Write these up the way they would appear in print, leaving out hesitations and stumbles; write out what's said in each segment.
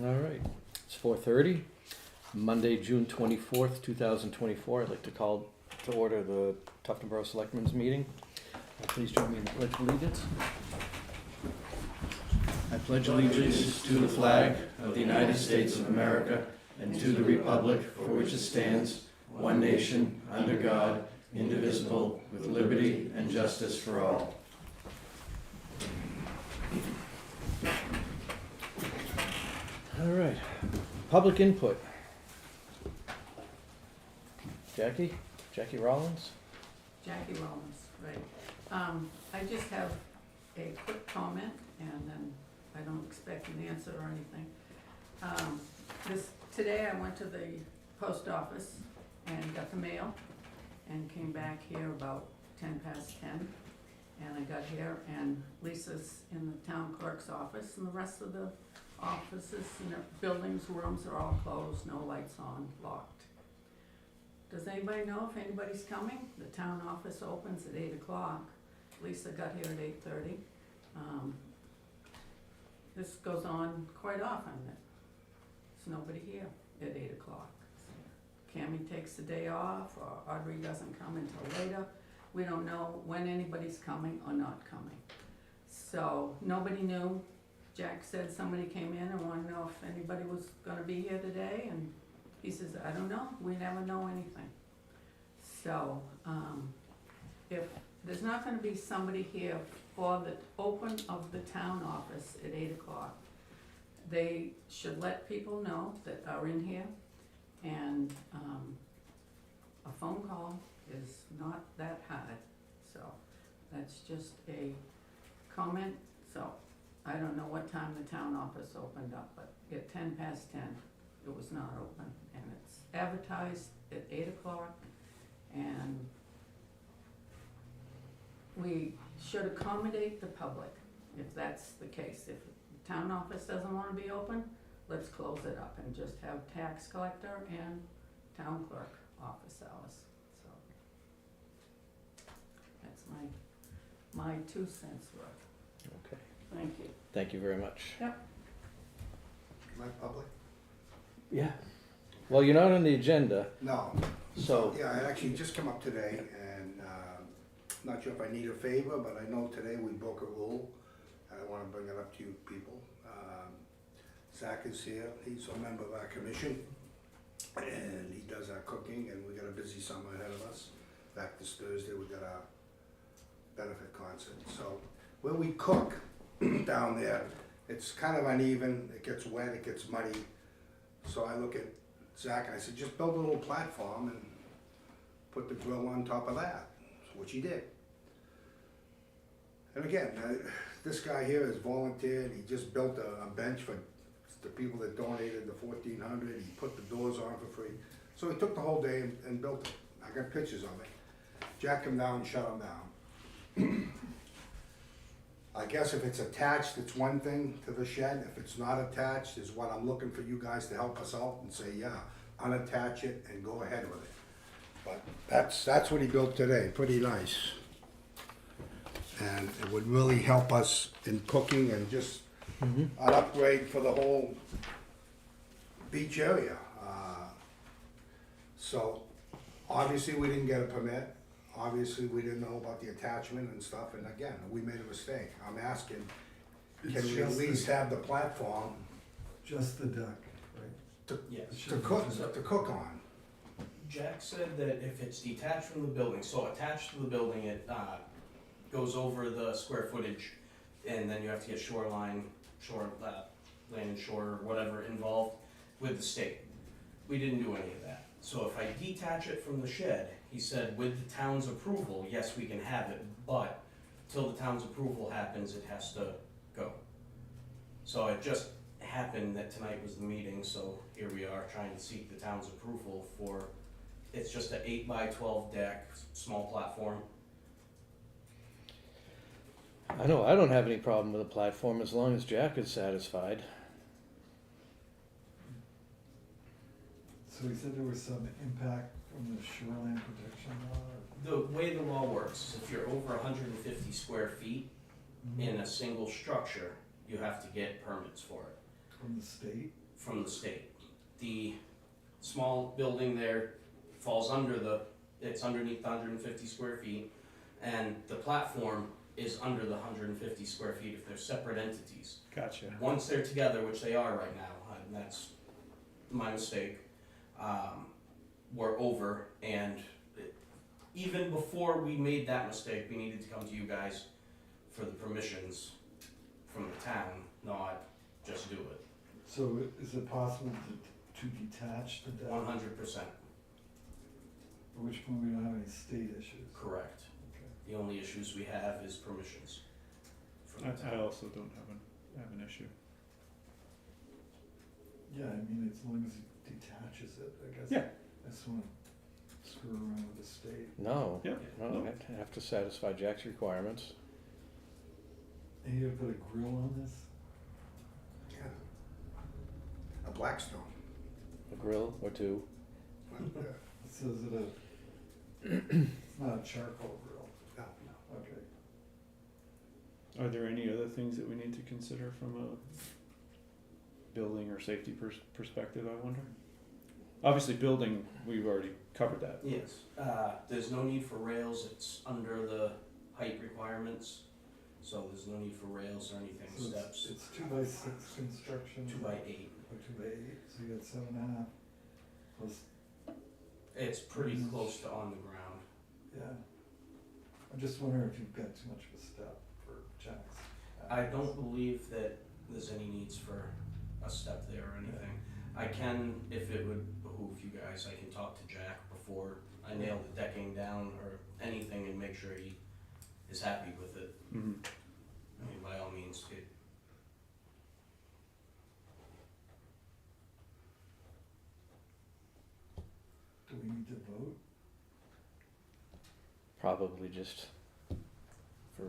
All right, it's 4:30, Monday, June 24th, 2024. I'd like to call to order the Tufton Borough Selectmen's meeting. Please join me in the Pledge of Allegiance. I pledge allegiance to the flag of the United States of America and to the republic for which it stands, one nation, under God, indivisible, with liberty and justice for all. All right, public input. Jackie Rollins? Jackie Rollins, right. I just have a quick comment, and then I don't expect an answer or anything. Today I went to the post office and got the mail, and came back here about 10:10. And I got here, and Lisa's in the town clerk's office, and the rest of the offices and the buildings, rooms are all closed, no lights on, locked. Does anybody know if anybody's coming? The town office opens at 8 o'clock. Lisa got here at 8:30. This goes on quite often, that there's nobody here at 8 o'clock. Cammy takes the day off, or Audrey doesn't come until later. We don't know when anybody's coming or not coming. So nobody knew. Jack said somebody came in and wanted to know if anybody was gonna be here today, and he says, I don't know, we never know anything. So, if there's not gonna be somebody here for the open of the town office at 8 o'clock, they should let people know that are in here, and, a phone call is not that hard. So, that's just a comment. So, I don't know what time the town office opened up, but at 10:10, it was not open, and it's advertised at 8 o'clock, and we should accommodate the public, if that's the case. If the town office doesn't wanna be open, let's close it up and just have tax collector and town clerk office hours, so. That's my 2 cents worth. Okay, Thank you. thank you very much. Yep. Am I public? Yeah. Well, you're not on the agenda, No. so, Yeah, I actually just come up today, and not sure if I need a favor, but I know today we broke a rule. I want to bring it up to you people. Zach is here. He's a member of our commission, and he does our cooking, and we got a busy summer ahead of us. In fact, this Thursday we got our benefit concert. So where we cook down there, it's kind of uneven. It gets wet, it gets muddy. So I look at Zach and I said, just build a little platform and put the grill on top of that, which he did. And again, this guy here has volunteered. He just built a bench for the people that donated the $1,400. He put the doors on for free. So he took the whole day and built it. I got pictures of it. Jack him down and shut him down. I guess if it's attached, it's one thing to the shed. If it's not attached, is what I'm looking for you guys to help us out and say, yeah, unattach it and go ahead with it. But that's what he built today, pretty nice. And it would really help us in cooking and just an upgrade for the whole beach area. So obviously we didn't get a permit. Obviously, we didn't know about the attachment and stuff, and again, we made a mistake. I'm asking, can we at least have the platform Just the deck, right? Yes. to cook on? Jack said that if it's detached from the building, so attached to the building, it goes over the square footage, and then you have to get land and shore, whatever involved with the state. We didn't do any of that. So if I detach it from the shed, he said with the town's approval, yes, we can have it, but till the town's approval happens, it has to go. So it just happened that tonight was the meeting, so here we are trying to seek the town's approval for, it's just an 8x12 deck, small platform. I know I don't have any problem with the platform as long as Jack is satisfied. So he said there was some impact from the shoreline protection law? The way the law works is if you're over 150 square feet in a single structure, you have to get permits for it. From the state? from the state. The small building there falls it's underneath the 150 square feet, and the platform is under the 150 square feet if they're separate entities. Gotcha. Once they're together, which they are right now, and that's my mistake, we're over, and even before we made that mistake, we needed to come to you guys for the permissions from the town, not just do it. So is it possible to detach the deck? 100%. At which point we don't have any state issues? Correct. Okay. The only issues we have is permissions. from the I town. also don't have an issue. Yeah, I mean, as long as it detaches it, I guess. Yeah. I just wanna screw around with the state. No, Yeah. no, I have to satisfy Jack's requirements. And you gonna put a grill on this? Yeah. A Blackstone. A grill or two. So is it it's not a charcoal grill? No. Okay. Are there any other things that we need to consider from a building or safety perspective, I wonder? Obviously, building, we've already covered that. Yes, there's no need for rails, it's under the height requirements, so there's no need for rails or anything, So steps. it's 2x6 construction? 2 by 8. Or 2x8, so you got 7.5 plus, It's pretty close to on the ground. yeah. I'm just wondering if you've got too much of a step for Jack's. I don't believe that there's any needs for a step there or anything. I can, if it would behoove you guys, I can talk to Jack before I nail the decking down or anything and make sure he is happy with it. Mm-hmm. I mean, by all means, Do we need to vote? Probably just for,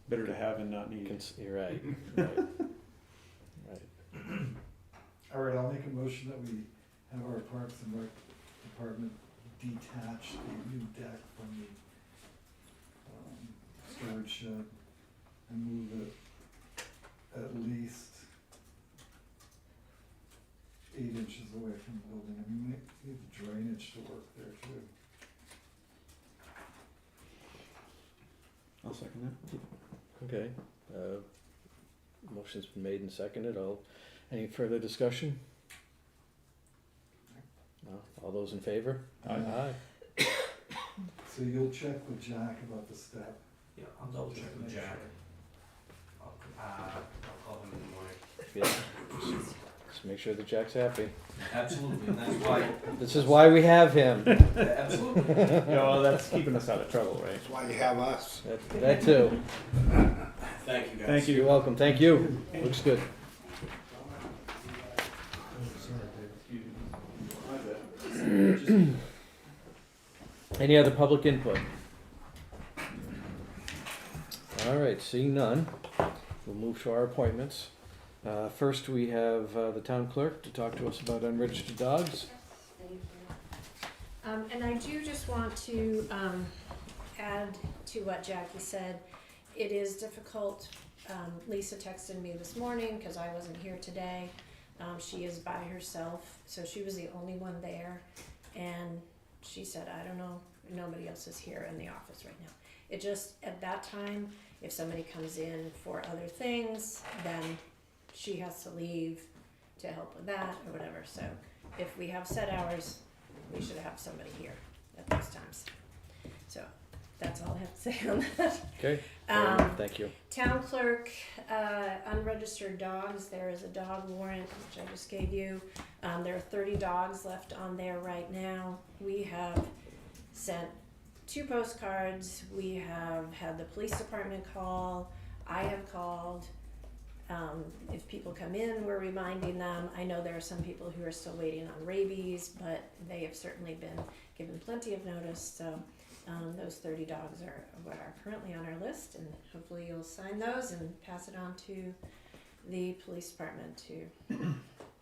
Better to have and not need. you're right, right. All right, I'll make a motion that we have our Parks and Rec Department detach the new deck from the storage shed and move it at least 8 inches away from the building. I mean, we need the drainage to work there too. I'll second that. Okay, motion's been made and seconded, any further discussion? No, all those in favor? Aye. So you'll check with Jack about the step? yeah, I'll double check with Make Jack. sure. I'll call him in the morning. Yeah, just make sure that Jack's happy. Absolutely, and that's why, This is why we have him, absolutely. Yeah, well, that's keeping us out of trouble, right? That's why you have us. that too. Thank you guys. Thank You're you. welcome, thank you, looks good. Any other public input? All right, seeing none, we'll move to our appointments. First, we have the town clerk to talk to us about unregistered dogs. Thank you. And I do just want to add to what Jackie said. It is difficult. Lisa texted me this morning because I wasn't here today. She is by herself, so she was the only one there. And she said, I don't know, nobody else is here in the office right now. It just, at that time, if somebody comes in for other things, then she has to leave to help with that or whatever. So if we have set hours, we should have somebody here at those times. So that's all I have to say on that. Okay, fair enough, thank you. Town clerk, unregistered dogs, there is a dog warrant, which I just gave you. There are 30 dogs left on there right now. We have sent 2 postcards. We have had the police department call. I have called. If people come in, we're reminding them. I know there are some people who are still waiting on rabies, but they have certainly been given plenty of notice. So those 30 dogs are what are currently on our list, and hopefully you'll sign those and pass it on to the police department to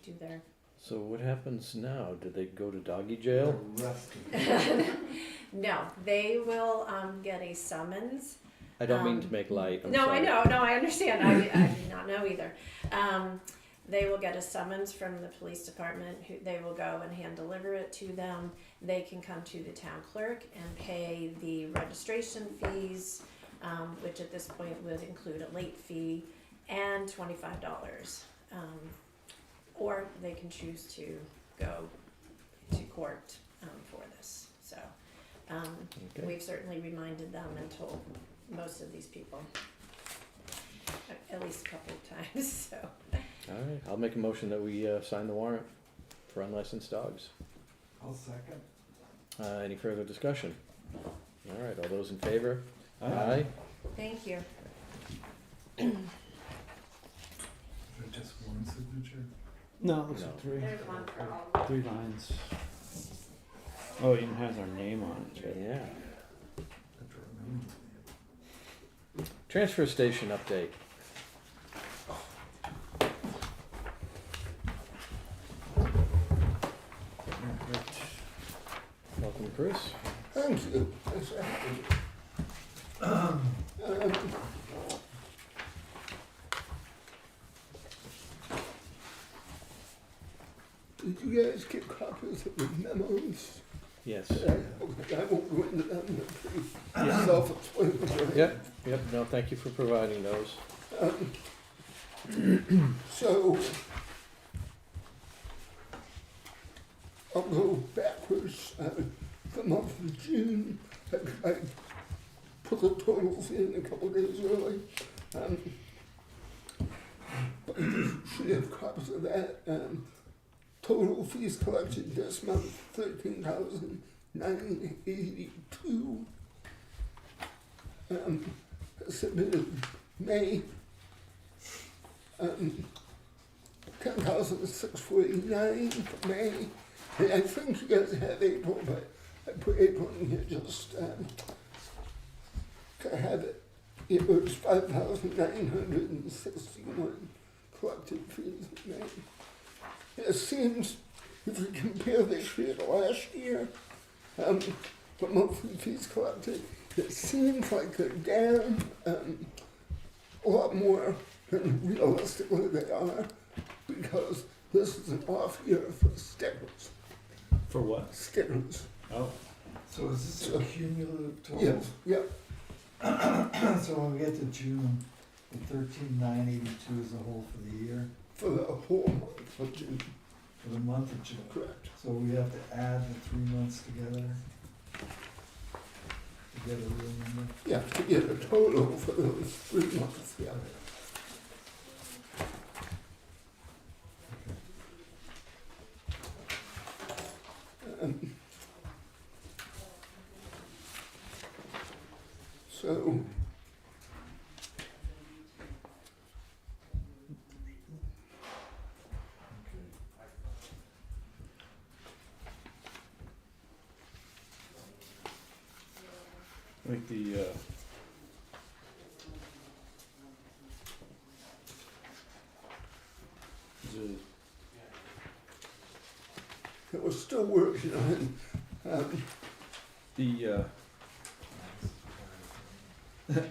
do their. So what happens now? Do they go to doggy jail? Arrested. No, they will get a summons. I don't mean to make light, I'm No, sorry. I know. No, I understand. I did not know either. they will get a summons from the police department, who, they will go and hand deliver it to them. They can come to the town clerk and pay the registration fees, which at this point would include a late fee and $25. Or they can choose to go to court for this. So Okay. we've certainly reminded them and told most of these people at least a couple of times. So All right, I'll make a motion that we sign the warrant for unlicensed dogs. I'll second. Any further discussion? All right, all those in favor? Aye. thank you. Is it just one signature? No, looks No. like three. There's one for all. 3 lines. Oh, it even has our name on it, too. Yeah. I have to remember. Transfer station update. Welcome, Chris. Thank you. Did you guys get copies of the memos? Yes. Okay, I won't go into them, they're pretty Yeah. self-explanatory. Yep, no, thank you for providing those. So, I'll go backwards. The month of June, I put the totals in a couple days early. But you should have copies of that. Total fees collected this month, $13,982. Submitted May, 10,649 for May. And I think you guys have April, but I put April in here just to have it. It was 5,961 collected fees in May. It seems, if you compare this year to last year, the monthly fees collected, it seems like they're down a lot more than realistically they are, because this is an off year for stickers. For what? Stickers. Oh. So is this a cumulative total? Yes, yeah. So when we get to June, the 13,982 is the whole for the year, For the whole month of June, for the month of June. correct. So we have to add the 3 months together to get a real number. Yeah, to get a total for those 3 months, yeah. So, Like the, we're still working on,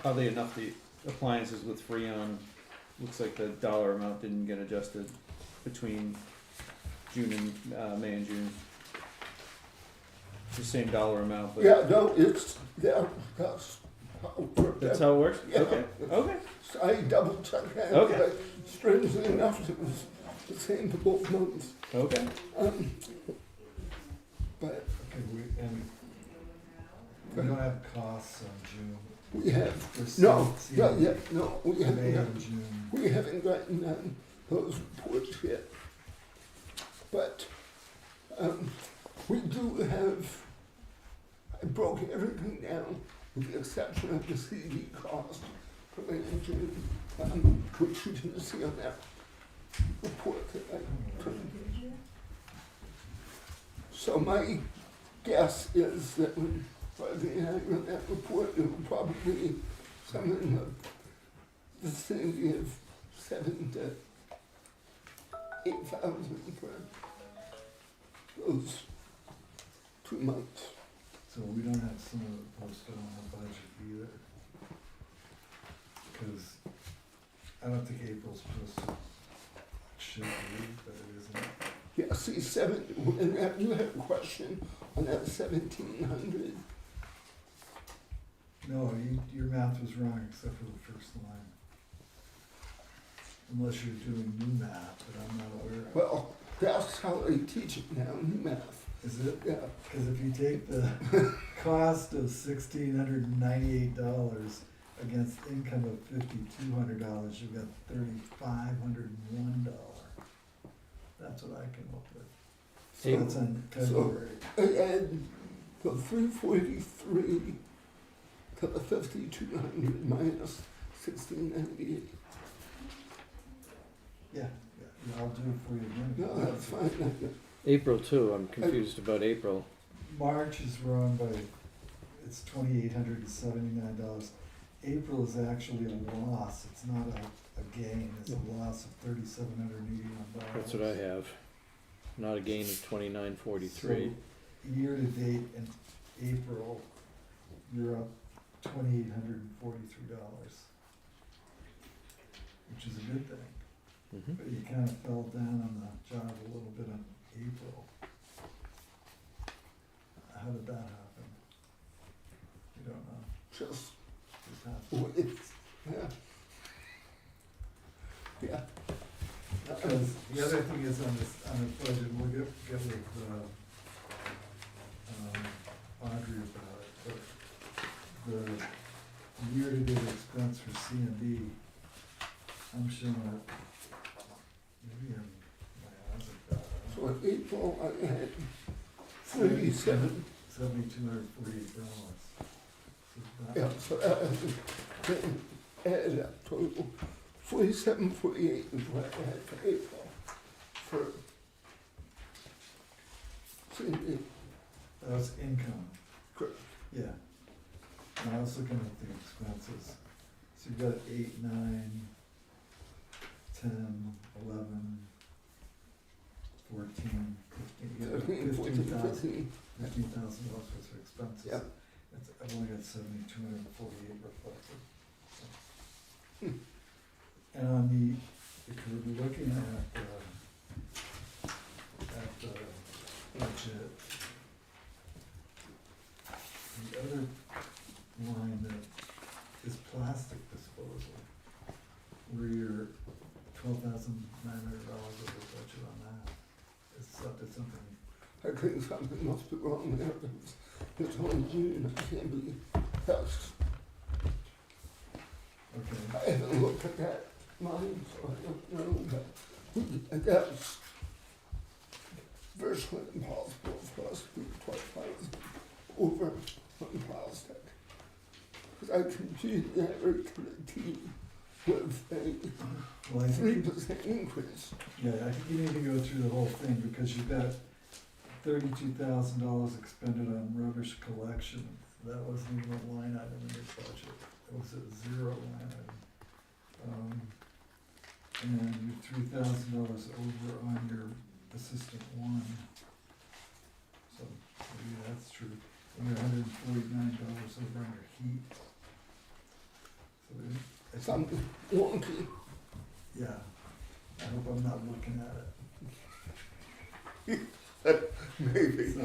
are they enough, the appliances with Freon, looks like the dollar amount didn't get adjusted between June and, May and June. The same dollar amount, but. yeah, no, it's, yeah, that's how it worked That's out. how it works? Yeah. Okay, okay. So I double checked that, Okay. but strangely enough, it was the same for both months. Okay. But Okay, we don't have costs on June. we have, Receipts no, in no, we haven't May gotten, and June. we haven't gotten those reports yet. But we do have, I broke everything down with the exception of the CD cost for May and June, which you didn't see on that report that I printed. So my guess is that when, by the end of that report, it will probably be something in the vicinity of 7,000 to 8,000 for those 2 months. So we don't have some of it posted on the budget either. Cause I don't think April's posted should be, but it isn't. Yeah, see, and that, you had a question on that 1,700. No, your math was wrong except for the first line. Unless you're doing new math that I'm not aware of. Well, that's how they teach it now, new math. Is it? Yeah, Cause if you take the cost of $1,698 against income of $5,200, you've got $3,501. That's what I came up with. So that's on February. I add the 343 to the 5,200 minus 1,698. Yeah, I'll do it for you again. No, that's fine. April too, I'm confused about April. March is wrong by, it's $2,879. April is actually a loss, it's not a gain, it's a loss of $3,781. That's what I have. Not a gain of 29.43. So, year to date in April, you're up $2,843, which is a good thing. Mm-hmm. But you kind of fell down on the job a little bit on April. How did that happen? You don't know. Just Just happened. wait. Yeah. Because the other thing is on this budget, we'll get with Audrey about it, but the year-to-date expense for C and D, I'm showing it, maybe my eyes are bad. So in April, I had 37. $7,248. Yeah, so add up total 47.48 is what I had for April. For Cindy, That's income. correct. Yeah. And I was looking at the expenses. So you've got 8, 9, 10, 11, 14, 15, you got 13, 14, 15,000 15. worth of expenses. Yeah. I've only got 7,248 reflected. And on the, if you're looking at the budget, the other line that is plastic disposal, where you're $12,900 over budget on that. It's up to something. I think something must be wrong there. It's only June, I can't be touched. Okay. I haven't looked at that line, so I don't know, but that's virtually impossible for us to be 12,000 over on plastic. Because I computed the average for the team with a Well, I think 3% increase. yeah, I think you need to go through the whole thing, because you've got $32,000 expended on rubbish collection. That wasn't even a line item in your budget. It was a zero line item. And you're $3,000 over on your assistant one. So maybe that's true. And you're $149 over on your heat. So I think, Something wonky. yeah, I hope I'm not looking at it. Maybe. So,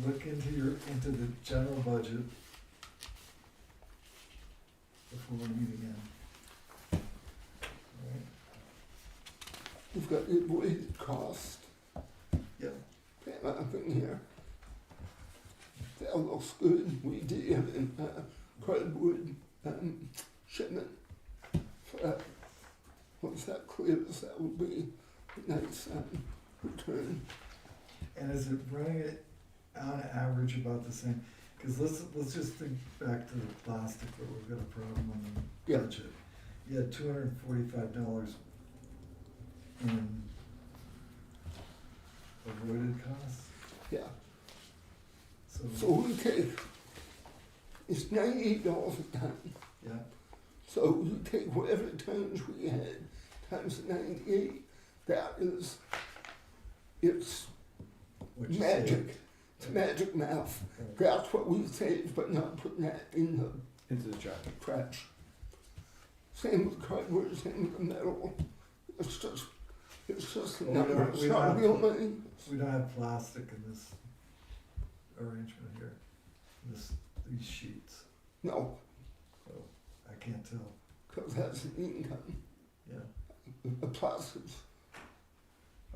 look into the general budget before we meet again. Alright, You've got the avoided cost. yep, Up in here. That looks good. We did have a cardboard shipment for that. Once that clears, that will be a nice return. and is it running it on average about the same? Cause let's just think back to the plastic where we've got a problem on the Yeah. budget. You had $245 in avoided costs, Yeah. so, So we take, it's $98 a ton. yeah, So you take whatever tons we had times 98, that is, it's what you magic. saved. It's magic math. Right. That's what we saved, but not putting that in the Into the trash. trash. Same with cardboard, same with the metal. it's just a Well, number, it's we don't not have real to- money. We don't have plastic in this arrangement here, these sheets, No, so I can't tell, because that's an income, yeah. the plastics.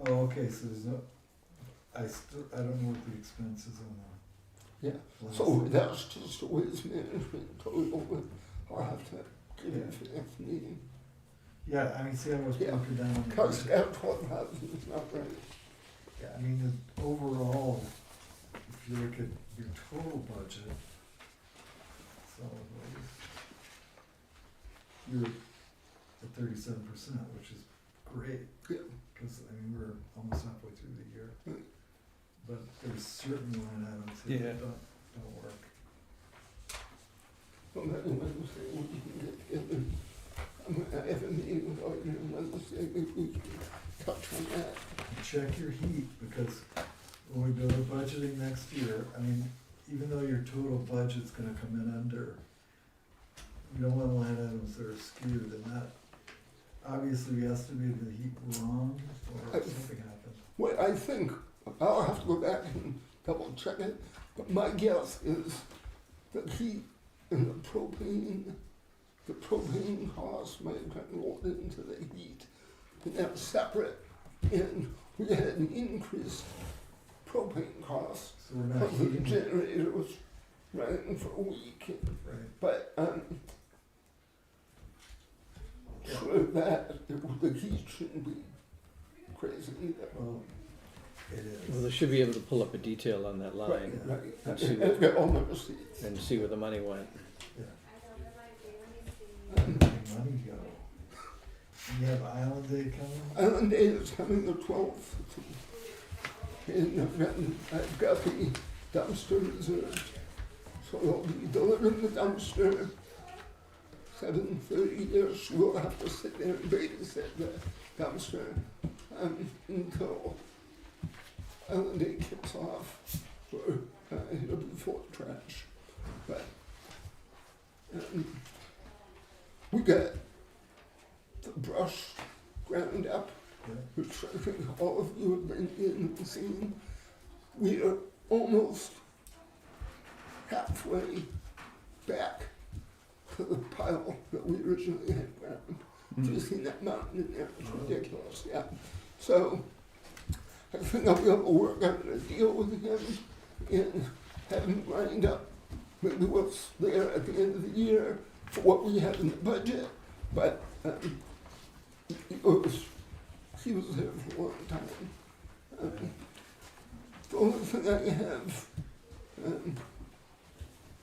Oh, okay, so there's no, I don't know what the expense is on Yeah, the so plastic. that's just a waste management total, but I'll have to give it for next meeting. Yeah, I mean, see, I was Yeah, broken down on the Because budget. that 12,000 is not right. Yeah, I mean, the overall, if you look at your total budget, solid waste, you're at 37%, which is great. Yeah. Because, I mean, we're almost halfway through the year. Right. But there's certain line items here Yeah. that don't work. Well, maybe Wednesday we can get together. I have a meeting with Audrey on Wednesday, maybe we can touch on that. Check your heat, because when we go to budgeting next year, I mean, even though your total budget's gonna come in under, we don't want line items that are skewed, and that, obviously, we estimated the heat wrong, or something happened. What I think, I'll have to go back and double check it, but my guess is that heat and the propane cost might have gotten rolled into the heat, and that's separate, and we had an increased propane cost, So we're not because the heating, generator was running for a week, right? but, sure that the heat shouldn't be crazy either. Well, it Well, is. they should be able to pull up a detail on that line Right, and see and get all my receipts. and see where the money went. Yeah. Where did the money go? And you have Island Day coming? Island Day is coming the 12th. And I've got the dumpster reserved. So they'll be delivering the dumpster 7:30-ish. We'll have to sit there and babysit the dumpster until Island Day kicks off. Or it'll be full of trash. But we got the brush ground up, Yeah. which I think all of you have been in and seen. We are almost halfway back to the pile that we originally had ground. Mm. You seen that mountain in there? It's ridiculous, yeah. So I think I'll be able to work out a deal with him and have him grind up maybe what's there at the end of the year for what we have in the budget. But he was there for a long time. The only thing I have,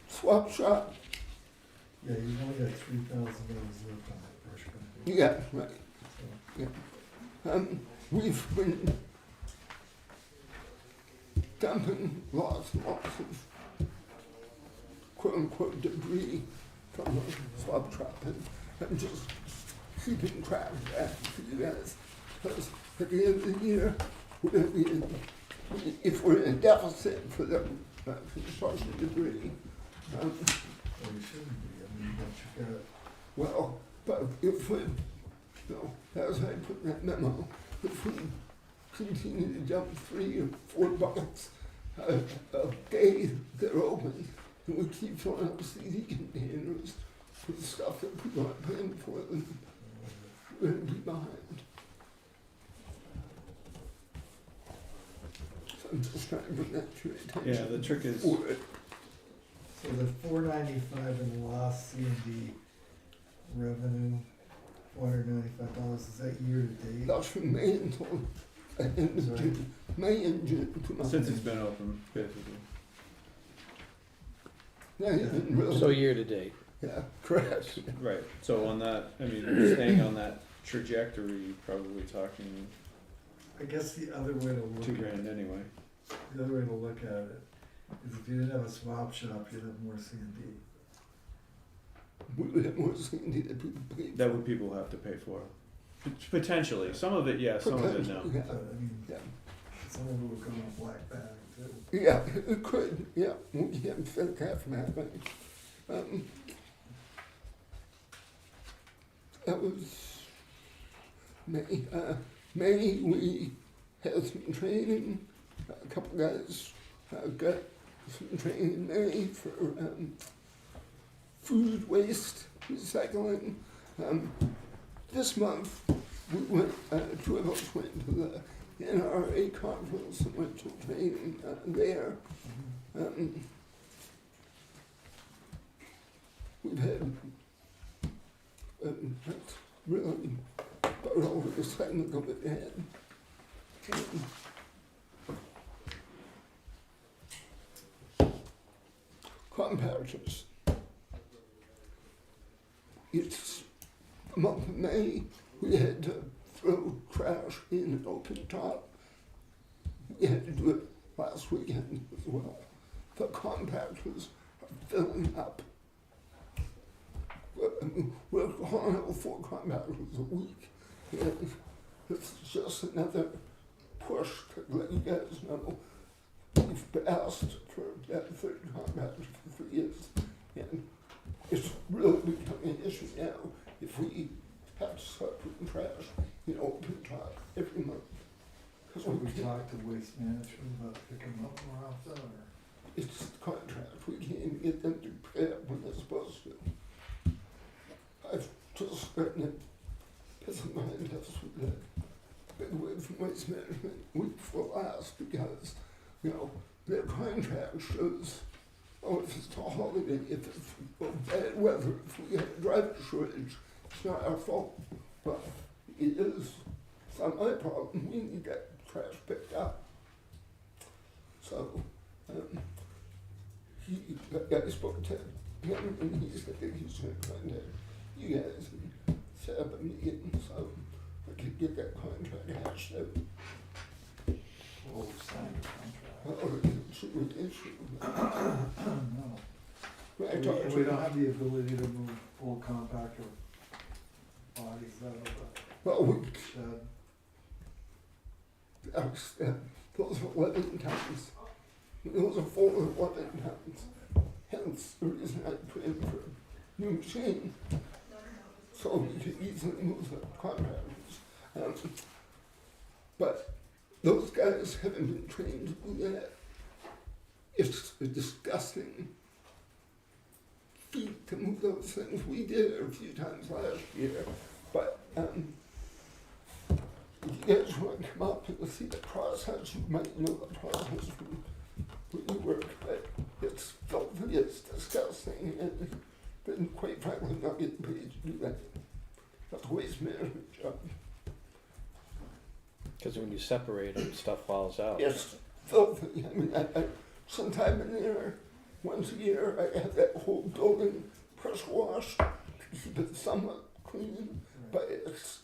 swap shop, Yeah, you've only got $3,000 left on that brush company. yeah, right. So, We've been dumping lots and lots of quote-unquote debris from the swap shop, and I'm just keeping track of that for you guys. Because at the end of the year, we're gonna be in, if we're in a deficit for the construction debris, well, you shouldn't be, I mean, but you've got, well, but if we, as I put in that memo, if we continue to dump 3 or 4 buckets a day that are open, and we keep filling up CD containers with stuff that people aren't paying for, then we're gonna be behind. So I'm just trying to bring that to your attention. Yeah, the trick is, For it. so the $495 in lost C and D revenue, $495, is that year to date? That's from May until end of Sorry. June. May and June. 2 months. since it's been open, basically. Not even really. So year to date. Yeah, correct. Right, so on that, I mean, staying on that trajectory, probably talking I guess the other way to look at $2,000 anyway. the other way to look at it is if you didn't have a swap shop, you'd have more C and D. We would have more sandy that people pay. That would people have to pay for. Potentially, some of it, yeah, some of it, no. Yeah, But, I mean, yeah. some of it would go in a black bag too. Yeah, it could, yeah, we can't fit that from happening. That was May we had some training, a couple guys got some training in May for food waste recycling. This month, we went, two of us went to the NRA conference and went to training there. We've had that's really about all the excitement that we've had. Compactors. It's the month of May. We had to throw trash in an open top. We had to do it last weekend as well. The compactors are filling up. We're calling out 4 compactors a week. And it's just another push to let you guys know we've asked for that 3rd compactor for 3 years. And it's really becoming an issue now if we have to start putting trash in open top every month. Because So we can't- talked to Waste Management about picking them up more often, or? It's the contract, we can't even get them to pay up when they're supposed to. I've just gotten it pissing behind us with that big wave from Waste Management week before last because, you know, their contract shows, oh, if it's a holiday, if it's bad weather, if we have a driver shortage, it's not our fault. But it is, it's not my problem, we need that trash picked up. So, I spoke to him and he said that he's going to contact you guys and set up a meeting so I could get that contract hashed out. Well, we signed a contract. Or it should be issued. No. I talked to We don't have the ability to move full compactor bodies out of well, we, the shed. those are 11 tons. Those are 4 or 11 tons. Hence the reason I put in for a new machine. So we could easily move the contractors. But those guys haven't been trained to do that. It's a disgusting feat to move those things. We did it a few times last year, but if you guys want to come up and see the process, you might know the process from where you work, but it's filthy, it's disgusting, and quite frankly, not getting paid to do that. That's a waste management job. Because when you separate them, stuff falls out. It's filthy. I mean, I since I've been there once a year, I have that whole building pressure washed to keep it somewhat clean, but it's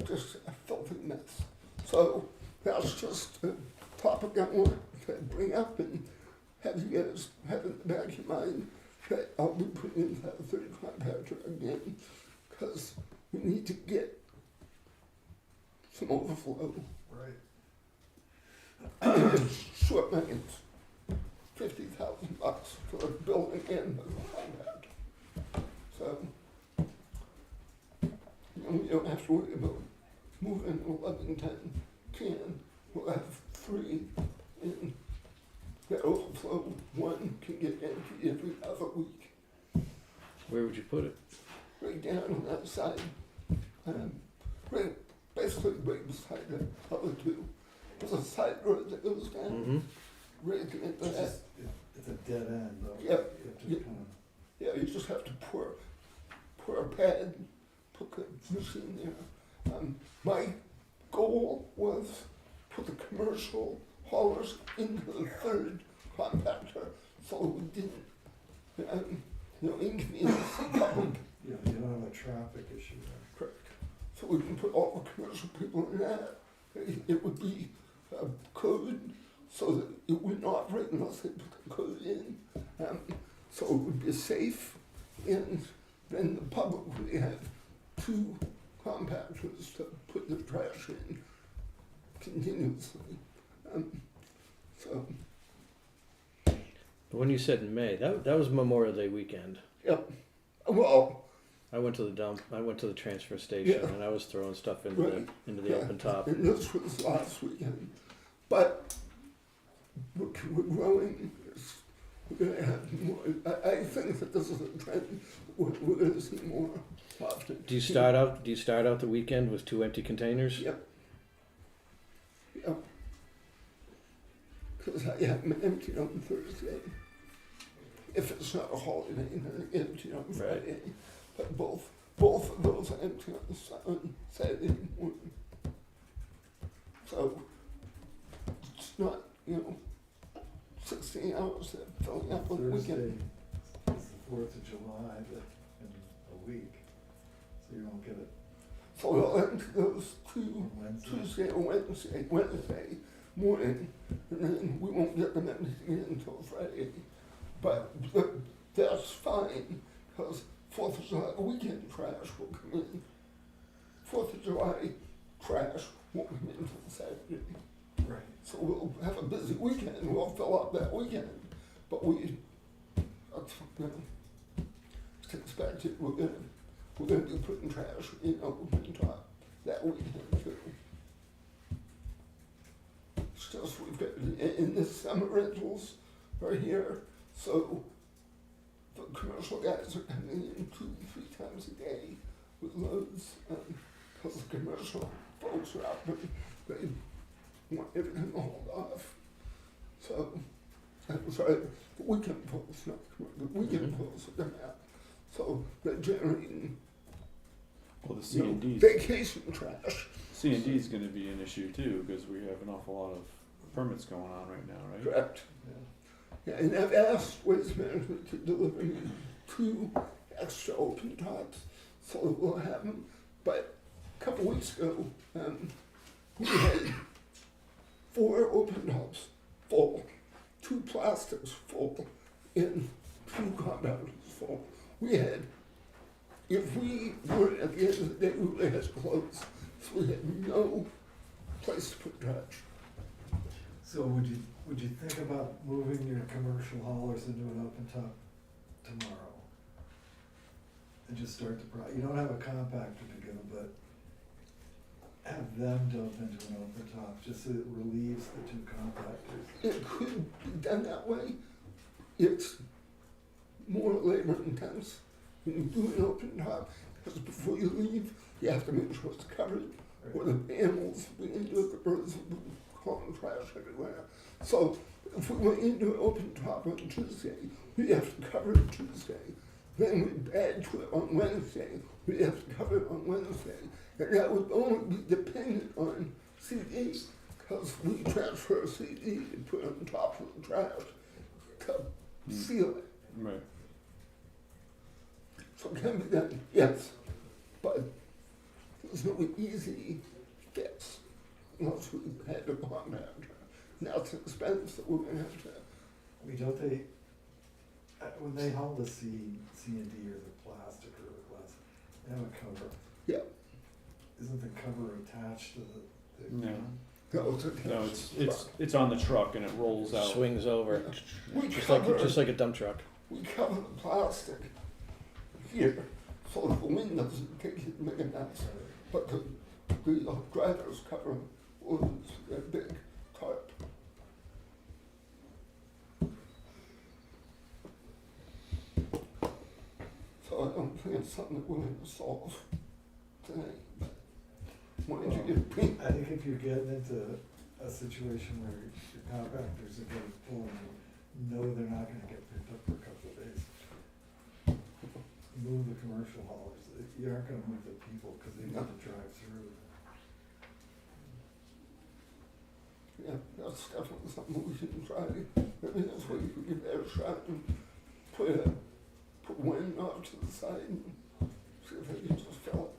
just a filthy mess. So that's just a topic I want to bring up and have you guys have in the back of your mind that I'll be putting in that 3rd compactor again because we need to get some overflow. Right. It's short money, it's $50,000 for a building and the compactor. So, you know, we don't have to worry about moving an 11-ton can. We'll have 3 in that overflow. 1 can get empty every other week. Where would you put it? Right down on that side. Right, basically right beside the other 2. There's a side road that goes down. Mm-hmm. Right into It's that. just, it's a dead end, though. Yep. You have to Yep. kind Yeah, you just have to pour a pad, put the machine there. My goal was put the commercial haulers into the 3rd compactor so we didn't, inconvenience the public. you don't have a traffic issue there. Correct. So we can put all the commercial people in that. It would be a code so that it wouldn't operate unless they put the code in. So it would be safe, and then the public would have 2 compactors to put the trash in continuously. So, When you said in May, that was Memorial Day weekend. yep. Well, I went to the dump, I went to the transfer station Yeah. and I was throwing stuff into Right. into the Yeah. open top. And this was last weekend. But we're growing. We're gonna have more. I think that this is a trend we're gonna see more often. Do you start out the weekend with 2 empty containers? Yep. Yep. Because I have them emptied on Thursday. If it's not a holiday, then I empty on Friday. But both of those are empty on Saturday morning. So it's not, 16 hours that filling up on the Thursday weekend. is the 4th of July, but in a week, so you won't get it So we'll empty those two on Wednesday. Tuesday or Wednesday morning, and then we won't get them empty again until Friday. But that's fine, because 4th of July weekend trash will come in. 4th of July trash won't come in until Saturday. Right. So we'll have a busy weekend, we'll fill up that weekend, but it's expected, we're gonna be putting trash in open top that weekend too. It's just, we've got, in the summer rentals are here, so the commercial guys are coming in 2-3 times a day with loads, because the commercial folks are out, but they want everything hauled off. So, I'm sorry, the weekend folks, not the weekend folks are coming out. So they're generating Well, the C and D's, vacation trash. C and D is gonna be an issue too, because we have an awful lot of permits going on right now, right? Correct. Yeah, and I've asked Waste Management to deliver me 2 extra open tops, so we'll have them. But a couple weeks ago, we had 4 open tops full, 2 plastics full, and 2 compounders full. We had, if we were at the end of the day, we would have had to close, so we had no place to put trash. So would you think about moving your commercial haulers into an open top tomorrow? And just start the you don't have a compactor to give them, but have them dump into an open top, just so it relieves the 2 compactors. It could be done that way. It's more labor intense when you do an open top, because before you leave, you have to make sure it's covered, or the animals will be into it, the birds will be hauling trash everywhere. So if we went into an open top on Tuesday, we have to cover it Tuesday. Then we add to it on Wednesday, we have to cover it on Wednesday. And that would only be dependent on CD, because we transfer a CD and put it on top of the trash to seal it. Right. So it can be done, yes, but there's no easy fix unless we had a compactor. Now it's expensive, we're gonna have to, I mean, don't they, when they haul the C and D or the plastic or the glass, they have a cover. Yeah. Isn't the cover attached to the No. can? no, it's a. No, it's on the truck and it rolls out. Swings over, We just cover, like a dump truck. we cover the plastic here, so the wind doesn't take it and make a mess. But the drivers cover with a big tarp. So I don't think it's something that we're gonna solve tonight. Why don't you get paint? I think if you're getting into a situation where your compactors are getting full and you know they're not gonna get picked up for a couple of days, move the commercial haulers. You aren't gonna move the people because they need to drive through. Yeah, that's definitely something we should try. Maybe that's why you could give that a shot and put one off to the side and see if they can just fill it.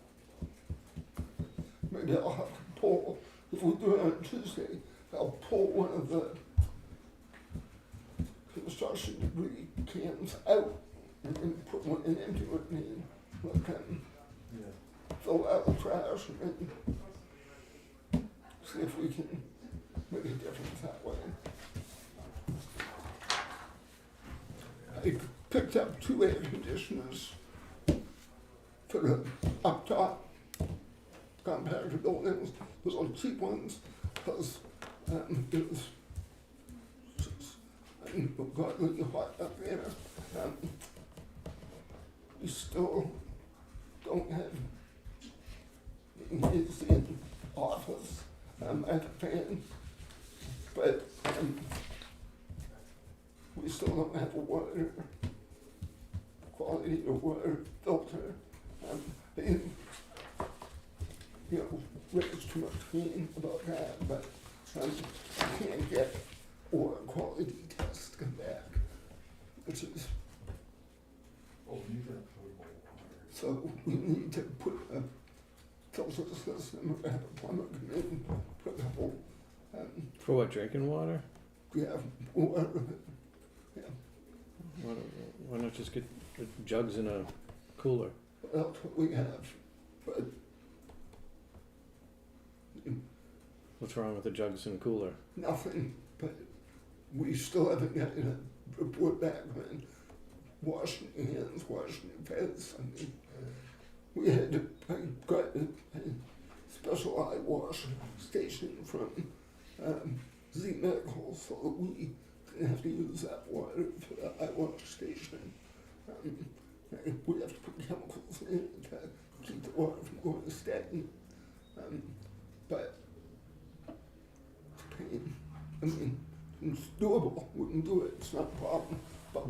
Maybe I'll have to pull, if we do it on Tuesday, I'll pull one of the construction debris cans out and then put one and empty one in, let them Yeah. fill out the trash and then see if we can make a difference that way. I picked up 2 air conditioners for the up top compactor buildings, those are the cheap ones, because it was just, it got really hot up there. We still don't have his in office at the fan, but we still don't have a water quality or water filter. They, raised too much pain about that, but we can't get water quality tests to come back, which is, Oh, you got potable water. so we need to put a filter system or have a plumber come in, put a couple, For what, drinking water? yeah, water, Why not just get the jugs in a cooler? that's what we have, but What's wrong with the jugs in a cooler? nothing, but we still haven't gotten a report back on washing your hands, washing your face. I mean, we had, I got a special eye wash station from Z Medical, so that we didn't have to use that water for the eye wash station. We have to put chemicals in it to keep the water from going stagnant. But it's pain. I mean, it's doable. We can do it. It's not a problem. But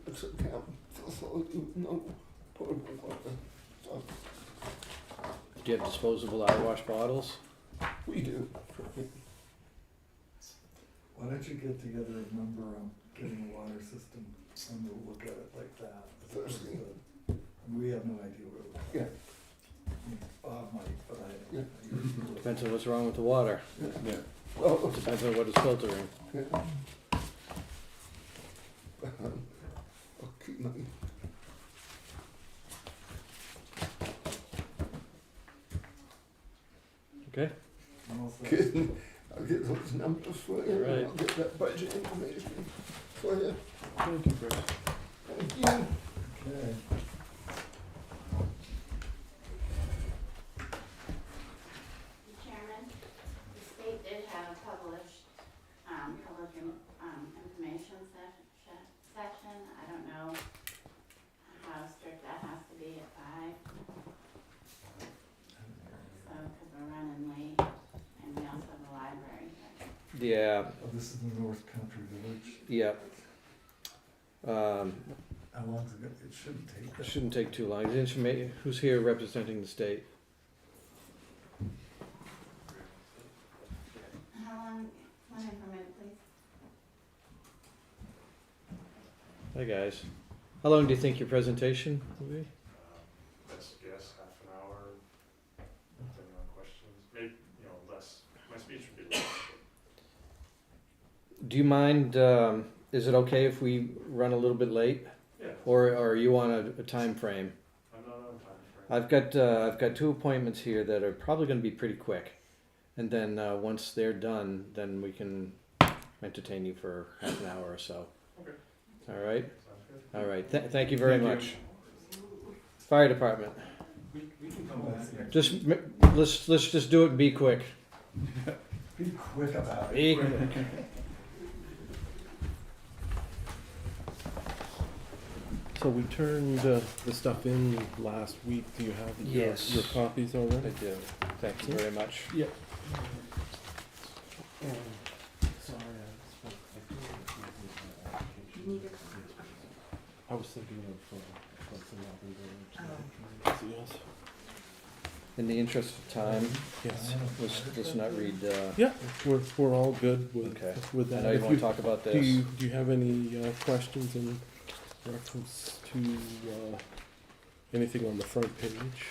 it's a town facility with no potable water. So Do you have disposable eye wash bottles? we do. Why don't you get together a number on getting a water system and we'll look at it like that. Thursday. We have no idea where we're. Yeah. Bob might, but I Yeah. don't. Depends on what's wrong with the water. Yeah. Well, Depends on what it's filtering. yeah. I'll keep my Okay? I'm all set. kid. I'll get those numbers for you. Right. And I'll get that budget information for you. Thank you, Chris. Thank you. Okay. Chairman, the state did have a published, public information section. I don't know how strict that has to be at 5. So, because we're running late, and we also have a library. Yeah, Oh, this is the North Country Village. yeah. How long's it gonna, it shouldn't take It that. shouldn't take too long. Who's here representing the state? How long, one in for a minute, please. Hi, guys. How long do you think your presentation will be? Best guess, half an hour, depending on questions, maybe, less, my speech would be less. Do you mind, is it okay if we run a little bit late? Yeah, Or are you on a time frame? I'm not on time frame. I've got 2 appointments here that are probably gonna be pretty quick. And then, once they're done, then we can entertain you for half an hour or so. Okay. All right? Sounds good. All right, thank you very Thank you. much. Fire department, We can come back next. just, let's just do it and be quick. Be quick about it. Be quick. So we turned the stuff in last week. Do you have Yes. your copies I already? do. Thank you very much. Yep. I was thinking of something happened. Yes. In the interest of time, Yes. let's not read, Yeah, we're all good with Okay. with I that. know you If wanna talk about do this. you have any questions in reference to anything on the front page?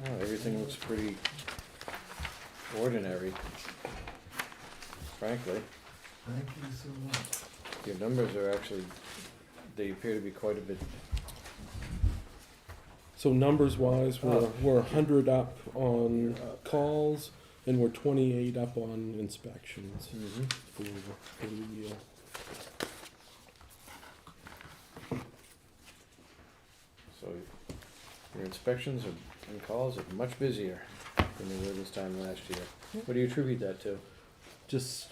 Oh, everything looks pretty ordinary, frankly. Thank you so much. Your numbers are actually, they appear to be quite a bit. So numbers wise, Oh. we're 100 up on calls and we're 28 up on inspections for the year. So your inspections and calls are much busier than they were this time last year. What do you attribute that to? Just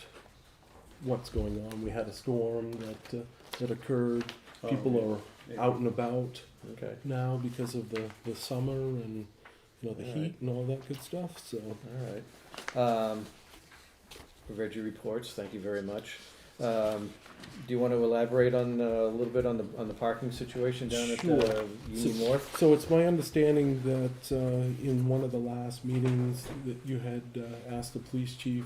what's going on. We had a storm that occurred. Oh, People yeah. are out and about Okay, now because of the summer and, you know, the Alright. heat and all that good stuff, so. alright. We've read your reports, thank you very much. Do you want to elaborate on, a little bit on the parking situation down at, Sure. Union North? So it's my understanding that in one of the last meetings that you had asked the police chief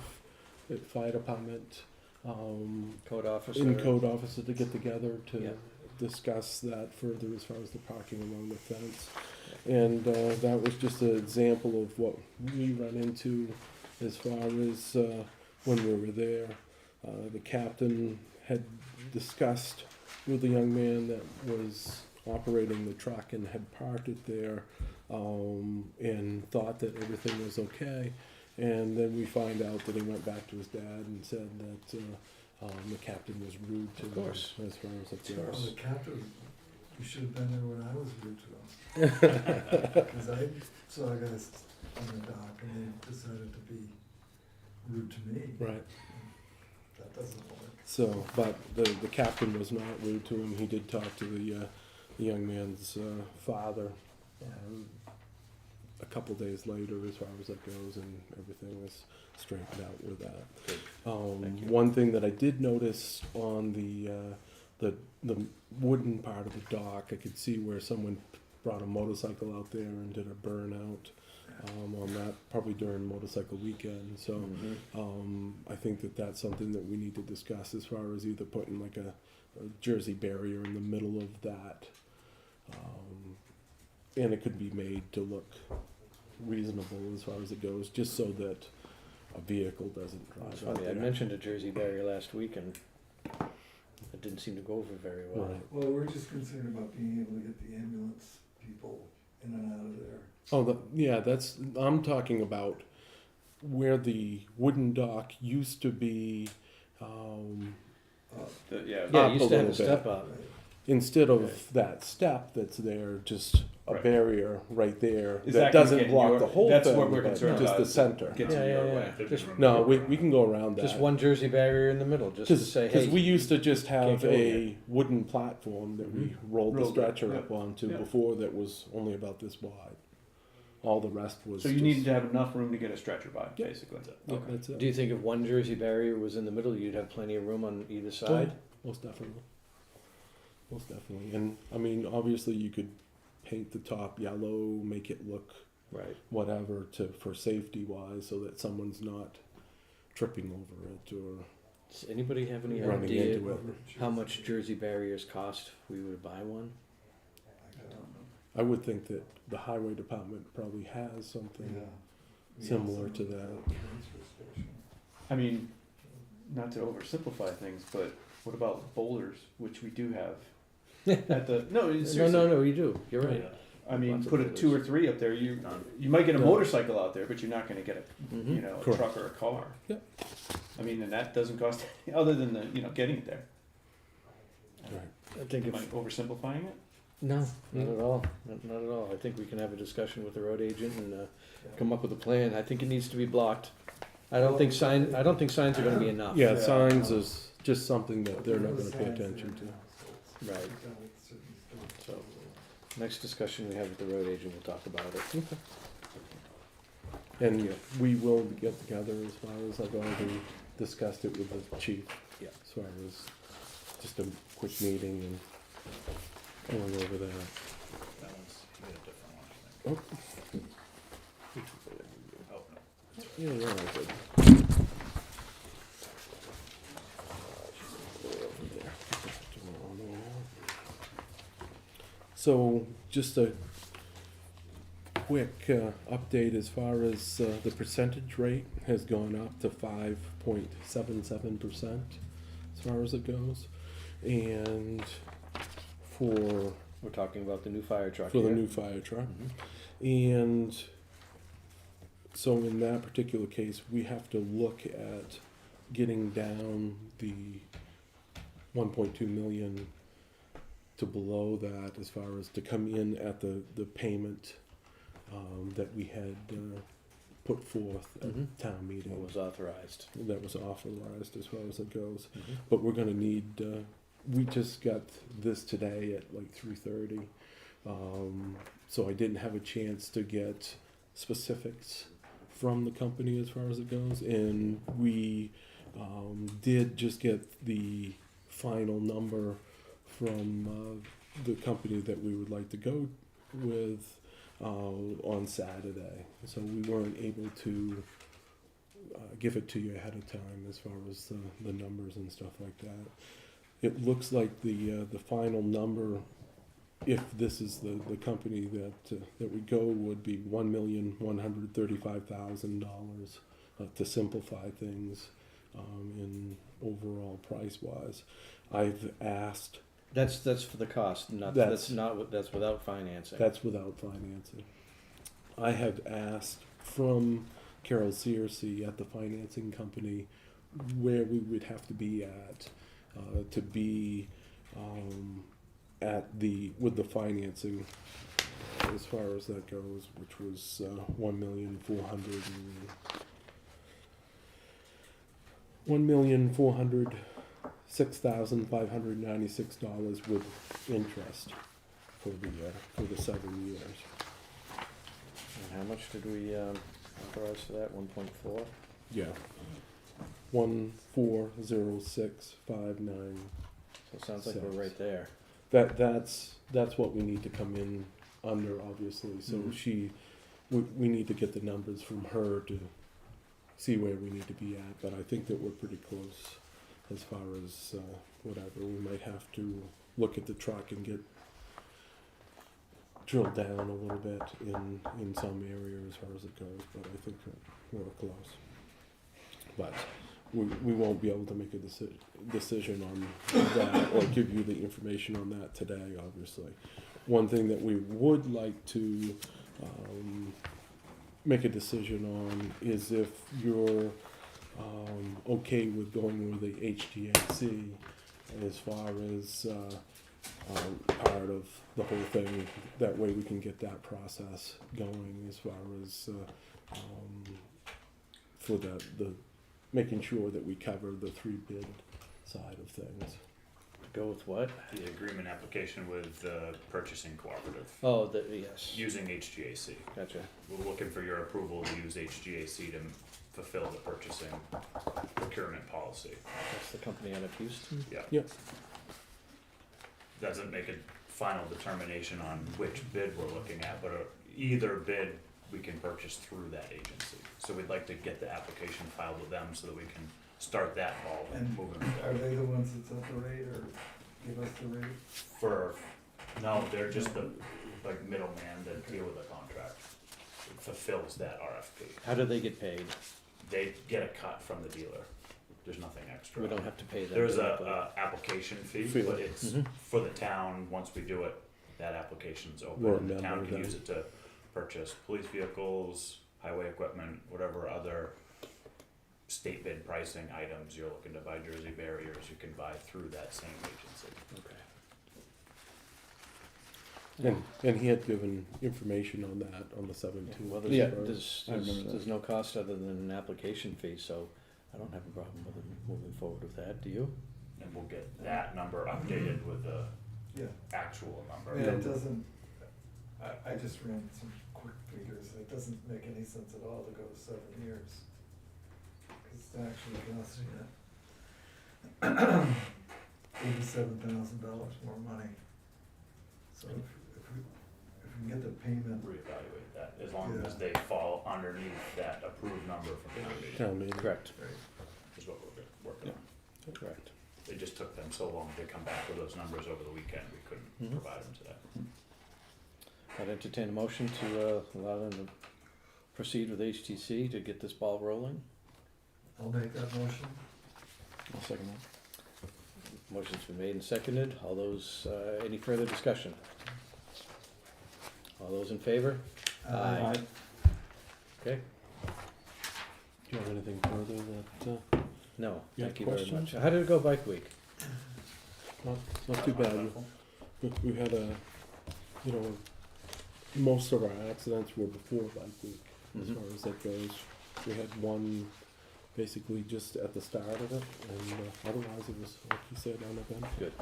at fire department, Code officer? in code officer to get together to Yeah. discuss that further as far as the parking along the fence. And that was just an example of what we run into as far as when we were there. The captain had discussed with the young man that was operating the truck and had parked it there, and thought that everything was okay. And then we find out that he went back to his dad and said that the captain was rude to Of him course. as far as it Well, goes. the captain, you should have been there when I was rude to him. Cause I saw guys on the dock and they decided to be rude to me. Right. That doesn't work. So, but the captain was not rude to him. He did talk to the young man's father a couple days later, as far as that goes, and everything was straightened out with that. Good. Thank you. One thing that I did notice on the wooden part of the dock, I could see where someone brought a motorcycle out there and did a burnout on that, probably during motorcycle weekend. So Mhm. I think that that's something that we need to discuss as far as either putting like a jersey barrier in the middle of that, and it could be made to look reasonable as far as it goes, just so that a vehicle doesn't It's drive out funny, I there. mentioned a Jersey barrier last week and it didn't seem to go over very well. Right. Well, we're just concerned about being able to get the ambulance people in and out of there. Oh, yeah, that's, I'm talking about where the wooden dock used to be, Uh, Yeah. Yeah, Up you a used to have a little step bit. up. right. instead of Okay. that step that's there, just a Right. barrier right there Is that that gonna doesn't get in block your- the whole that's thing, what we're but concerned just about, the is center. Gets Yeah, in your yeah, way. yeah. Just, No, we can go around that. just one Jersey barrier in the middle, just to say, Because hey. we used to just have can't go a wooden platform that we rolled the Rolled it, stretcher yeah. up onto Yeah. before, that was only about this wide. All the rest was So you just, needed to have enough room to get a stretcher by, Yeah. basically. yeah, Okay. that's it. Do you think if one Jersey barrier was in the middle, you'd have plenty of room on either Oh, side? yeah, most definitely. Most definitely. And I mean, obviously you could paint the top yellow, make it look Right. whatever for safety wise, so that someone's not tripping over it or Does anybody have any running idea into it. how much Jersey barriers cost if we were to buy one? I don't know. I would think that the highway department probably has something. Yeah. We Similar have to some that. at the transfer station. I mean, not to oversimplify things, but what about boulders, which we do have at the, no, No, seriously. no, you do, you're right. I mean, Lots of put a boulders. 2 or 3 up there, you might get a No. motorcycle out there, but you're not gonna get a, Mhm. you know, a Correct. truck or a car. Yep. I mean, and that doesn't cost, other than the, getting it there. Right. I think Am I if, oversimplifying it? no, not at all, not at all. I think we can have a discussion with the road agent and, come up with a plan. I think it needs to be blocked. I don't think signs are gonna be enough. Yeah, Yeah. signs is just something that they're not There gonna are pay signs attention there to. now, so it's- Right. it's got with certain stuff. So, next discussion we have with the road agent, we'll talk about it. And Yeah. we will get together as far as I've already discussed it with the chief. Yeah. As far as just a quick meeting and going over that. That one's a different one, I think. Yeah, yeah, I did. So, just a quick update as far as the percentage rate has gone up to 5.77% as far as it goes. And for We're talking about the new fire truck the here. new fire truck. Mhm. And so in that particular case, we have to look at getting down the 1.2 million to below that as far as to come in at the payment that we had put forth at Mhm. town meeting. What was authorized. That was authorized as far as it goes. Mhm. But we're gonna need, we just got this today at like 3:30. So I didn't have a chance to get specifics from the company as far as it goes. And we did just get the final number from the company that we would like to go with on Saturday. So we weren't able to give it to you ahead of time as far as the numbers and stuff like that. It looks like the final number, if this is the company that we go, would be $1,135,000 to simplify things in overall price wise. I've asked. That's for the cost, not, That's- that's without financing. That's without financing. I have asked from Carol Searcy at the financing company where we would have to be at to be at with the financing as far as that goes, which was $1,406,596 with interest for the 7 years. And how much did we authorize for that, 1.4? Yeah. 1,406,596. So it sounds like we're right there. That's what we need to come in under, obviously. So Mhm. we need to get the numbers from her to see where we need to be at. But I think that we're pretty close as far as whatever. We might have to look at the truck and get drilled down a little bit in some area as far as it goes. But I think that we're close. But we won't be able to make a decision on that or give you the information on that today, obviously. One thing that we would like to make a decision on is if you're okay with going with the HGAC as far as part of the whole thing. That way we can get that process going as far as for the making sure that we cover the 3 bid side of things. Go with what? The agreement application with the purchasing cooperative, Oh, yes. using HGAC. Gotcha. We're looking for your approval to use HGAC to fulfill the purchasing procurement policy. That's the company out of Houston? Yeah. Yep. Doesn't make a final determination on which bid we're looking at, but either bid we can purchase through that agency. So we'd like to get the application filed with them so that we can start that ball And moving are forward. they the ones that set the rate or give us the rate? No, they're just the, like, middleman that deal with the contract. It fulfills that RFP. How do they get paid? They get a cut from the dealer. There's nothing extra. We don't have to pay them. There's directly. a application fee, Fee. but it's Mhm. for the town. Once we do it, that application's open. We're a and the town member can then. use it to purchase police vehicles, highway equipment, whatever other state bid pricing items you're looking to buy, Jersey barriers, you can buy through that same agency. Okay. And he had given information on that on the 17th. Well, Yeah. there's I remember that. there's no cost other than an application fee, so I don't have a problem with moving forward with that, do you? And we'll get that number updated with the Yeah. actual number. Yeah, it doesn't, I just ran some quick figures, it doesn't make any sense at all to go 7 years. Cause it's actually costing it $87,000 more money. So if we can get the payment, Reevaluate that, as long Yeah. as they fall underneath that approved number from town meeting, Town meeting. Correct, right, is what we're working on. correct. It just took them so long to come back with those numbers over the weekend, we couldn't Mhm. provide them today. I'd entertain a motion to allow them to proceed with HTC to get this ball rolling. I'll make that motion. I'll second that. Motion's been made and seconded. All those, any further discussion? All those in favor? Aye. Okay, Do you have anything further that, no, You have thank you very much. questions? How did it go bike week? not too bad. we had you know, most of our accidents were before bike week, as Mhm. far as that goes. We had one basically just at the start of it, and otherwise it was, like you said, uneventful. Good.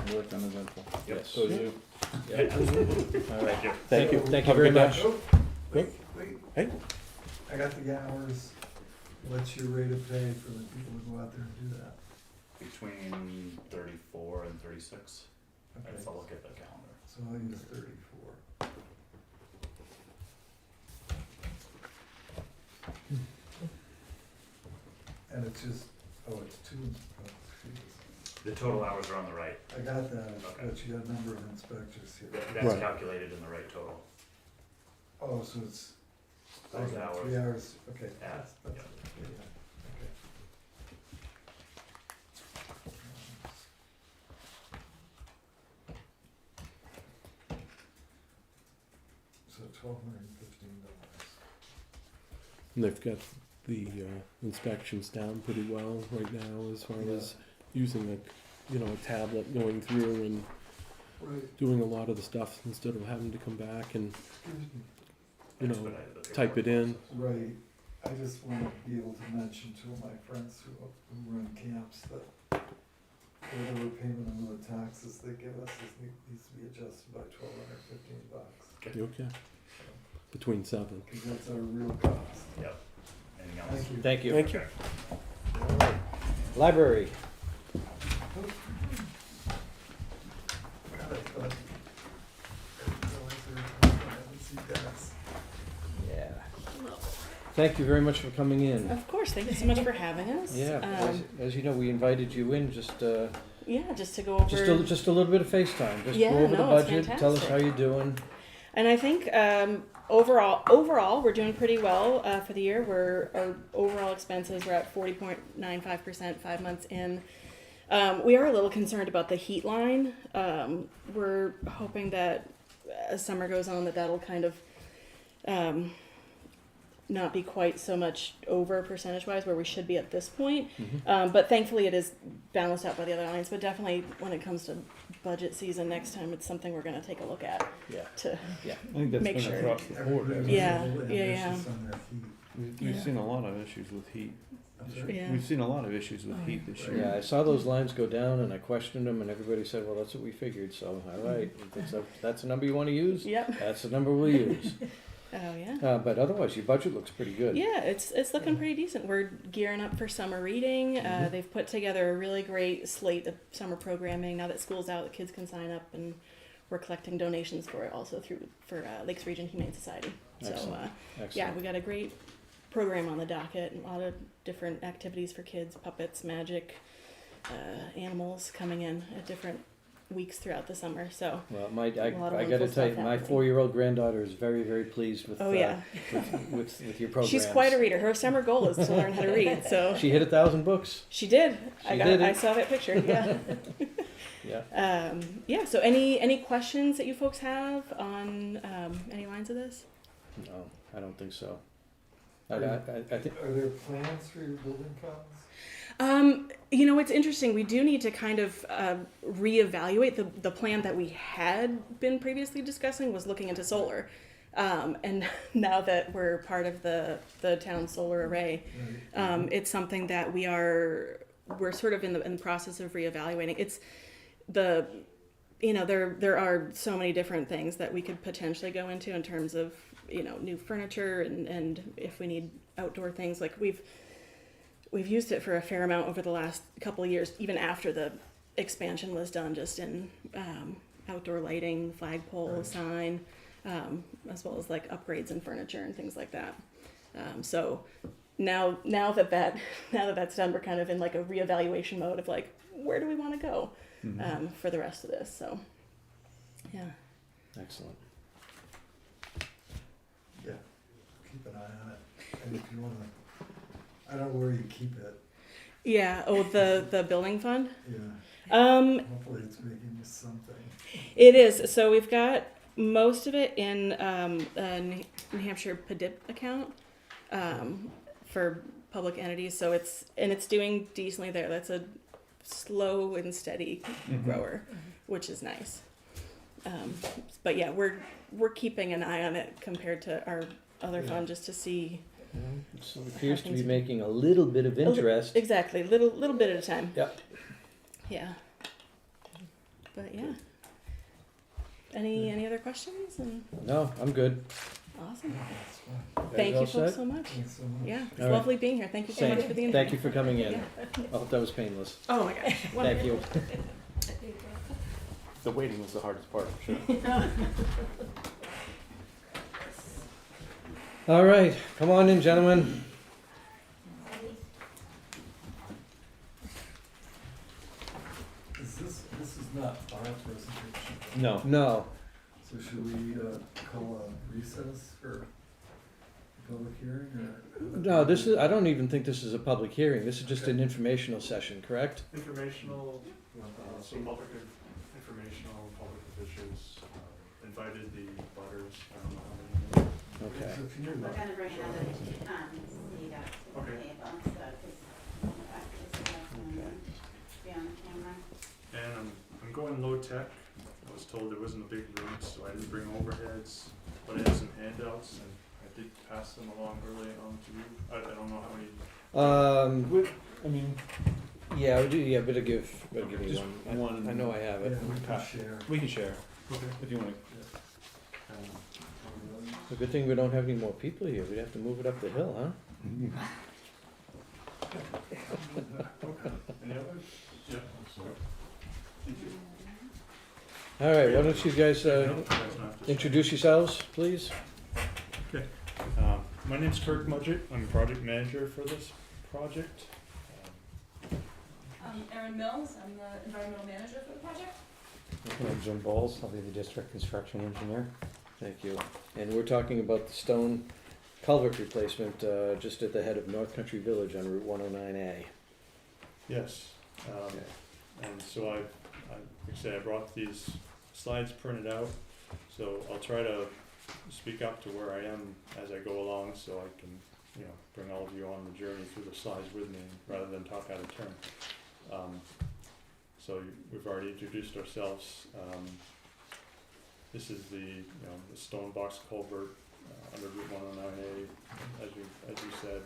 You looked uneventful. Yep. So do you. Yeah, absolutely. All right. Thank you. Thank you. Thank Have you a good very night. much. Oh, wait, wait. Hey. I got the hours. What's your rate of pay for the people who go out there and do that? Between 34 and 36. I Okay, have to look at the calendar. so I'll use 34. And it's just, it's two, geez. The total hours are on the right. I got that, Okay. but you got a number of inspectors here. That's Right. calculated in the right total. Oh, so it's, Those okay, hours. 3 hours, okay. Yeah, That's, yeah. yeah, okay. So $1,215. And they've got the inspections down pretty well right now, as far as using a tablet going through and Right. doing a lot of the stuff instead of having to come back and Expedited the type it in. paperwork. Right, I just want to be able to mention to my friends who run camps that whatever payment of the taxes they give us needs to be adjusted by $1,215. You okay? Between 7. Because that's our real cost. Yep. Anything else? Thank you. Thank you. Thank you. Okay. Library. God, I thought, I didn't realize there were 25 and see that's- Yeah. Thank you very much for coming in. Of course, thank you so much for having us. Yeah, as you know, we invited you in just Yeah, just to go over. just a little bit of FaceTime, just Yeah, go over the no, it's budget, tell us fantastic. how you're doing. And I think overall, we're doing pretty well for the year. Our overall expenses were at 40.95% 5 months in. We are a little concerned about the heat line. We're hoping that as summer goes on, that'll kind of not be quite so much over percentage-wise where we should be at this point. But thankfully it is balanced out by the other lines. But definitely when it comes to budget season next time, it's something we're going to take a look at Yeah. to Yeah. I think that's Make been sure. across the board. Everybody's hasn't it? Yeah, a little yeah, ambitious on their heat. We've Yeah. seen a lot of issues with heat. I'm this sorry. year. Yeah. We've seen a lot of issues with Oh, heat yeah. this year. Yeah, I saw those lines go down and I questioned them and everybody said, well, that's what we figured, so, all right, if that's the number you wanna use, Yep. that's the number we'll use. Oh yeah. But otherwise, your budget looks pretty good. Yeah, it's looking pretty decent. We're gearing up for summer reading. Mhm. They've put together a really great slate of summer programming. Now that school's out, the kids can sign up, and we're collecting donations for it also for Lakes Region Humane Society. So Excellent. yeah, Excellent. we got a great program on the docket, and a lot of different activities for kids, puppets, magic, animals coming in at different weeks throughout the summer. So Well, A lot of I wonderful gotta tell you, stuff my happening. 4-year-old granddaughter is very, very pleased with, oh yeah, with your programs. she's quite a reader. Her summer goal is to learn how to read. So She hit 1,000 books. she did. She did it. I saw that picture. Yeah. Yeah. Yeah. So any questions that you folks have on any lines of this? No, I don't think so. I think. Are there plans for your building funds? It's interesting. We do need to kind of reevaluate the plan that we had been previously discussing was looking into solar. And now that we're part of the town solar array, Right. it's something that we're sort of in the process of reevaluating. It's there are so many different things that we could potentially go into in terms of new furniture and if we need outdoor things. Like we've used it for a fair amount over the last couple of years, even after the expansion was done, just in outdoor lighting, flagpole, Right. sign, as well as like upgrades in furniture and things like that. So now that that's done, we're kind of in like a reevaluation mode of like, where do we want to go for the rest of this? So, yeah. Excellent. Yeah, keep an eye on it, and if you wanna, I don't know where you keep it, Yeah. Oh, the building fund. yeah, hopefully it's making you something. It is. So we've got most of it in a New Hampshire PDIP account for public entities. So it's doing decently there. That's a slow and steady grower. which is nice. But yeah, we're keeping an eye on it compared to our other fund just to see. So it appears to be making a little bit of interest. Exactly, little bit at a time. Yep. Yeah. But yeah. Any other questions? And No, I'm good. awesome. That's fine. Thank all you folks set? so much. Thanks so much. Yeah, it's All right. lovely being here. Thank you so Same. much for the interview. Thank you for coming in. Yeah. I hope that was painless. Oh my gosh. Thank you. The waiting was the hardest part, sure. All right, come on in, gentlemen. This is not our presentation. No. No. So should we call a recess for a public hearing or? No, this is, I don't even think this is a public hearing. This is just an informational session, correct? Informational, some public informational, public officials, invited the butters, I don't know how many. Okay. So can you We're gonna bring another, seat up to the Okay. table, so, be on the camera. And I'm going low tech. I was told there wasn't a big room, so I didn't bring overheads, but I have some handouts and I did pass them along early on to you. I don't know how many. I mean, Yeah, better give me Just one. one. I know I have Yeah, it. we can share. we can share Okay. if you want It's a good thing we don't have any more people here. We'd have to move it up the hill, huh? Any others? Yeah. Thank you. All right, why don't you guys No, you guys don't have to- introduce yourselves, please? My name's Kirk Mudgett. I'm project manager for this project. Erin Mills, I'm the environmental manager for the project. I'm Jim Bowles, I'll be the district construction engineer. Thank you. And we're talking about the stone culvert replacement just at the head of North Country Village on Route 109A. Yes. And so like I said, I brought these slides printed out, so I'll try to speak up to where I am as I go along, so I can, bring all of you on the journey through the slides with me, rather than talk out of turn. So we've already introduced ourselves. This is the stone box culvert under Route 109A, as you said.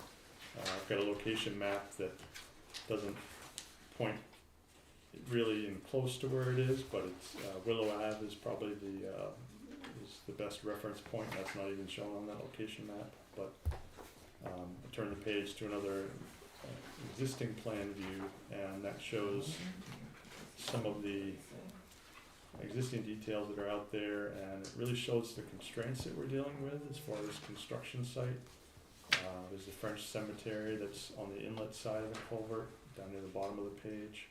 I've got a location map that doesn't point really in close to where it is, but it's Willow Ave is probably the best reference point. That's not even shown on that location map. But I turn the page to another existing plan view, and that shows some of the existing details that are out there, and it really shows the constraints that we're dealing with as far as construction site. There's the French cemetery that's on the inlet side of the culvert, down near the bottom of the page.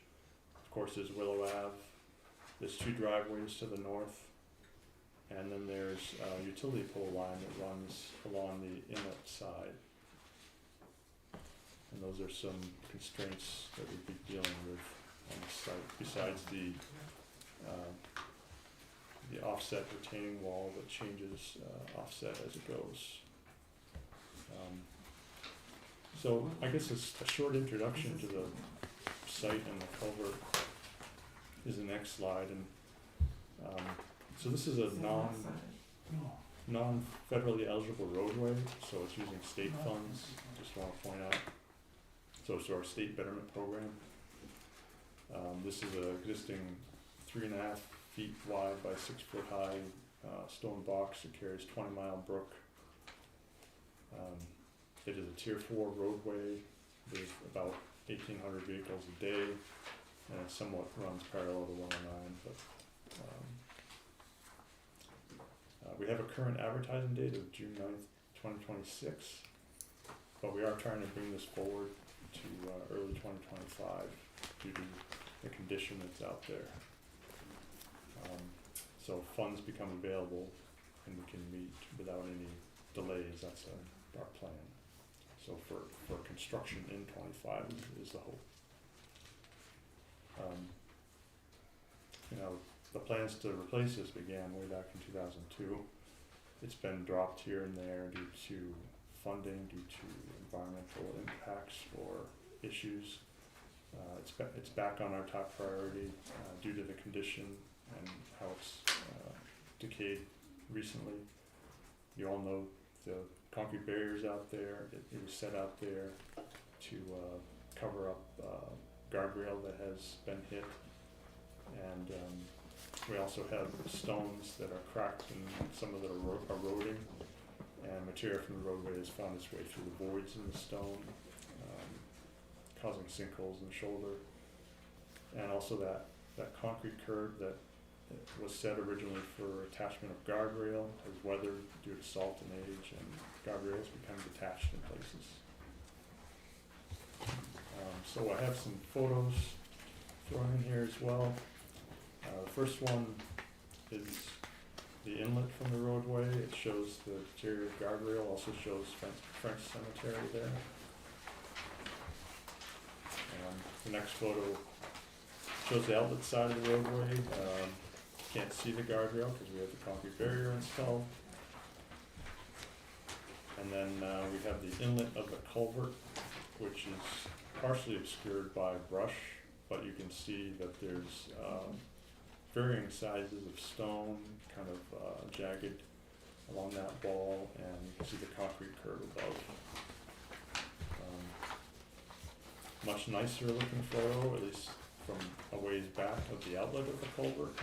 Of course, there's Willow Ave. There's two driveways to the north, and then there's a utility pole line that runs along the inlet side. And those are some constraints that we'd be dealing with on the site, besides the offset retaining wall that changes offset as it goes. So I guess a short introduction to the site and the culvert is the next slide. And so this is a non-federally eligible roadway, so it's using state funds, just want to point out. So it's our state betterment program. This is an existing 3.5 feet wide by 6 foot high stone box that carries 20-mile brook. It is a tier 4 roadway. There's about 1,800 vehicles a day, and it somewhat runs parallel to 109. But we have a current advertising date of June 9th, 2026, but we are trying to bring this forward to early 2025 due to the condition that's out there. So funds become available and we can meet without any delays. That's our plan. So for construction in 25 is the hope. The plans to replace this began way back in 2002. It's been dropped here and there due to funding, due to environmental impacts or issues. It's back on our top priority due to the condition and how it's decayed recently. You all know the concrete barriers out there. It was set out there to cover up guardrail that has been hit, and we also have stones that are cracked and some of it are eroding, and material from the roadway has found its way through the voids in the stone, causing sinkholes in the shoulder. And also that concrete curb that was set originally for attachment of guardrail has weathered due to salt and age, and guardrails become detached in places. So I have some photos thrown in here as well. The first one is the inlet from the roadway. It shows the deteriorated guardrail, also shows French Cemetery there. The next photo shows the outlet side of the roadway. Can't see the guardrail because we have the concrete barrier installed. And then we have the inlet of the culvert, which is partially obscured by brush, but you can see that there's varying sizes of stone, kind of jagged along that wall, and you can see the concrete curb above. Much nicer looking photo, at least from a ways back, of the outlet of the culvert.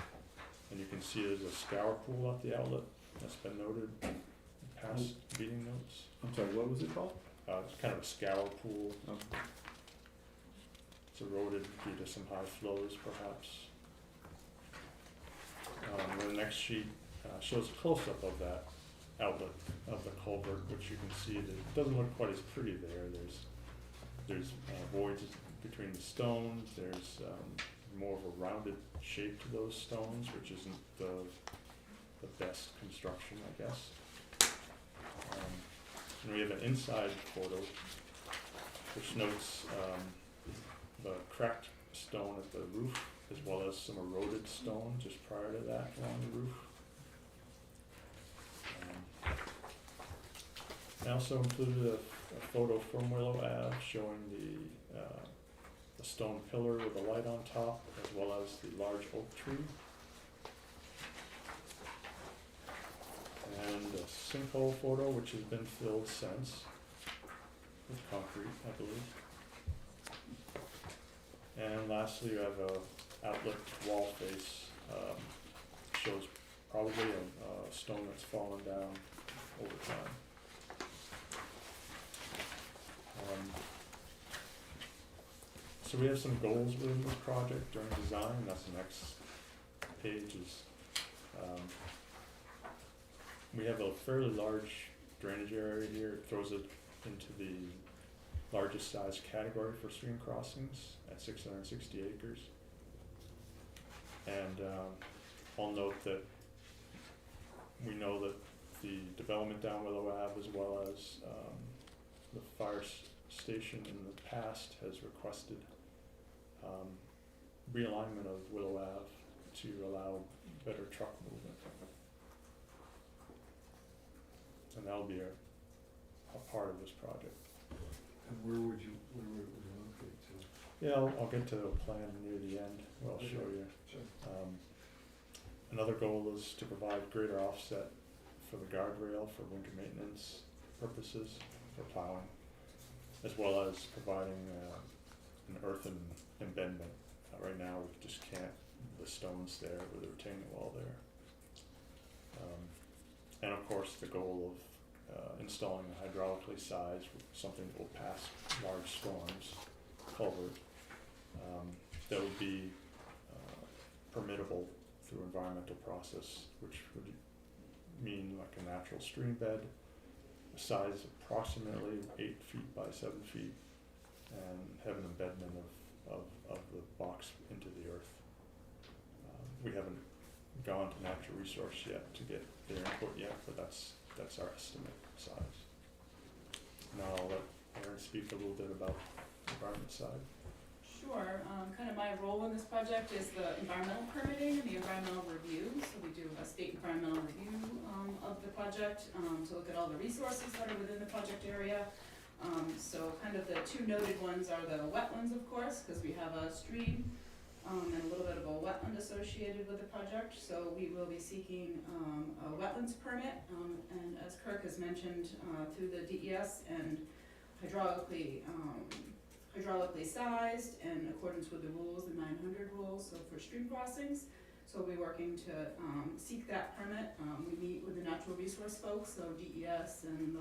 And you can see there's a scour pool at the outlet that's been noted in past meeting notes. I'm sorry, what was it called? It's kind of a scour pool. It's eroded due to some high flows, perhaps. The next sheet shows a close-up of that outlet of the culvert, which you can see that it doesn't look quite as pretty there. There's voids between the stones. There's more of a rounded shape to those stones, which isn't the best construction, I guess. And we have an inside photo which notes the cracked stone at the roof, as well as some eroded stone just prior to that along the roof. I also included a photo from Willow Ave showing the stone pillar with a light on top, as well as the large oak tree. And a sinkhole photo, which has been filled since with concrete, I believe. And lastly, you have a outlet wall face. Shows probably a stone that's fallen down over time. So we have some goals within this project during design. That's the next page. We have a fairly large drainage area here. It throws it into the largest size category for stream crossings at 660 acres. And I'll note that we know that the development down Willow Ave, as well as the fire station in the past, has requested realignment of Willow Ave to allow better truck movement. And that'll be a part of this project. And where would you locate to? Yeah, I'll get to the plan near the end, where I'll show you. Sure. Another goal is to provide greater offset for the guardrail for winter maintenance purposes, for plowing, as well as providing an earthen embedment. Right now, we just can't, the stone's there with the retaining wall there. And of course, the goal of installing a hydraulically sized, something that will pass large storms, culvert, that would be permittable through environmental process, which would mean like a natural stream bed, a size approximately 8 feet by 7 feet, and have an embedment of the box into the earth. We haven't gone to natural resource yet to get their input yet, but that's our estimate size. Now I'll let Erin speak a little bit about the environment side. Sure. Kind of my role in this project is the environmental permitting and the environmental review. So we do a state environmental review of the project to look at all the resources that are within the project area. So kind of the two noted ones are the wetlands, of course, because we have a stream and a little bit of a wetland associated with the project. So we will be seeking a wetlands permit, and as Kirk has mentioned, through the DES and hydraulically sized and in accordance with the rules, the 900 rules, so for stream crossings. So we're working to seek that permit. We meet with the natural resource folks, so DES and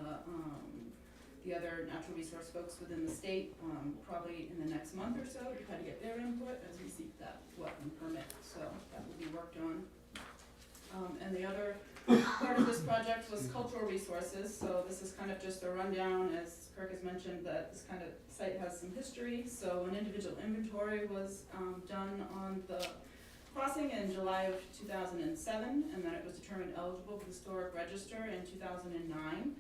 the other natural resource folks within the state, probably in the next month or so, to try to get their input as we seek that wetland permit. So that will be worked on. And the other part of this project was cultural resources. So this is kind of just a rundown, as Kirk has mentioned, that this kind of site has some history. So an individual inventory was done on the crossing in July of 2007, and then it was determined eligible for the historic register in 2009.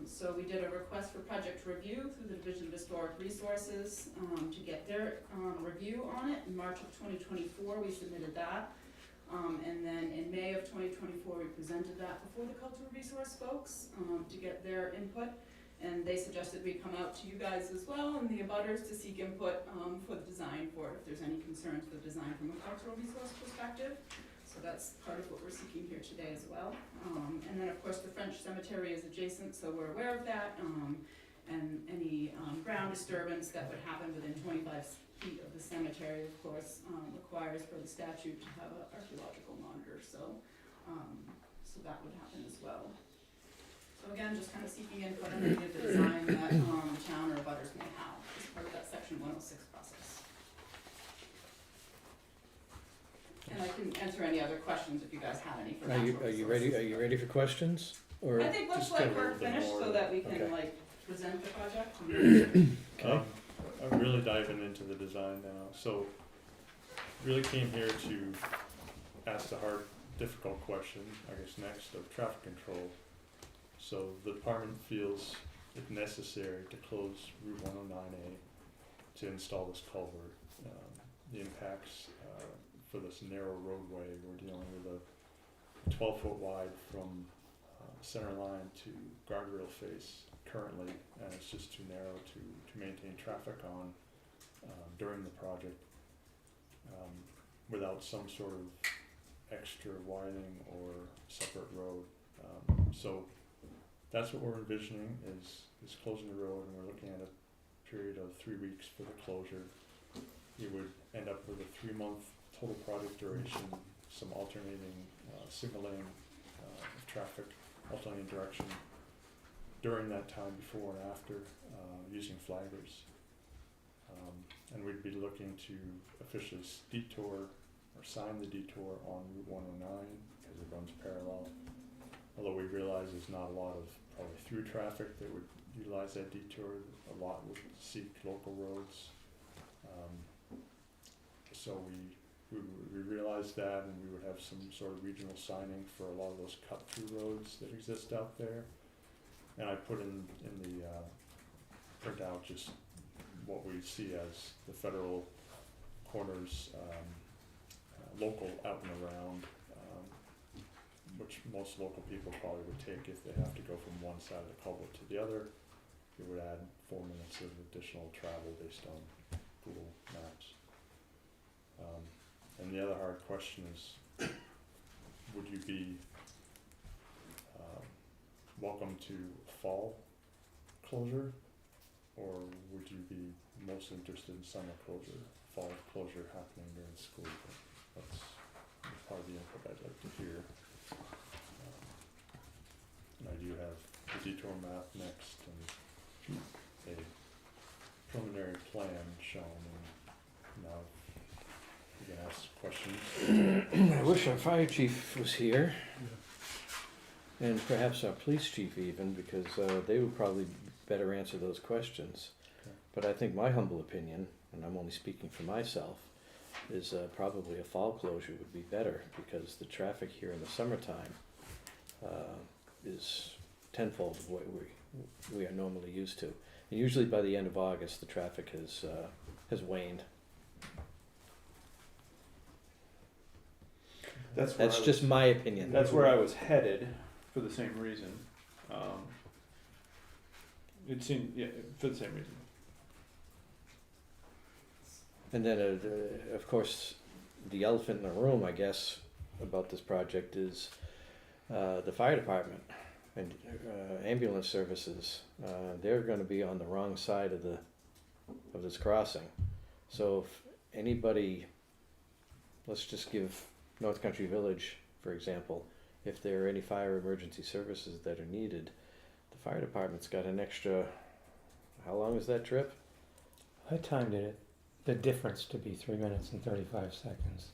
So we did a request for project review through the Division of Historic Resources to get their review on it. In March of 2024, we submitted that. And then in May of 2024, we presented that before the cultural resource folks to get their input. And they suggested we come out to you guys as well and the abutters to seek input for the design for it, if there's any concerns with the design from a cultural resource perspective. So that's part of what we're seeking here today as well. And then of course the French cemetery is adjacent, so we're aware of that. And any ground disturbance that would happen within 25 feet of the cemetery, of course, requires for the statute to have an archaeological monitor. So that would happen as well. So again, just kind of seeking input on any of the design that town or abutters may have as part of that section 106 process. And I can answer any other questions if you guys have any for natural resources. Are you ready for questions? Or I think let's just get let a Kirk little bit finish more so that we can okay. like present the project. Okay. I'm really diving into the design now, so really came here to ask the hard, difficult question, I guess next, of traffic control. So the department feels it necessary to close Route 109A to install this culvert. The impacts for this narrow roadway, we're dealing with a 12-foot wide from center line to guardrail face currently, and it's just too narrow to maintain traffic on during the project without some sort of extra widening or separate road. So that's what we're envisioning is closing the road, and we're looking at a period of 3 weeks for the closure. You would end up with a 3-month total project duration, some alternating signaling of traffic, alternating direction during that time before and after using flaggers. And we'd be looking to officially detour or sign the detour on Route 109 because it runs parallel. Although we realize there's not a lot of probably through traffic that would utilize that detour, a lot would seek local roads. So we realized that, and we would have some sort of regional signing for a lot of those cut-through roads that exist out there. And I put in the printout just what we see as the federal corners, local out and around, which most local people probably would take if they have to go from one side of the culvert to the other. It would add 4 minutes of additional travel based on Google Maps. And the other hard question is, would you be welcome to fall closure, or would you be most interested in summer closure, fall closure happening during school year? That's part of the input I'd like to hear. And I do have the detour map next and a preliminary plan shown, and now you can ask questions. I wish our fire chief was here, and perhaps our police chief even, because they would probably better answer those questions. Okay. But I think my humble opinion, and I'm only speaking for myself, is probably a fall closure would be better, because the traffic here in the summertime is tenfold of what we are normally used to. And usually by the end of August, the traffic has waned. That's just my opinion. That's where I was headed for the same reason. It seemed, yeah, for the same reason. And then, of course, the elephant in the room, I guess, about this project is the fire department and ambulance services. They're going to be on the wrong side of this crossing. So if anybody, let's just give North Country Village, for example, if there are any fire emergency services that are needed, the fire department's got an extra, how long is that trip? I timed it, the difference to be 3 minutes and 35 seconds.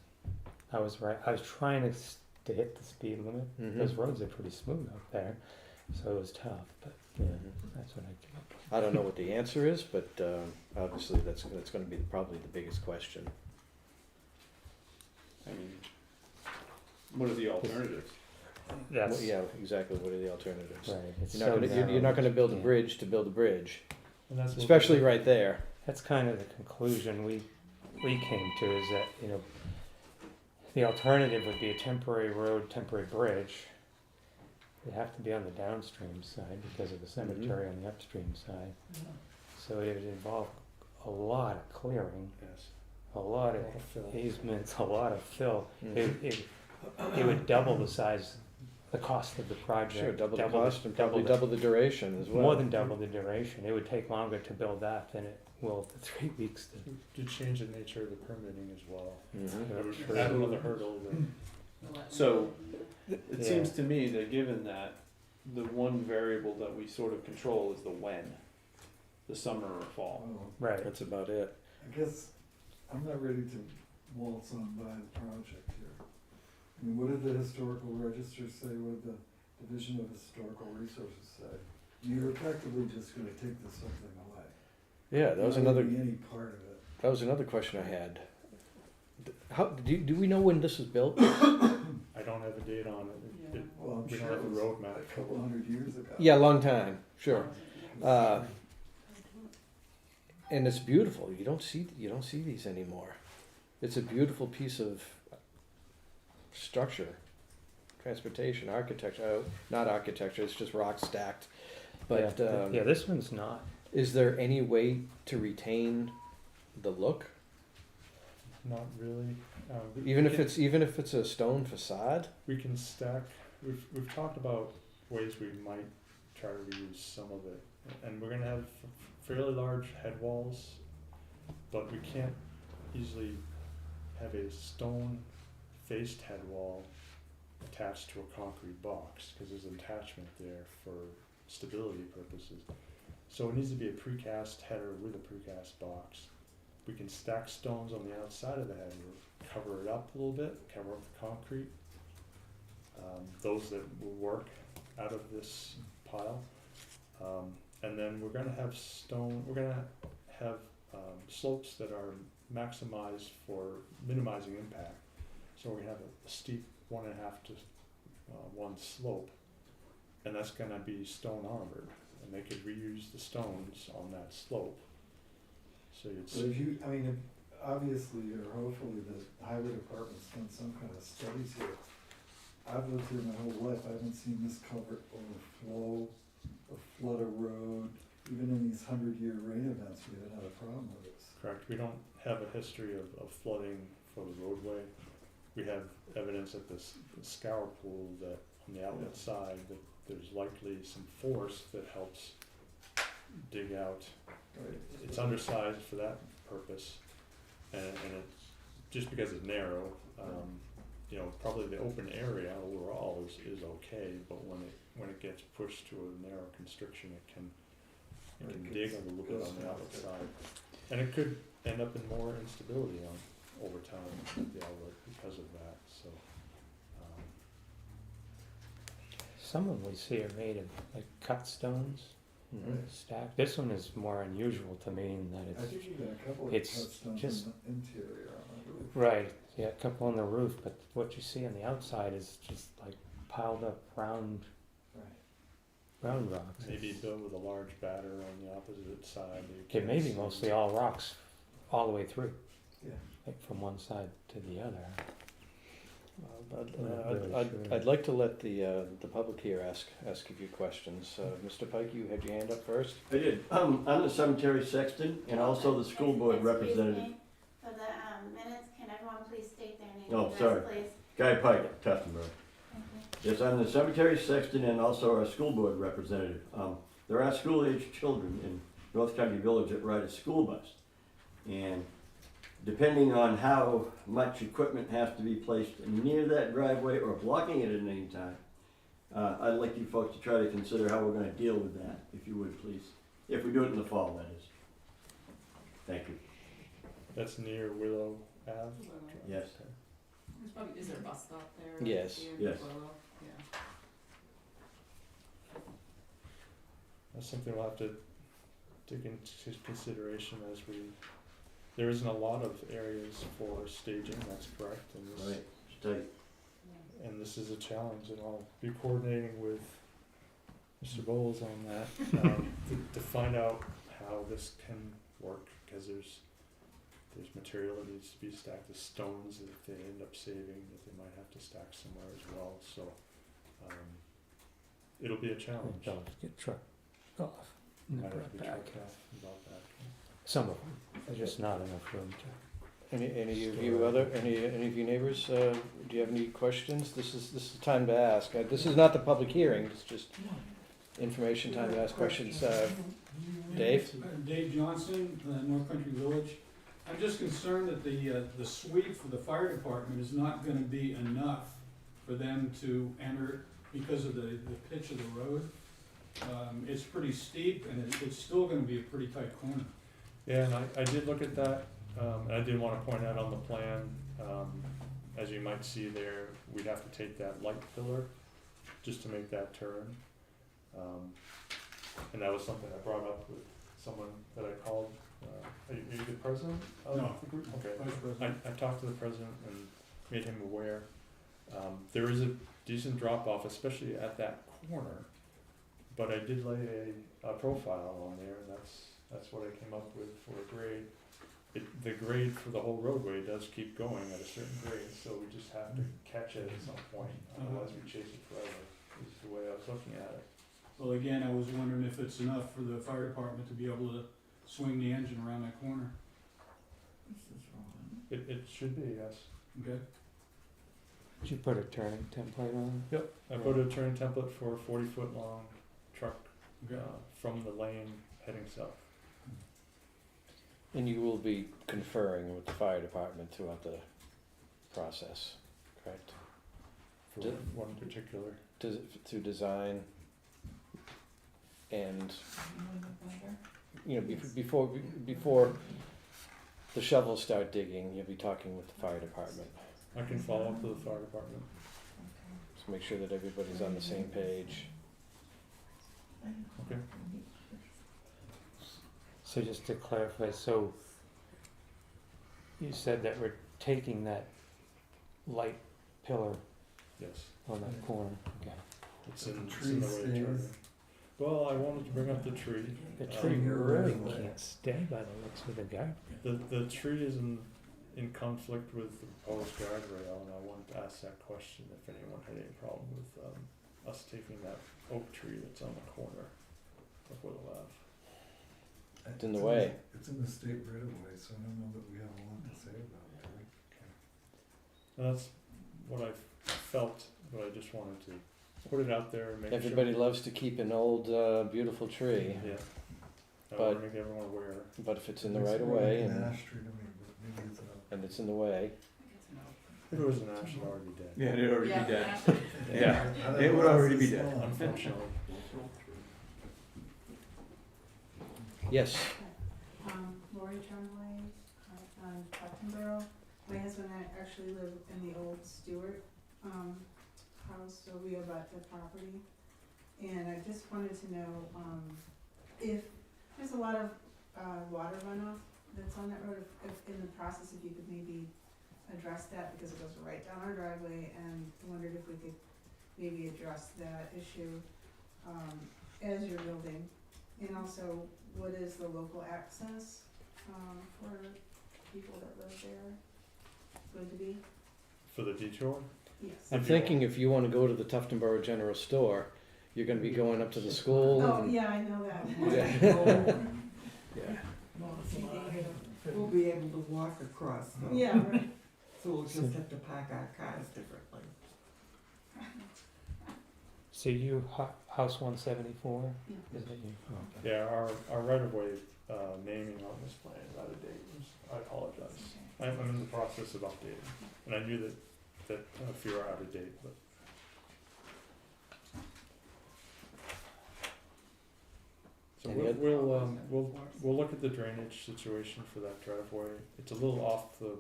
I was right. I was trying to hit the speed limit. Mhm. Those roads are pretty smooth up there, so it was tough. But yeah, that's what I came up with. I don't know what the answer is, but obviously that's going to be probably the biggest question. I mean, what are the alternatives? That's Well, yeah, exactly. What are the alternatives? right. It's You're not so going to narrow. you're not going to build a Yeah. bridge to build a bridge, And that's what especially right there. That's kind of the conclusion we came to, is that, you know, the alternative would be a temporary road, temporary bridge. It'd have to be on the downstream side because of the cemetery on the upstream side. So it would involve a lot of clearing, Yes. a lot of A lot of fill. easements, a lot of fill. Mhm. It would double the size, the cost of the project. Sure, double the cost and probably the- double the duration as well. More than double the duration. It would take longer to build that than it will the 3 weeks to. To change the nature of the permitting as well. Mhm. It would add another hurdle that So, it Yeah. seems to me that given that the one variable that we sort of control is the when, the summer or fall. Well, Right. That's about it. I guess I'm not ready to waltz on by the project here. I mean, what did the historical register say? What did the Division of Historical Resources say? You're effectively just gonna take this whole thing away. Yeah, that was Not another. leaving any part of it. That was another question I had. How do we know when this was built? I don't have a date on it. It- Well, I'm We sure don't have it a was roadmap. a couple hundred years ago. Yeah, a long time. Sure. And it's beautiful. You don't see these anymore. It's a beautiful piece of structure, transportation, architecture. Not architecture. It's just rock stacked. But Yeah, this one's not. is there any way to retain the look, Not really. even if it's a stone facade? We can stack. We've talked about ways we might try to reuse some of it, and we're gonna have fairly large head walls, but we can't easily have a stone faced head wall attached to a concrete box because there's an attachment there for stability purposes. So it needs to be a precast header with a precast box. We can stack stones on the outside of the header, cover it up a little bit, cover up the concrete. Those that will work out of this pile. And then we're gonna have slopes that are maximized for minimizing impact. So we're gonna have a steep 1.5 to 1 slope, and that's gonna be stone armored, and they could reuse the stones on that slope. So you'd But obviously, or hopefully, the highway department's done some kind of studies here. I've lived here my whole life, I haven't seen this culvert overflow or flood a road. Even in these 100-year rain events, we haven't had a problem with this. Correct. We don't have a history of flooding for the roadway. We have evidence at the scour pool that on the outlet side that there's likely some force that helps dig out. Right. It's undersized for that purpose, and it's just because it's narrow. Probably the open area overall is okay, but when it gets pushed to a narrow constriction, it can dig a little bit on the outlet side, and it could end up in more instability over time at the outlet because of that. So, Some of them we see are made of like cut stones, Mhm. stacked. This one is more unusual to me in that I it's think you got a couple of it's cut stones just- in the interior on the roof. right. Yeah, a couple on the roof, but what you see on the outside is just like piled up round rocks. maybe built with a large batter on the opposite side. It may be mostly all rocks, all the way through, Yeah. like from one side to the other. I'd like to let the public here ask a few questions. Mr. Pike, you had your hand up first. I did. I'm the cemetery sexton and also the school board Excuse representative. me, For Oh, Yes, sorry. please. Guy Pike, Tuftonboro. Yes, I'm the cemetery sexton and also our school board representative. There are school-aged children in North County Village that ride a school bus. And depending on how much equipment has to be placed near that driveway or blocking it at any time, I'd like you folks to try to consider how we're gonna deal with that, if you would, please. If we do it in the fall, that is. Thank you. That's near Willow Ave? Yes. Okay. There's probably, is there a bus stop there? Yes. Here in Yes. Willow? Yeah. That's something we'll have to take into consideration as we, there isn't a lot of areas for staging, that's correct, and this, Right, it's tight. and this is a challenge, and I'll be coordinating with Mr. Bowles on that, to find out how this can work, because there's material that needs to be stacked, the stones that they end up saving, that they might have to stack somewhere as well, so, it'll be a challenge. Don't get trucked off and Might then have to brought be back. trucked off and brought back. Some of them, there's just not enough room to. Any of you any of you neighbors, do you have any questions? This is the time to ask. This is not the public hearing, it's just information time to ask questions. Dave? Dave Johnson, North Country Village. I'm just concerned that the sweep for the fire department is not gonna be enough for them to enter because of the pitch of the road. It's pretty steep and it's still gonna be a pretty tight corner. Yeah, and I did look at that, and I did wanna point out on the plan, as you might see there, we'd have to take that light pillar just to make that turn. And that was something I brought up with someone that I called, are you the president of No. the group? Okay. Vice President. I talked to the president and made him aware. There is a decent drop off, especially at that corner, but I did lay a profile on there, and that's what I came up with for a grade. The grade for the whole roadway does keep going at a certain grade, so we just have to catch it at some point, otherwise we chase it forever, is the way I was looking at it. Well, again, I was wondering if it's enough for the fire department to be able to swing the engine around that corner. It should be, yes. Okay? Did you put a turning template on? Yep, I put a turn template for a 40-foot long truck, Okay. from the lane heading south. And you will be conferring with the fire department throughout the process, correct? For Did- one particular. Through design and, you know, before the shovels start digging, you'll be talking with the fire department. I can follow up with the fire department. So make sure that everybody's on the same page. Okay. So just to clarify, so you said that we're taking that light pillar Yes. on that corner, okay. It's So in, the it's in the tree way to turn. stays. Well, I wanted to bring up the tree. The Um, tree you're really right. can't stay by the looks of the guy. The tree is in conflict with the proposed guardrail, and I wanted to ask that question if anyone had any problem with us taking that oak tree that's on the corner of Willow Ave. It's in the way. It's in the state right of way, so I don't know that we have a lot to say about it, do we? And that's what I felt, but I just wanted to put it out there and make sure. Everybody loves to keep an old, beautiful tree, Yeah. I But- want to make everyone aware. but if it's in the It's right of more like way an and, ash tree to me, but maybe it's not. and it's in the way, If it was an ash, it'd already dead. yeah, it'd already Yeah, be dead. actually, Yeah. I don't It know would if already it's be dead. small. Unfortunately. Yes, Lori Tremblay, on Tuftonboro. My husband and I actually live in the old Stewart, house, so we abut the property. And I just wanted to know, if, there's a lot of, water runoff that's on that road, if in the process, if you could maybe address that, because it goes right down our driveway, and I wondered if we could maybe address that issue, as you're building. And also, what is the local access, for people that live there, going to be? For the detour? Yes. I'm thinking if you wanna go to the Tuftonboro General Store, you're gonna be going up to the school. Oh, and- yeah, I know that. Yeah. Yeah. We'll be able to walk across though. Yeah, right. So we'll just have to park our cars differently. So you, house 174? Yeah. Is that you? Oh, okay. Yeah, our right of way, naming on this plan is out of date, I apologize. I'm in the process of updating, and I knew that a few are out of date, but. So we'll look at the drainage situation for that driveway. It's a little off the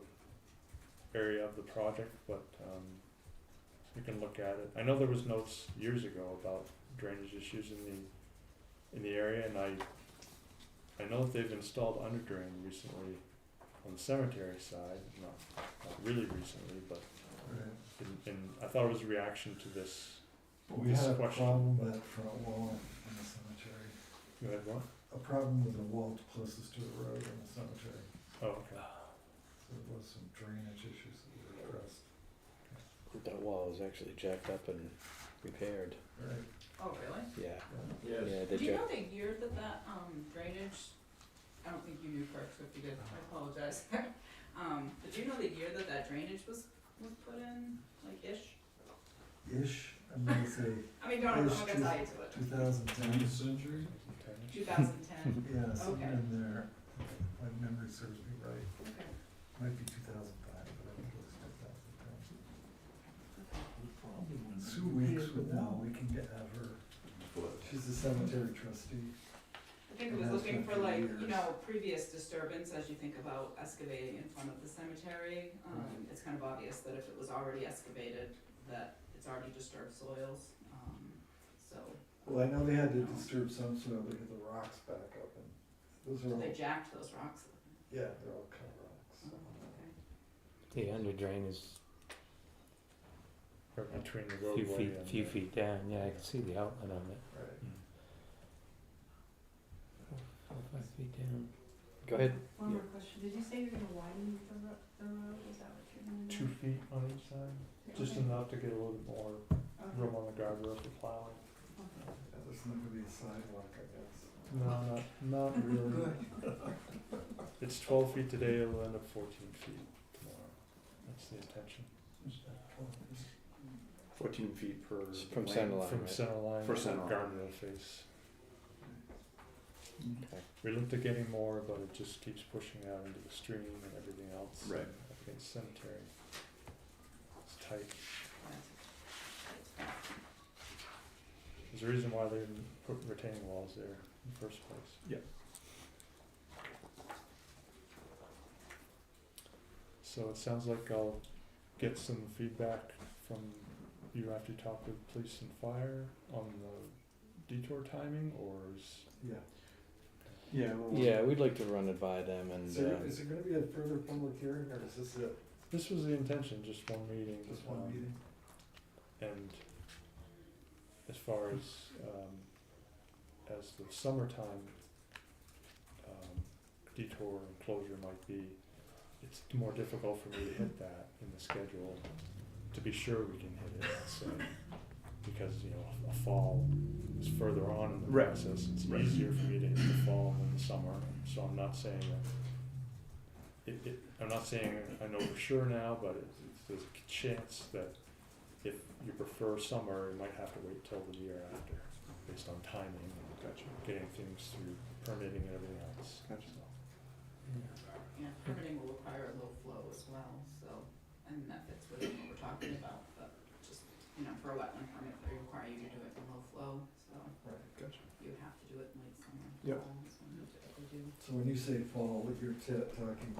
area of the project, but, you can look at it. I know there was notes years ago about drainage issues in the area, and I know that they've installed under drain recently on the cemetery side, not really recently, but and I thought it was a reaction to this. But we this had a question. problem with that front wall in the cemetery. You had what? A problem with the wall closest to the road in the cemetery. Oh, okay. So there was some drainage issues that were addressed. That wall is actually jacked up and repaired. Right. Oh, really? Yeah. Yes. Yeah, Do they you jacked. know the year that drainage, I don't think you knew, Kirk, so if you did, I apologize. But do you know the year that drainage was put in, like ish? Ish, I'm gonna say I mean, don't, I'm not gonna tie you to it. 2010. 20th century? 2010, Yeah, something Okay. in there. My memory serves me right. okay. Might be 2005, but I think it was 2010. Sue Weeks would know. We can have her. She's the cemetery trustee. I think it was looking for like, you know, previous disturbance as you think about excavating in front of the cemetery. It's kind of obvious that if it was already excavated, that it's already disturbed soils, so. Well, I know they had to disturb some soil to get the rocks back up, and those are all. They jacked those rocks. Yeah, they're all kind of rocks. So. Okay. The under drain is Right between the a roadway few and feet down, yeah, I can see the outlet of it. Right. 4 or 5 feet down. Go ahead. One more question, did you say you're gonna widen the road, is that what you're gonna do? 2 feet on each side, just Okay. enough to get a little bit more Okay. room on the guardrail for plowing. Okay. Yeah, there's not gonna be a sidewalk, I guess. No, not really. It's 12 feet today, it'll end up 14 feet tomorrow. That's the intention. 14 feet per. From Lane- center line, From right? center line For to center line. guardrail face. Okay. We looked at getting more, but it just keeps pushing out into the stream and everything else. Right. Up against cemetery. It's tight. There's a reason why they didn't put retaining walls there in the first place. Yeah. So it sounds like I'll get some feedback from you after you talk with police and fire on the detour timing, or is? Yeah. Yeah. Yeah, we'd like to run it by them and. Is there gonna be a further public hearing, or is this it? This was the intention, just one meeting. Just one meeting? And as far as the summertime detour and closure might be, it's more difficult for me to hit that in the schedule, to be sure we can hit it, let's say, because, you know, a fall is further on in the Right. process, it's Right. easier for me to hit the fall than the summer, so I'm not saying I'm not saying I know for sure now, but there's a chance that if you prefer summer, you might have to wait till the year after, based on timing and getting things through permitting and everything else. Gotcha. So, Yeah, permitting will require a low flow as well, so, and that fits within what we're talking about, but just, you know, for a wetland permit, they require you to do it in low flow, so Right, gotcha. you would have to do it in late summer. Yep. Fall is when you typically do. So when you say fall, you're talking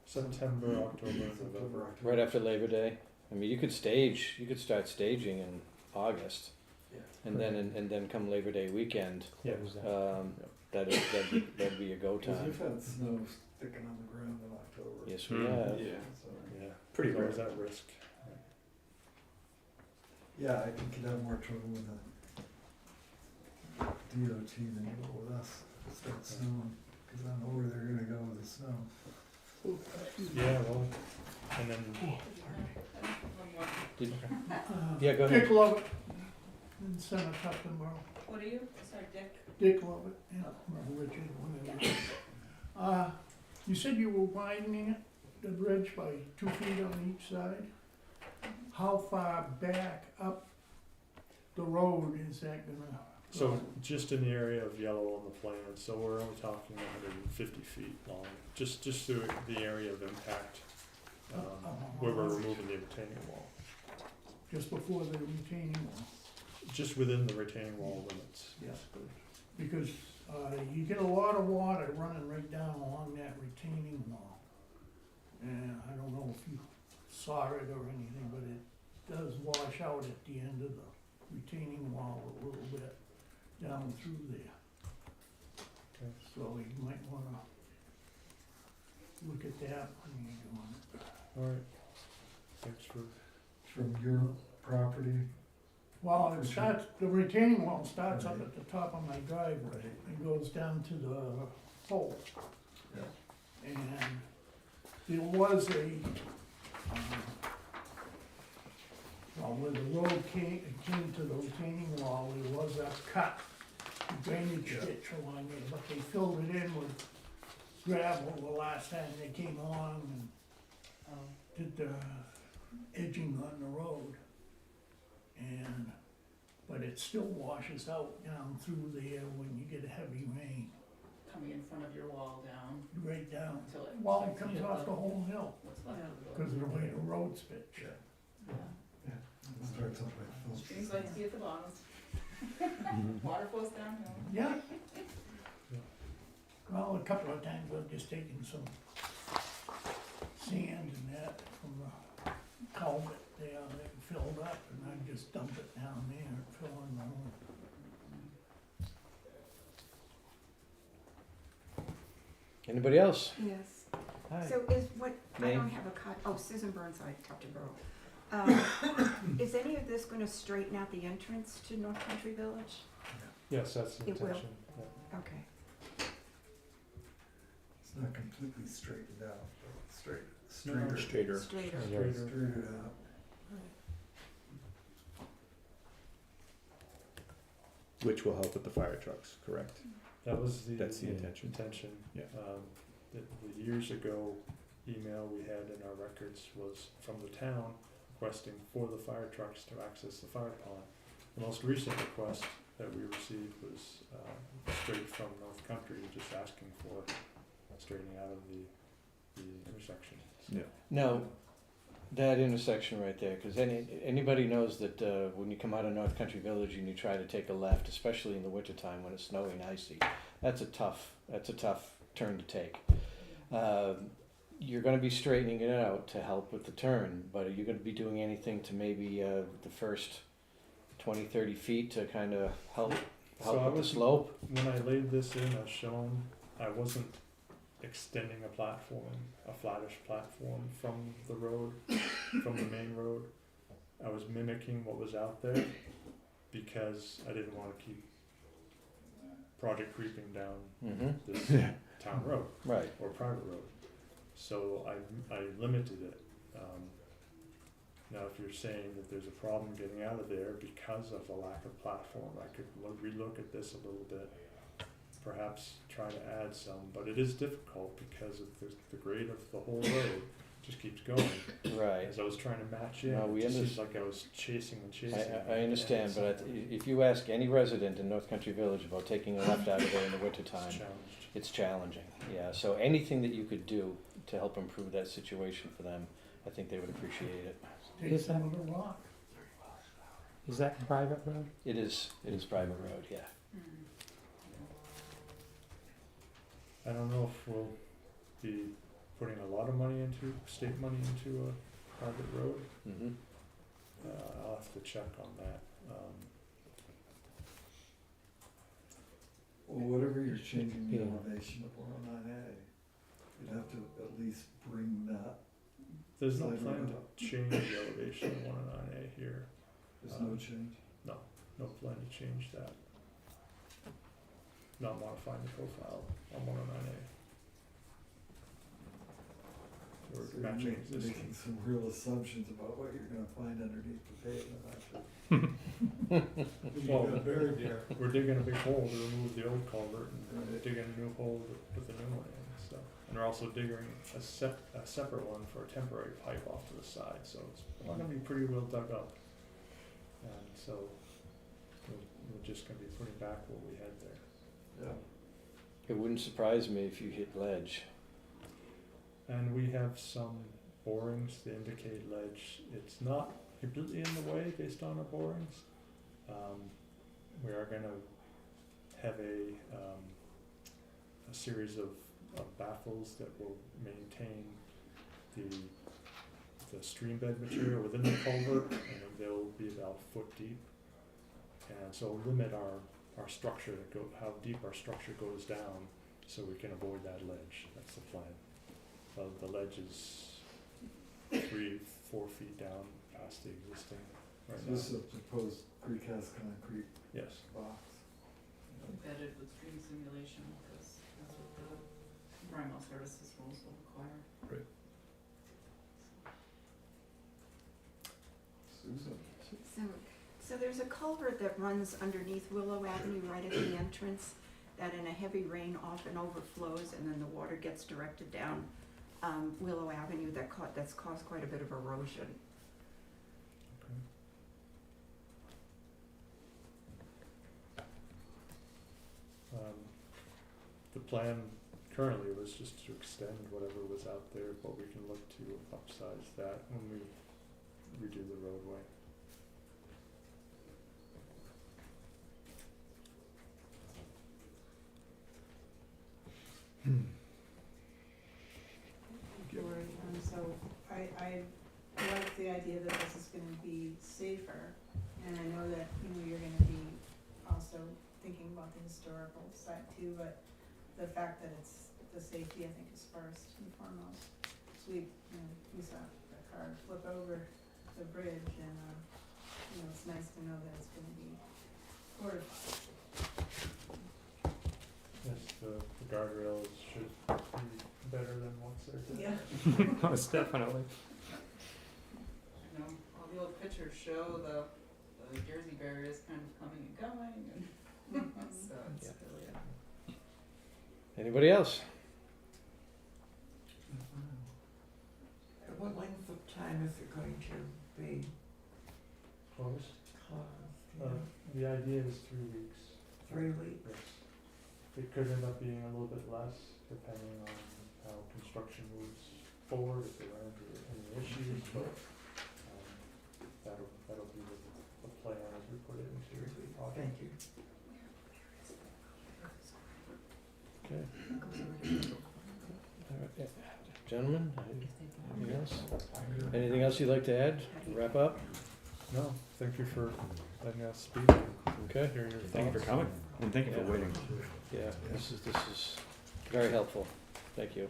September, October, November. Right after Labor Day. I mean, you could start staging in August, Yeah. and then come Labor Day weekend, Yeah. that'd be a go Because time. you've had snow sticking on the ground in October. Yes, we have. Yeah. So, Yeah. Pretty There's always rare. that risk. yeah, I think you'd have more trouble with the DOT than you will with us. If it starts snowing, because I know where they're gonna go with the snow. Yeah, well, and then, One more. Yeah, go ahead. Dick Lovett in Center Tuptenboro. What are you? Sorry, Dick? Dick Lovett, yeah, or Richard, whatever. You said you were widening it? the bridge by 2 feet on each side. How far back up the road is that gonna? So just in the area of yellow on the plan, so we're only talking 150 feet long, just through the area of impact, where we're removing the retaining wall. Just before the retaining wall? Just within the retaining wall limits. Yes, good. Because, you get a lot of water running right down along that retaining wall. And I don't know if you saw it or anything, but it does wash out at the end of the retaining wall a little bit down through there. Okay. So you might wanna look at that when you're doing it. All right, thanks for, From your property, Well, it starts, the retaining wall starts up at the top of my driveway and goes down to the pole. Yeah. And there was well, where the road came to the retaining wall, there was a cut, drainage ditch along there, but they filled it in with gravel the last time they came along and did the edging on the road. And, but it still washes out down through there when you get a heavy rain, Coming in front of your wall down right down. until it. Well, it comes off the whole hill, What's left of the road. because of the way the road's pitched. Yeah. it starts up by Phillips. Streams like to be at the bottom. Water flows downhill. Yeah. Well, a couple of times I've just taken some sand and that from the culvert there that filled up, and I just dump it down there and fill in the hole. Anybody else? Yes. Hi. So is what, I Name? don't have a Susan Burnside, Tufton Borough. Is any of this gonna straighten out the entrance to North Country Village? yes, that's the It will. intention. Yeah. Okay. It's not completely straightened out, but No, straighter. Straighter. Straighter out. Which will help with the fire trucks, correct? That was the. That's the intention. Yeah. The years ago email we had in our records was from the town requesting for the fire trucks to access the fire pond. The most recent request that we received was straight from North Country, just asking for straightening out of the intersection. Yeah. Now, that intersection right there, because anybody knows that when you come out of North Country Village and you try to take a left, especially in the wintertime when it's snowy and icy, that's a tough turn to take. You're going to be straightening it out to help with the turn, but are you going to be doing anything to maybe the first 20, 30 feet to kind of help So I with the was- slope? When I laid this in as shown, I wasn't extending a flattish platform from the road, from the main road. I was mimicking what was out there because I didn't want to keep project creeping down Mm-hmm. this town road Right. or private road. So I limited it. Now, if you're saying that there's a problem getting out of there because of a lack of platform, I could relook at this a little bit. Perhaps try to add some, but it is difficult because of the grade of the whole road just keeps going. Right. As I was trying to match in, No, we it just seems understand. like I was chasing and chasing. I understand, but if you ask any resident in North Country Village about taking a left out of there in the wintertime, It's challenged. it's challenging. Yeah, so anything that you could do to help improve that situation for them, I think they would appreciate it. Take some of the rock. Is that private road? It is private road, yeah. I don't know if we'll be putting a lot of state money into a private road. Mm-hmm. I'll have to check on that. Well, whatever you're changing the Yeah. elevation of 109A, you'd have to at least bring that, There's no Side plan road to up. change the elevation of 109A here. there's no change. No plan to change that. Not modifying the profile on 109A. So We're you're matching making existing. some real assumptions about what you're gonna find underneath the pavement, actually. You got buried there. We're digging a big hole to remove the old culvert and Right. digging a new hole to put the new one in, so. And we're also digging a separate one for a temporary pipe off to the side, so it's gonna be pretty well dug up. And so we're just gonna be putting back what we had there. Yeah. It wouldn't surprise me if you hit ledge. And we have some borings that indicate ledge. It's not completely in the way based on our borings. We are gonna have a series of baffles that will maintain the stream bed material within the culvert, and they'll be about a foot deep. And so limit our structure to go, how deep our structure goes down, so we can avoid that ledge. That's the plan. The ledge is 3-4 feet down past the existing right So now. this is a proposed precast concrete Yes. box. Embedded with stream simulation, because that's what the environmental services rules will require. Susan? So there's a culvert that runs underneath Willow Avenue right at the entrance, that in a heavy rain often overflows, and then the water gets directed down Willow Avenue that's caused quite a bit of erosion. The plan currently was just to extend whatever was out there, but we can look to upsize that when we redo the roadway. Lori, so I like the idea that this is gonna be safer, and I know that, you're gonna be also thinking about the historical side too, but the fact that it's the safety, I think, is first and foremost. So we saw a car flip over the bridge, and, it's nice to know that it's gonna be fortified. Yes, the guardrails should be better than what's there today. Yeah. Most definitely. All the old pictures show the Jersey barriers kind of coming and going, and so it's really Anybody else? What length of time is it going to be Closed? closed? The idea is 3 weeks. 3 weeks? Yes. It could end up being a little bit less, depending on how construction moves forward, if there are any issues, but that'll be the plan as we put it into the project. Thank you. Okay. All right. Gentlemen, anything else? Anything else you'd like to add? Wrap up? No, thank you for letting us speak. Okay. Hear your Thank you for thoughts. coming, and thank you for Yeah. waiting. Yeah, this is very helpful. Thank you.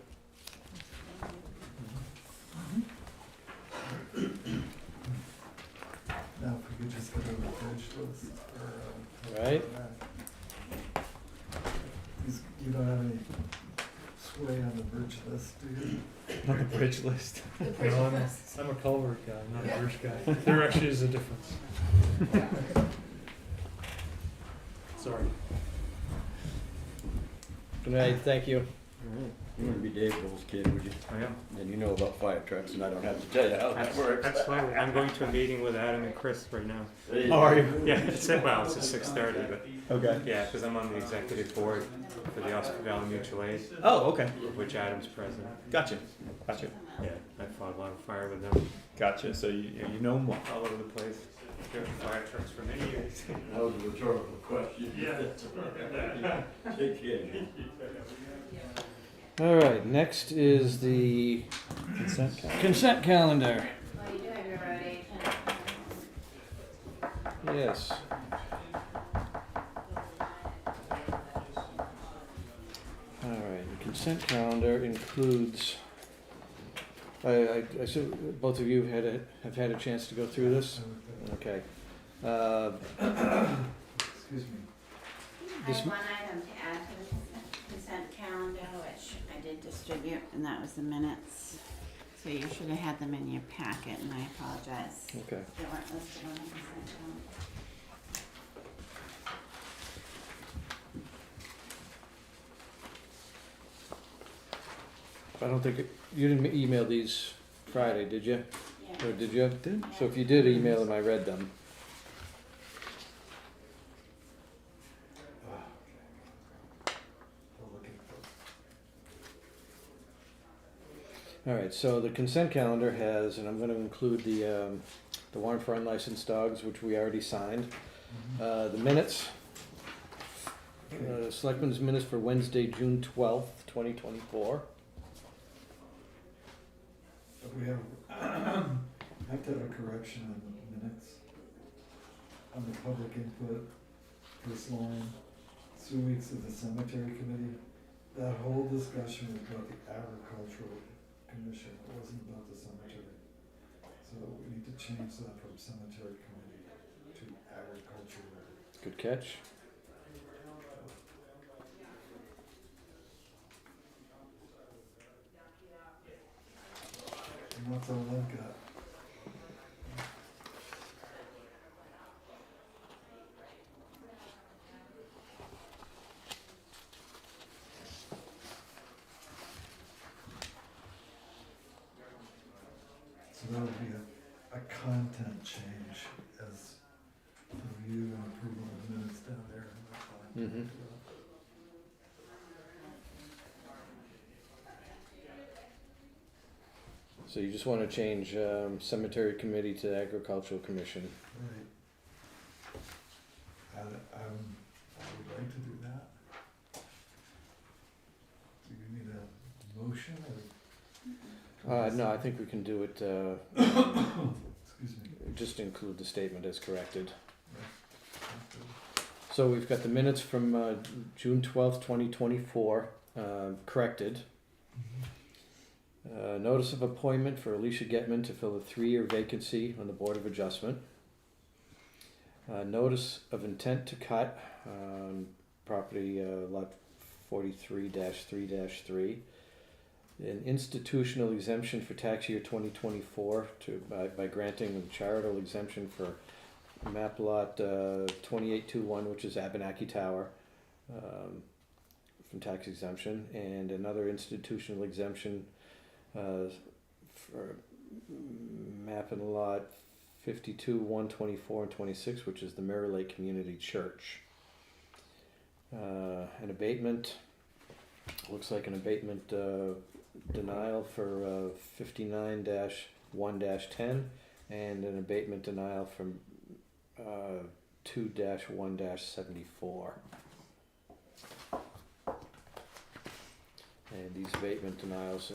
Now, if we could just get a bridge list, or, Right. You don't have any sway on the bridge list, do you? On the bridge list. No, I'm a culvert guy, not a bridge guy. There actually is a difference. Sorry. Good night, thank you. You wouldn't be Dave Bull's kid, would you? I am. And you know about fire trucks, and I don't have to tell you how that works. Absolutely. I'm going to a meeting with Adam and Chris right now. Oh, are you? Yeah, it's at 6:30, but Okay. yeah, because I'm on the executive board for the Oscar Valley Mutual Aid, Oh, okay. of which Adam's president. Gotcha. Gotcha. Yeah, I fought a lot of fire with them Gotcha. So you know more. all over the place. Driven fire trucks for many years. That was a rhetorical question. Yeah. Take care. All right, next is the consent calendar. Well, you do have your road agent. Yes. All right, the consent calendar includes, I assume both of you have had a chance to go through this? Okay. Excuse me. I have one item to add to the consent calendar, which I did distribute, and that was the minutes. So you should have had them in your packet, and I apologize. Okay. They weren't listed on the consent calendar. I don't think, you didn't email these Friday, did you? Yeah. Or did you? So if you did email them, I read them. All right, so the consent calendar has, and I'm gonna include the warrant for unlicensed dogs, which we already signed. The minutes, Selectmen's minutes for Wednesday, June 12th, 2024. We have, I have to have a correction on the minutes. On the public input, first line, 2 weeks of the cemetery committee. That whole discussion was about the agricultural commission, it wasn't about the cemetery. So we need to change that from cemetery committee to agricultural. Good catch. And that's all I've got. So that would be a content change as review and approval of minutes down there. Mm-hmm. So you just wanna change cemetery committee to agricultural commission. Right. I would like to do that. Do you need a motion or? No, I think we can do it, Excuse me. just include the statement as corrected. Right. So we've got the minutes from June 12th, 2024, corrected. Notice of appointment for Alicia Getman to fill a 3-year vacancy on the Board of Adjustment. Notice of intent to cut property lot 43-3-3. An institutional exemption for tax year 2024 by granting a charitable exemption for map lot 2821, which is Abenaki Tower, from tax exemption, and another institutional exemption for map and lot 52, 124, and 26, which is the Mirror Lake Community Church. An abatement, looks like an abatement denial for 59-1-10, and an abatement denial from 2-1-74. And these abatement denials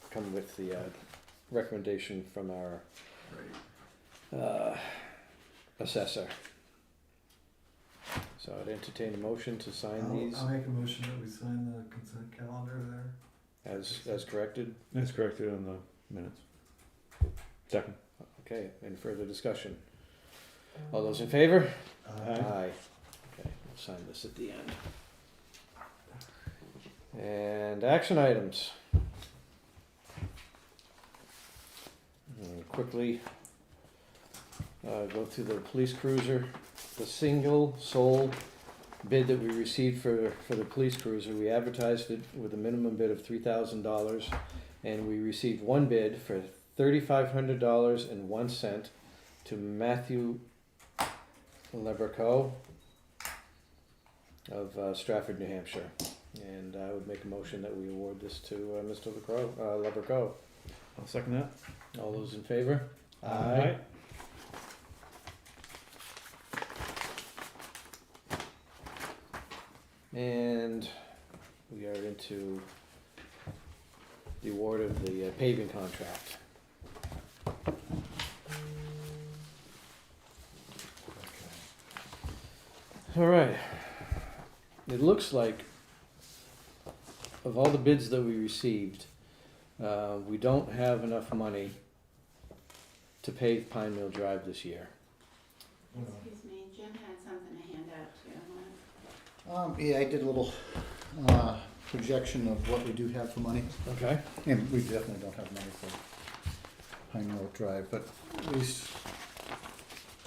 come with the recommendation from our assessor. So I'd entertain a motion to sign these I'll make a motion that we sign the consent calendar there. as corrected. That's corrected on the minutes. Second. Okay, any further discussion? All those in favor? Aye. Okay, we'll sign this at the end. And action items. Quickly go through the police cruiser. The single sole bid that we received for the police cruiser, we advertised it with a minimum bid of $3,000, and we received one bid for $3,500.01 to Matthew Leberco of Stratford, New Hampshire. And I would make a motion that we award this to Mr. Leberco. I'll second that. All those in favor? Aye. And we are into the award of the paving contract. All right. It looks like of all the bids that we received, we don't have enough money to pave Pine Mill Drive this year. Excuse me, Jim had something to hand out too. Yeah, I did a little projection of what we do have for money. Okay. And we definitely don't have money for Pine Mill Drive, but at least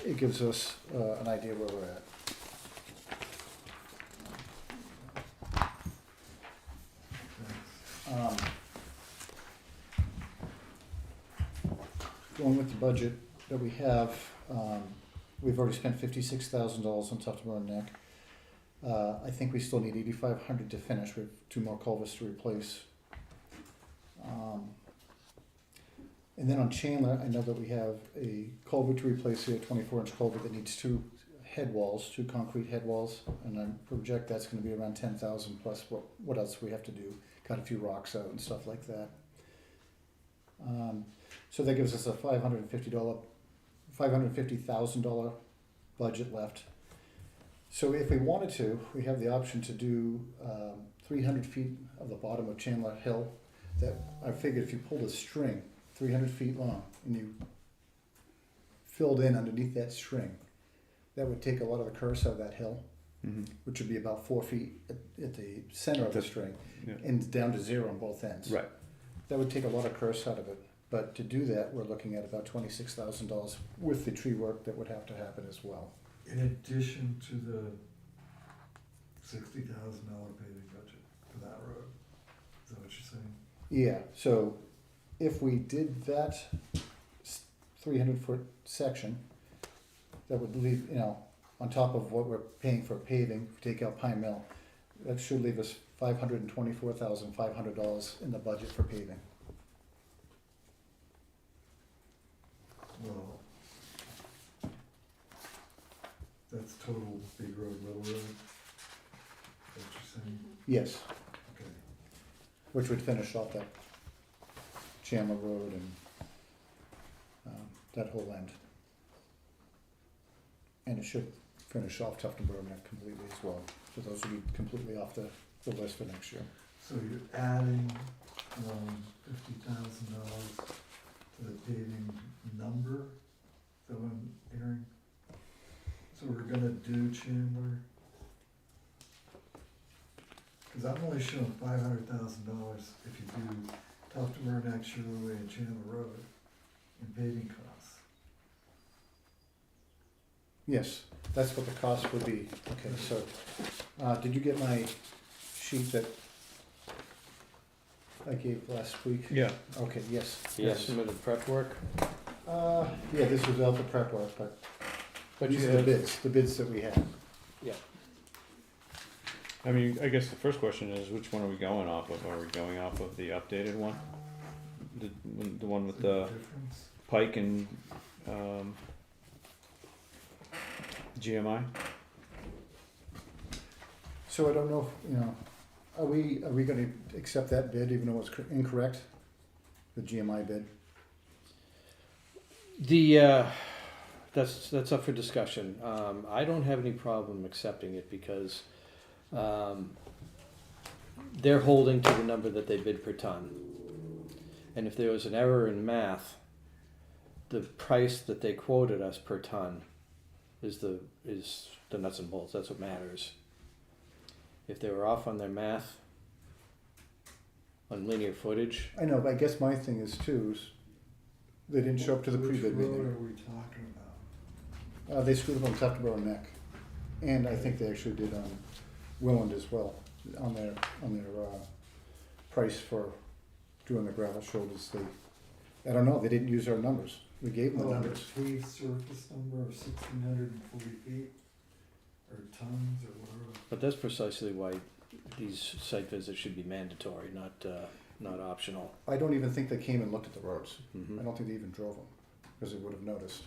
it gives us an idea where we're at. going with the budget that we have, we've already spent $56,000 on Tufton Neck. I think we still need 8,500 to finish. We have 2 more culverts to replace. And then on Chandler, I know that we have a culvert to replace here, 24-inch culvert that needs 2 head walls, 2 concrete head walls, and I project that's gonna be around 10,000 plus what else we have to do, cut a few rocks out and stuff like that. So that gives us a $550,000 budget left. So if we wanted to, we have the option to do 300 feet of the bottom of Chandler Hill. That I figured if you pulled a string 300 feet long and you filled in underneath that string, that would take a lot of the curse out of that hill, which would be about 4 feet at the center of the string, and down to 0 on both ends. Right. That would take a lot of curse out of it. But to do that, we're looking at about $26,000 with the tree work that would have to happen as well. In addition to the $60,000 paving budget for that road, is that what you're saying? Yeah, so if we did that 300-foot section, that would leave, on top of what we're paying for paving, if we take out Pine Mill, that should leave us $524,500 in the budget for paving. Well, that's total Big Road, Little Road, is that what you're saying? Yes, Okay. which would finish off that Chandler Road and that whole end. And it should finish off Tufton Neck completely as well. So those will be completely off the list for next year. So you're adding, $50,000 to the paving number, is that what I'm hearing? So we're gonna do Chandler? Cause I'm only showing $500,000 if you do Tufton Neck, Sherwood Way and Chandler Road in paving costs. Yes, that's what the cost would be. Okay, so, did you get my sheet that I gave last week? Yeah. Okay, yes. The estimated prep work? Yeah, this was out the prep work, but But these you are have, the bids that we have. I mean, I guess the first question is, which one are we going off of? Are we going off of the updated one? The one with the Difference? Pike and, GMI? So I don't know, are we gonna accept that bid even though it's incorrect? The GMI bid? that's up for discussion. I don't have any problem accepting it because they're holding to the number that they bid per ton. And if there was an error in math, the price that they quoted us per ton is the nuts and bolts. That's what matters. If they were off on their math on linear footage, I know, but I guess my thing is too, is they didn't show up to the pre-bid Which road meeting. are we talking about? They screwed up on Tufton Neck, and I think they actually did on Willand as well, on their price for doing the gravel shoulders. I don't know, they didn't use our numbers. We gave them the The numbers. paved surface number of 1,640 feet, or tons, or whatever. but that's precisely why these site visits should be mandatory, not optional. I don't even think they came and looked at the roads. Mhm. I don't think they even drove them, because they would have noticed.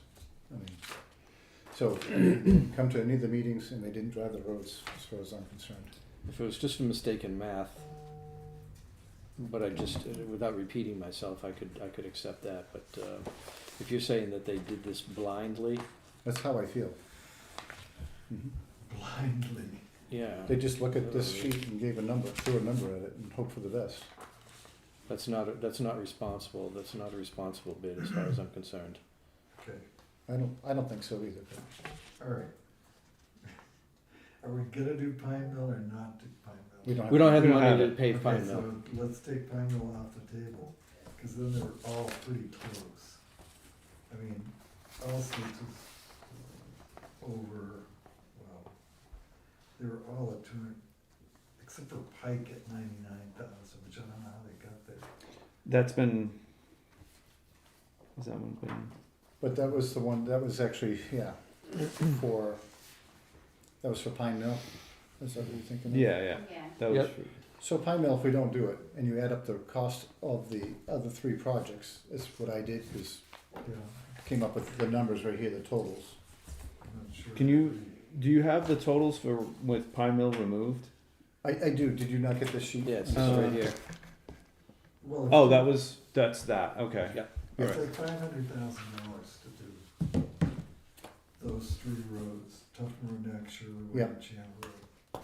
So, come to any of the meetings and they didn't drive the roads, as far as I'm concerned. If it was just a mistake in math, but without repeating myself, I could accept that, but if you're saying that they did this blindly, That's how I feel. Blindly. yeah. They just look at this sheet and gave a number, threw a number at it and hoped for the best. That's not responsible, that's not a responsible bid as far as I'm concerned. Okay, I don't think so either. all right. Are we gonna do Pine Mill or not do Pine Mill? We don't We don't have the We don't money have to it. pay Okay, Pine Mill. so let's take Pine Mill off the table, cause then they were all pretty close. I mean, all states was over, well, they were all at 200, except for Pike at 99,000, which I don't know how they got there. That's been Has that one been? But that was the one, that was actually, yeah, that was for Pine Mill? Is that what you're thinking of? Yeah, yeah. Yeah. That was. Yep. So Pine Mill, if we don't do it, and you add up the cost of the other 3 projects, is what I did, is Yeah, came up with the numbers right here, the totals. I'm not sure. Do you have the totals for with Pine Mill removed? I do, did you not get this sheet? Yeah, it's Uh, right here. Well, Oh, that's that. Okay. Yeah. it's like $500,000 to do those 3 roads, Tufton Road, Neck, Shirley Way, Yep. and Chandler Road.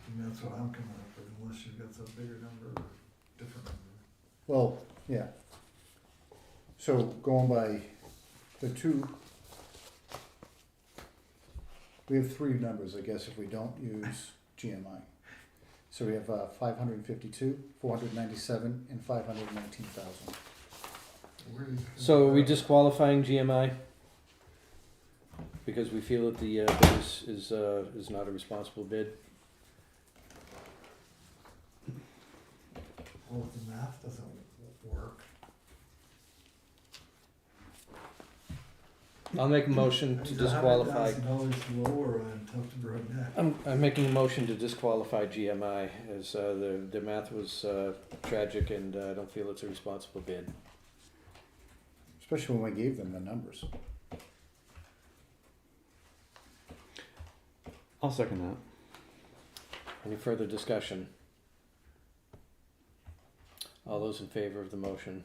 And that's what I'm coming up with, unless you've got some bigger number or different number. Well, yeah. So going by the 2, we have 3 numbers, I guess, if we don't use GMI. So we have 552, 497, and 519,000. Where do you- So are we disqualifying GMI? Because we feel that the bid is not a responsible bid? Well, if the math doesn't work. I'll make a motion to disqualify. $100,000 lower on Tufton Road Neck. I'm making a motion to disqualify GMI as the math was tragic and I don't feel it's a responsible bid. Especially when we gave them the numbers. I'll second that. Any further discussion? All those in favor of the motion?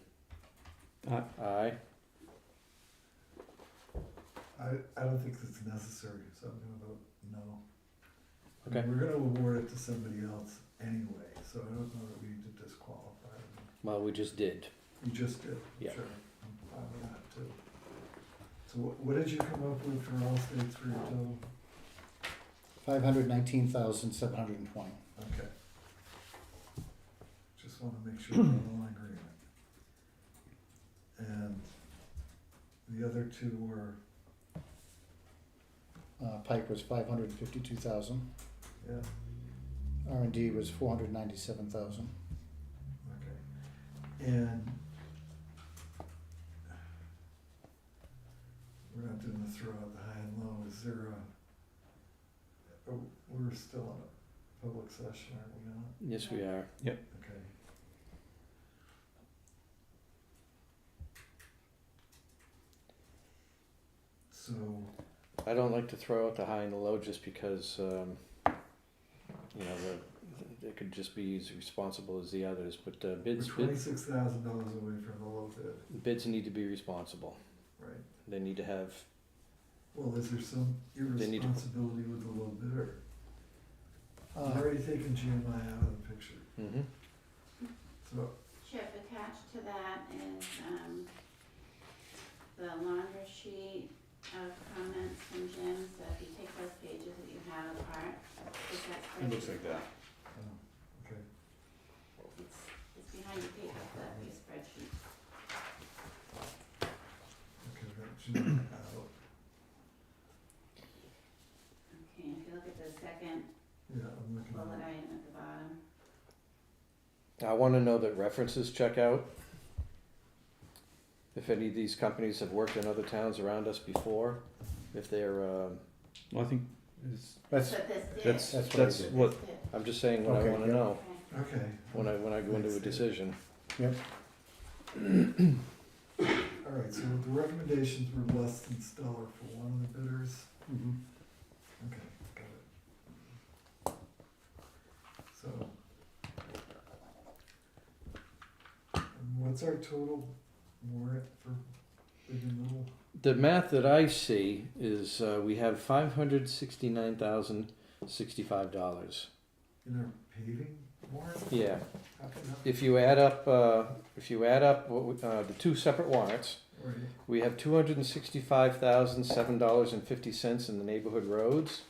Aye. Aye. I don't think it's necessary, so I'm gonna vote no. I mean, Okay. we're gonna award it to somebody else anyway, so I don't know that we need to disqualify them. Well, we just did. You just did, Yeah. sure, I'm fine with that too. So what did you come up with for all states for your total? 519,720. Okay. Just wanna make sure we're all in agreement. And the other 2 were, Pike was 552,000. yeah, R&D was 497,000. okay. And we're not doing the throw out the high and low, is there oh, we're still in a public session, aren't we not? Yes, we are. Yep. Okay. So, I don't like to throw out the high and the low just because, you know, they could just be as responsible as the others, but we're bids $26,000 away from the low bid, bids need to be responsible. right? They need to have, Well, is there some They need to- irresponsibility with the low bidder? You've Uh, already taken GMI out of the picture, mhm. so, Chip, attached to that is, the longer sheet of comments from Jim, so if you take those pages that you have apart, is that It looks like that. okay. It's behind your paper, your spreadsheet. Okay, got GMI out, Okay, if you look at the second yeah, I'm looking bullet at it. item at the bottom, I wanna know that references check out. If any of these companies have worked in other towns around us before, if they're, Well, I think it's, That's, but this did. that's, That's what I that's did. what, This did. I'm just saying what I Okay, wanna yeah. know Okay. Okay. when I go into a decision. yep. All right, so the recommendations were less than stellar for one of the bidders. Mhm. Okay, got it. So. And what's our total warrant for big and little? The math that I see is, we have $569,065. In our paving warrant? Yeah, How can that? if you add up what the 2 separate warrants, Right, we have $265,007.50 in the neighborhood roads.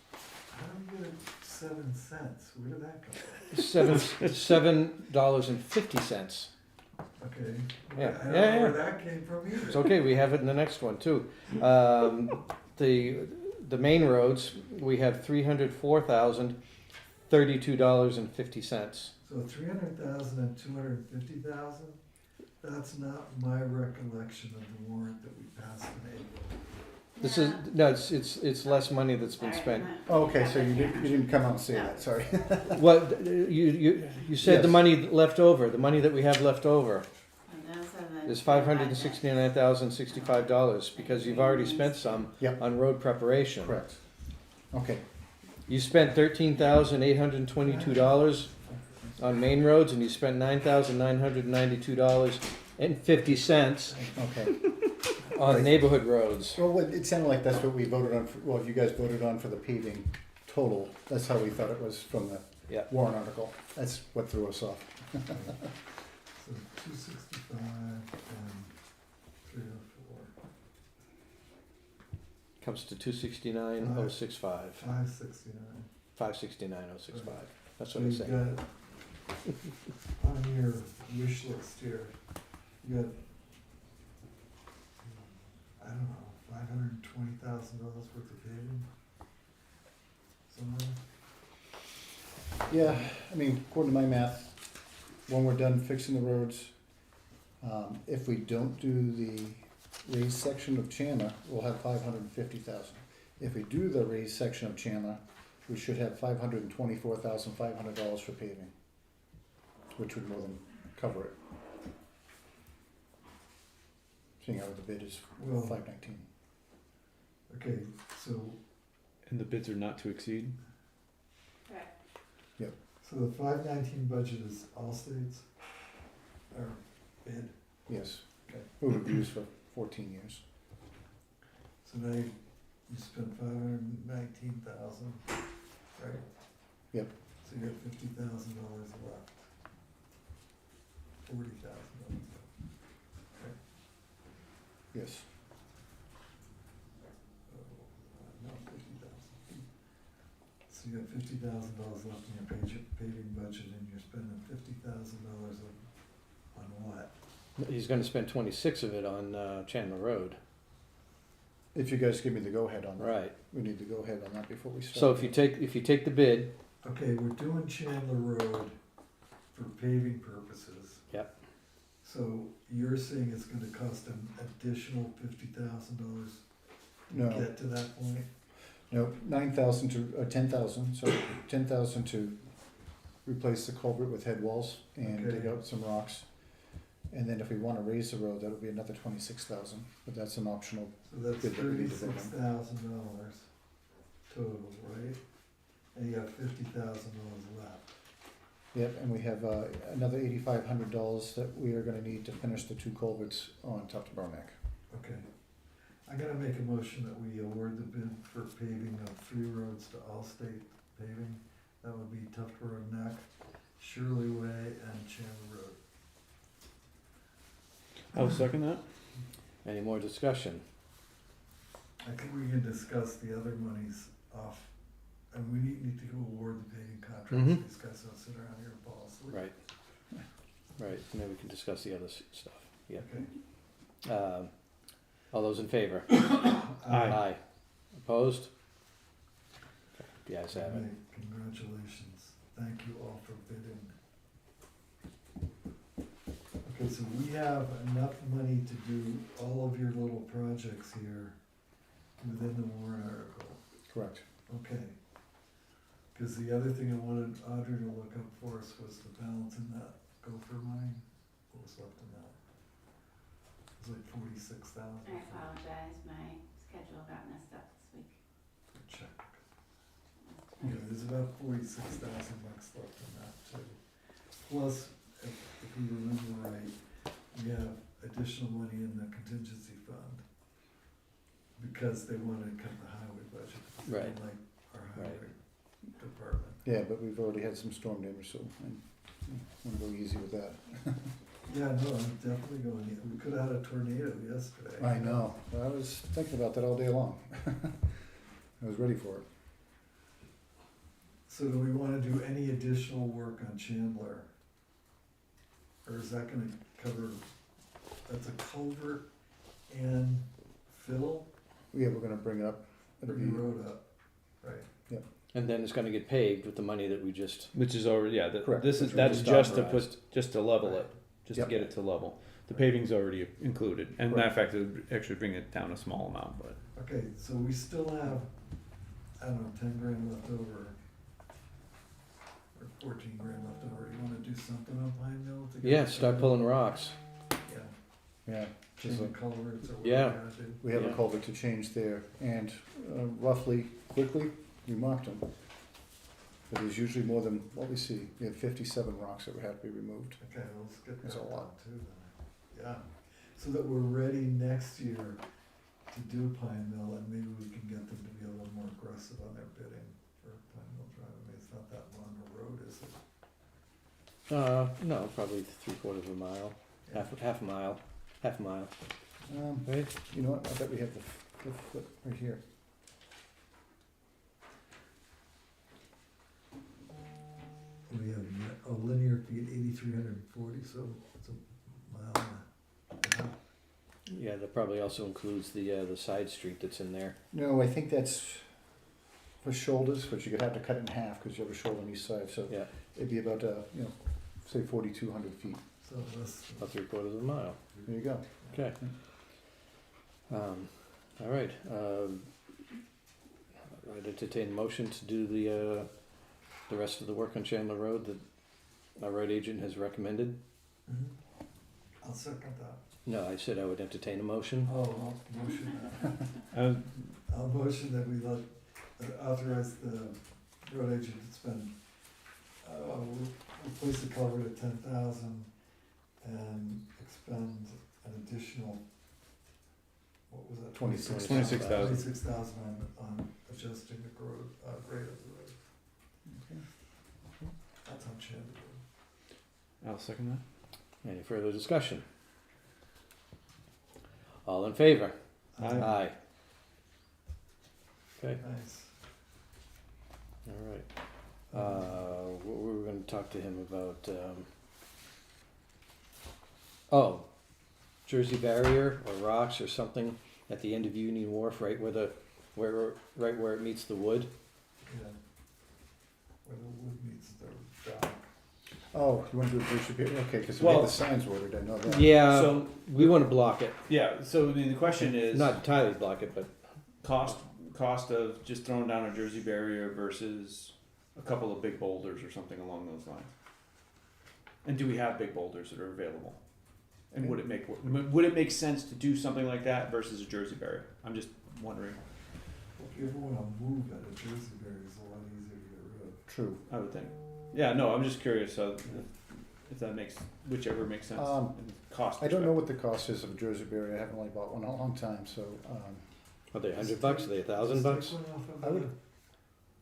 how do we get 7 cents? Where did that come from? $7.50. Okay. Yeah, I don't yeah, know yeah. where that came from either. It's okay, we have it in the next one too. The main roads, we have $304,032.50. So 300,000 and 250,000? That's not my recollection of the warrant that we passed in April. This is, no, it's less money that's been spent. Oh, okay, so you didn't come out and say that, sorry. What, you said the Yes. money left over, the money that we have left over And those are the. is $569,065, because you've already spent some Yep. on road preparation. Correct. Okay, You spent $13,822 on main roads, and you spent $9,992.50 okay. on Right. neighborhood roads. Well, it sounded like that's what we voted on, well, you guys voted on for the paving total. That's how we thought it was from the Yeah. warrant article. That's what threw us off. So 265 and 304, Comes to 269,065, 569. 569,065. That's So what I'm you've saying. got, on your wish list here, you got, I don't know, $520,000 worth of paving? Somewhere? Yeah, I mean, according to my math, when we're done fixing the roads, if we don't do the raised section of Chandler, we'll have 550,000. If we do the raised section of Chandler, we should have $524,500 for paving, which would more than cover it. Seeing how the bid is Well- $519. Okay, so, And the bids are not to exceed? Correct. so the 519 budget is all states? Or bid? Yes, we would use for 14 years. So now you spent 519,000, right? Yep. So you got $50,000 left. $40,000 left. Yes. No, 50,000. So you got $50,000 left in your paving budget, and you're spending $50,000 on what? He's gonna spend 26 of it on Chandler Road. If you guys give me the go-ahead on that. Right. We need the go-ahead on that before we start. So if you take the bid, Okay, we're doing Chandler Road for paving purposes. Yep. So you're saying it's gonna cost an additional $50,000 to No. get to that point? No, 9,000 to, 10,000, so 10,000 to replace the culvert with head walls and dig Okay. out some rocks. And then if we wanna raise the road, that'll be another 26,000, but that's an optional. So that's bid that we need to vote on. $36,000 total, right? And you got $50,000 left. Yep, and we have, another $8,500 that we are gonna need to finish the two culverts on top of Barnack. Okay. I'm gonna make a motion that we award the bid for paving of 3 roads to Allstate Paving. That would be Tufts Neck, Shirley Way, and Chandler Road. I'll second that. any more discussion? I think we can discuss the other monies off, and we need to go award the paving contract. Mhm. These guys don't sit around here and fall asleep. Right. Right, and then we can discuss the other stuff. Yeah. Okay. All those in favor? Aye. Opposed? Okay, the ayes have it. Okay, congratulations. Thank you all for bidding. Okay, so we have enough money to do all of your little projects here within the warrant article. Correct. Okay. Cause the other thing I wanted Audrey to look up for us was the balance in that gopher money. What was left in that? It was like 46,000. I apologize, my schedule got messed up this week. Check. Yeah, there's about 46,000 bucks left in that too. Plus, if we remember right, we have additional money in the contingency fund because they wanna cut the highway budget. They Right. don't like our Right. highway department. Yeah, but we've already had some storm damage, so I'm gonna go easy with that. Yeah, no, I'm definitely going, we could've had a tornado yesterday. I know, I was thinking about that all day long. I was ready for it. So do we wanna do any additional work on Chandler? Or is that gonna cover, that's a culvert and fill, Yeah, we're gonna bring it up. It'll bring be, the road up, right? And then it's gonna get paved with the money that we just, Which is already, yeah, Correct. this is, That's that's right. just to put, just to level it. just to Yep. get it to level. The paving's already included, and matter of Right. fact, it would actually bring it down a small amount, but. Okay, so we still have, I don't know, 10 grand left over. Or 14 grand left over. You wanna do something on Pine Mill to get? Yeah, start pulling rocks. Yeah, Yeah, change just the culverts or whatever. Yeah. you gotta do. we have a Yeah. culvert to change there, and roughly, quickly, we marked them. But there's usually more than what we see. We have 57 rocks that would have to be removed. Okay, well, let's get That's that a done lot. too then. Yeah, so that we're ready next year to do Pine Mill, and maybe we can get them to be a little more aggressive on their bidding for Pine Mill Drive. I mean, it's not that long a road, is it? No, probably 3/4 of a mile, half a mile. Right? You know what, I bet we have the foot right here. We have a linear feet, 8,340, so it's a mile and a half. Yeah, that probably also includes the side street that's in there. No, I think that's for shoulders, but you could have to cut it in half, because you have a shoulder on each side, so Yeah, it'd be about, say 4,200 feet. So that's, about 3/4 of a mile. There you go. Okay. All right. I'd entertain a motion to do the rest of the work on Chandler Road that our road agent has recommended. I'll second that. No, I said I would entertain a motion. Oh, I'll motion that. Uh, I'll motion that we authorize the road agent to spend, replace the culvert at 10,000 and expend an additional, what was that? 26,000. 26,000. 26,000 on adjusting the grade of the road. Okay. That's on Chandler Road. I'll second that. Any further discussion? All in favor? Aye. Okay, Nice. all right. What were we gonna talk to him about? Jersey barrier or rocks or something at the end of Union Wharf, right where it meets the wood. Yeah. Where the wood meets the dock. Oh, you want to do a bridge repair? Okay, because we Well- have the signs ordered, I know that. Yeah, So- we wanna block it. Yeah, so I mean, the question is. Not entirely block it, but Cost of just throwing down a Jersey barrier versus a couple of big boulders or something along those lines. And do we have big boulders that are available? And would it make sense to do something like that versus a Jersey barrier? I'm just wondering. Well, if you ever wanna move it, a Jersey barrier is a lot easier to get rid of. True. I would think. Yeah, no, I'm just curious if that makes whichever makes sense. in cost. I don't know what the cost is of a Jersey barrier. I haven't really bought one in a long time, so, are they $100? Are they $1,000? Stick one off of I would-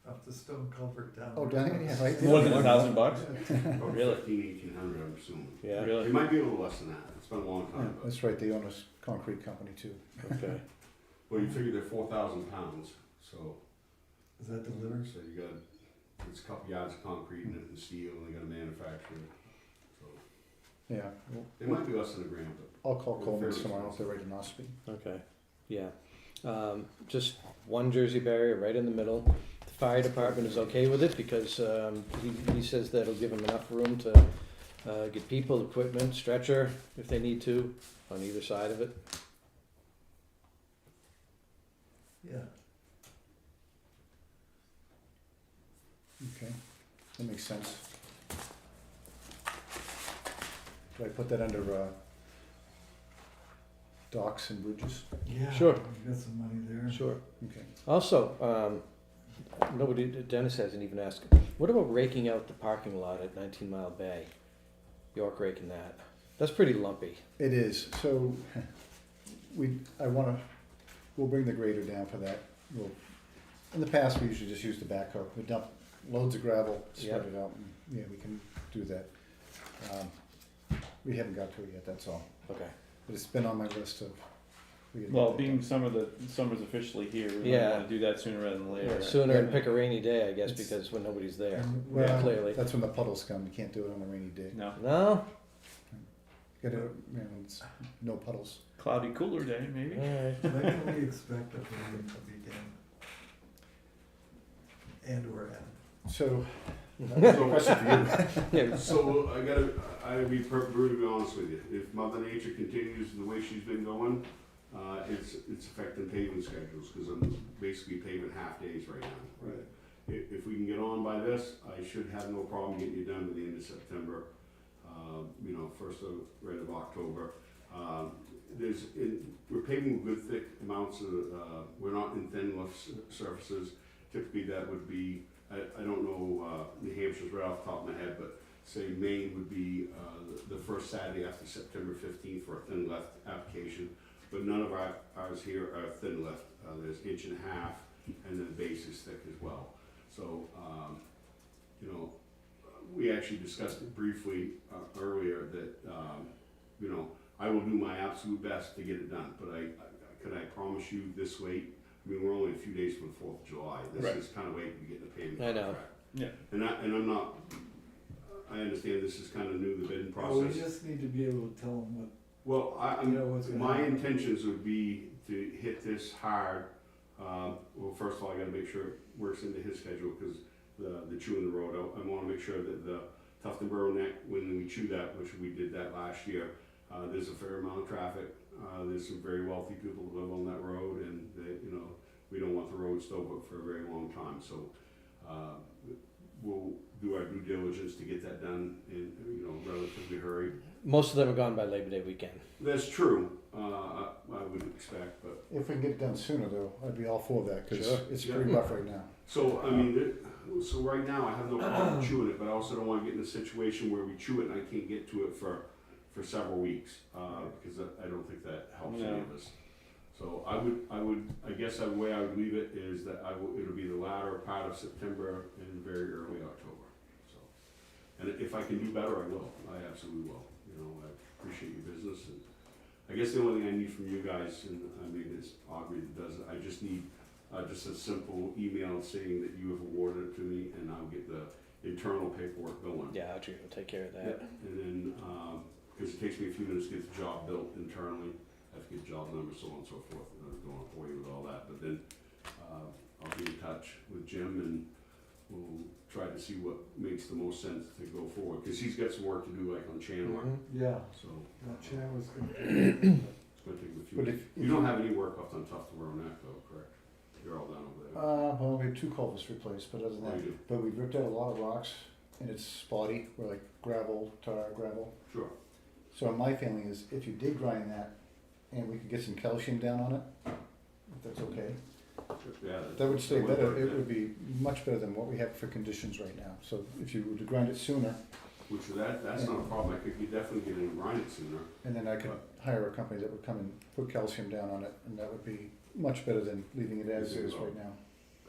off the stone culvert down. oh, down here, yeah, right. More than $1,000 bucks? About Really? 1,800, I'm assuming. Yeah. Really? It might be a little less than that. It's been a long Yeah, time, but, that's right, they own a concrete company too. Okay. well, you figure they're 4,000 pounds, so, Is that delivered? so you got, it's a couple yards of concrete and steel, and they gotta manufacture it. So, Yeah, well, it might be less than a grand, but I'll call Well, Coleman fairly tomorrow if expensive. they're ready to Ospey. Okay, yeah. Just one Jersey barrier right in the middle. The fire department is okay with it because he says that'll give him enough room to get people, equipment, stretcher if they need to on either side of it. Yeah. Okay, that makes sense. Do I put that under, docks and bridges? Yeah. Sure. You got some money there. Sure. Okay. Also, Dennis hasn't even asked, what about raking out the parking lot at 19 Mile Bay? York raking that. That's pretty lumpy. It is, so, we'll bring the grader down for that. In the past, we usually just use the backhoe. We dump loads of gravel, spread it out, and, yeah, we can do that. We haven't got to it yet, that's all. Okay. But it's been on my list of. we gotta Well, get that being done. summer's officially here, we might Yeah. wanna do that sooner rather than later. Yeah, right? sooner and Yeah. pick a rainy day, I guess, It's- because when nobody's there. And, Yeah, well, clearly. that's when the puddles come. You can't do it on a rainy day. No, No? It's no puddles. cloudy, cooler day, maybe. Alright. When can we expect that the rain to begin? And or end? So, That's a question for you. So I be brutally honest with you. If Mother Nature continues the way she's been going, it's affecting paving schedules, because I'm basically paving half days right now. Right. If we can get on by this, I should have no problem getting you done by the end of September, first of, right of October. We're paving good thick amounts of, we're not in thin lift surfaces. Typically that would be, I don't know New Hampshire's right off the top of my head, but say Maine would be the first Saturday after September 15th for a thin lift application. But none of ours here are thin lift. There's 1.5 inches, and then the base is thick as well. So, we actually discussed it briefly earlier that, I will do my absolute best to get it done, but can I promise you this late? I mean, we're only a few days from the 4th of July. This is kind of late to get the payment contract. Yeah. And I'm not, I understand this is kind of new, the bidding process. Well, we just need to be able to tell them what, Well, what's gonna my happen. intentions would be to hit this hard. Well, first of all, I gotta make sure it works into his schedule, because the chewing the road, I wanna make sure that the Tufton Borough Neck, when we chew that, which we did that last year, there's a fair amount of traffic. There's some very wealthy people that live on that road, and we don't want the road still booked for a very long time. So we'll do our due diligence to get that done in relatively hurry. Most of them are gone by Labor Day weekend. That's true. I would expect, but If we can get it done sooner though, I'd be all for that, because Sure. it's pretty rough right now. so so right now I have no problem chewing it, but I also don't want to get in a situation where we chew it and I can't get to it for several weeks, because I don't think that helps any of us. So I guess the way I would leave it is that it'll be the latter part of September and very early October. So, and if I can do better, I will. I absolutely will. I appreciate your business, and I guess the only thing I need from you guys, and I mean, it's Aubrey that does it, I just need just a simple email saying that you have awarded it to me, and I'll get the internal paperwork going. Yeah, Audrey will take care of that. Yep. And then, because it takes me a few minutes to get the job built internally, I have to get job numbers, so on and so forth, and I don't want to bore you with all that, but then I'll be in touch with Jim, and we'll try to see what makes the most sense to go forward, because he's got some work to do, like on Chandler, yeah, so. that chair was good. It's gonna take a few. But if You don't have any work left on Tufton Borough Neck though, correct? You're all done over there? Well, we have 2 culverts replaced, but other than Oh, that, you do? but we've ripped out a lot of rocks, and it's spotty, we're like gravel, tar, gravel. Sure. So my feeling is, if you did grind that, and we could get some calcium down on it, if that's okay, Yeah. that would stay work, better, it yeah. would be much better than what we have for conditions right now. So if you were to grind it sooner, Which that's not a problem, I could definitely get in and grind it sooner. and then I could hire a company that would come and put calcium down on it, and that would be much better than leaving it as is right now.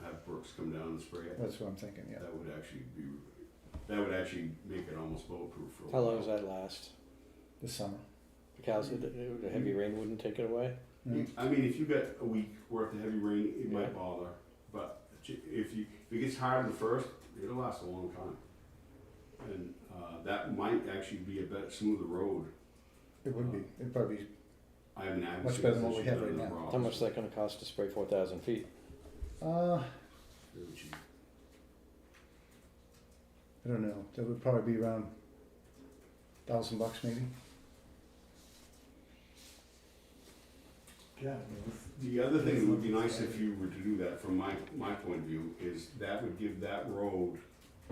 Have Brooks come down and spray it. That's what I'm thinking, yeah. That would actually make it almost bulletproof for a How while. long does that last? This summer. Because the heavy rain wouldn't take it away? I mean, if you got a week worth of heavy rain, it might bother, but if it gets hard in the first, it'll last a long time. And that might actually be a better, smoother road. It would be, it'd probably be I have an advocacy much better than what we position have right on the now. rocks. How much is that gonna cost to spray 4,000 feet? Really cheap. I don't know, that would probably be around $1,000 maybe. Yeah. The other thing that would be nice if you were to do that, from my point of view, is that would give that road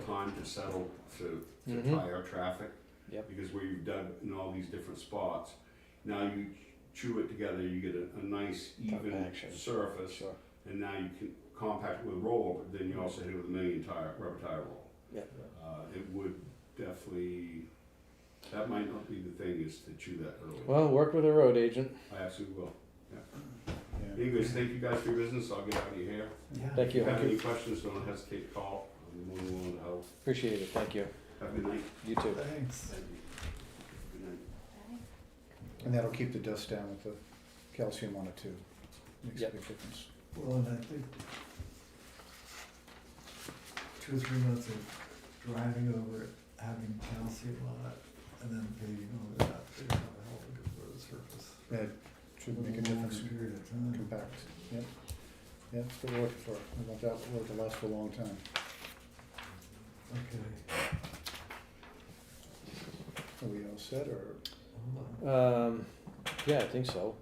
time to settle, to tie our traffic. Yep. Because where you've dug in all these different spots, now you chew it together, you get a nice even Compaction. surface. Sure. And now you can compact it with rollover, then you also hit it with a million rubber tire roll. Yep. It would definitely, that might not be the thing, is to chew that early. Well, work with a road agent. I absolutely will. Yeah. Anyways, thank you guys for your business, I'll get out of your hair. Thank If you. you have any questions, don't hesitate to call, I'm more than willing to help. Appreciate it, thank you. Have a good night. You too. Thanks. Thank you. Good night. And that'll keep the dust down with the calcium on it too. Makes a Yep. big difference. Well, and I think 2 or 3 months of driving over it, having calcium on it, and then paving over that, they're gonna have a hell of a good road surface. Yeah, it should make a Over longer difference. period of time. Compact, yep. Yeah, that's what we're looking for. We want that road to last for a long time. Okay. Are we all set, or? Hold on. Yeah, I think so.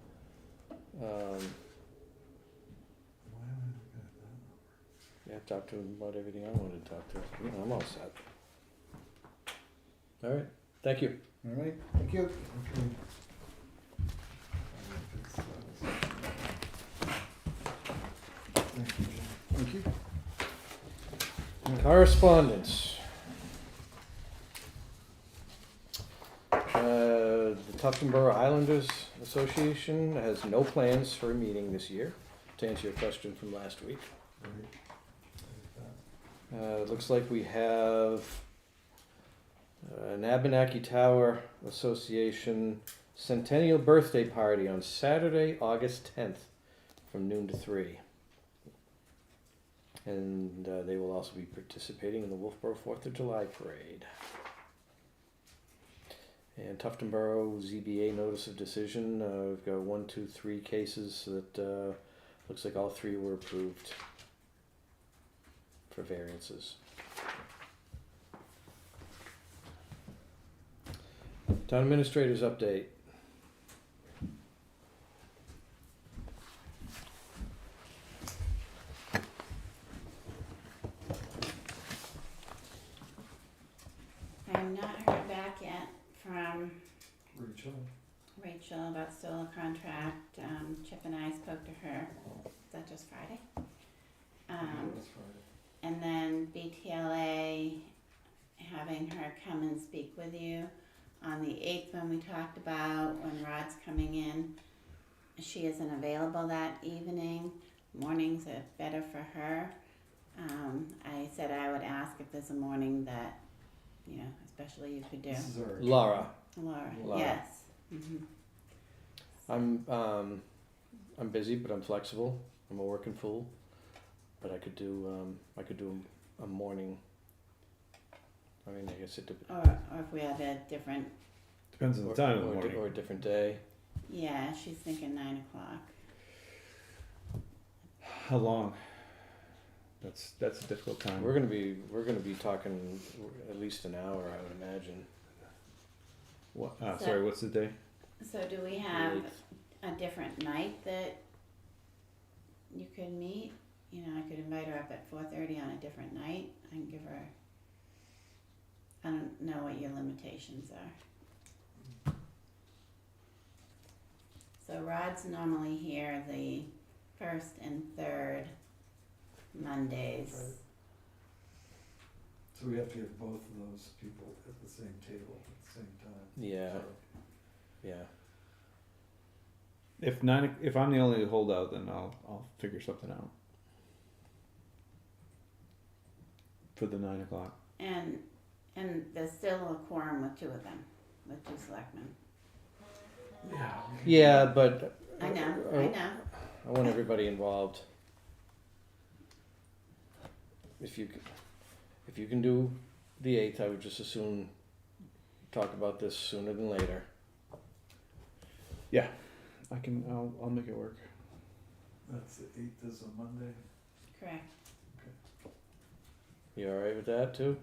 Why am I looking at that? Yeah, talk to him about everything I wanted to talk to. Yeah, I'm all set. All right, thank you. All right, thank you. Okay. Thank you, Jim. Thank you. Correspondence. The Tufton Borough Islanders Association has no plans for a meeting this year, to answer your question from last week. Right. It looks like we have an Abenaki Tower Association Centennial Birthday Party on Saturday, August 10th, from noon to 3. And they will also be participating in the Wolfboro 4th of July Parade. And Tufton Borough ZBA notice of decision, we've got 1, 2, 3 cases that looks like all 3 were approved for variances. Town administrators update. I have not heard back yet from Rachel. about still a contract. Chip and I spoke to her. Is that just Friday? That's Friday. And then BTLA having her come and speak with you on the 8th when we talked about when Rod's coming in. She isn't available that evening. Mornings are better for her. I said I would ask if there's a morning that, especially you could do. This is our. Laura. Laura, Laura. yes. Mm-hmm. I'm busy, but I'm flexible. I'm a working fool, but I could do a morning. I mean, I guess it depends. Or if we have a different, Depends on the time of the morning. Or a different day. yeah, she's thinking 9 o'clock. How long? That's a difficult time. We're gonna be talking at least an hour, I would imagine. What? So- Sorry, what's the day? So do we have a different night that you could meet? I could invite her up at 4:30 on a different night. I can give her, I don't know what your limitations are. So Rod's normally here the 1st and 3rd Mondays. Right. So we have to get both of those people at the same table at the same time. Yeah. So, Yeah. If I'm the only holdout, then I'll figure something out for the 9 o'clock. And there's still a quorum with 2 of them, with 2 selectmen. Yeah, but I know. I want everybody involved. If you can do the 8th, I would just as soon talk about this sooner than later. Yeah, I'll make it work. that's the 8th is a Monday. Correct. You all right with that too?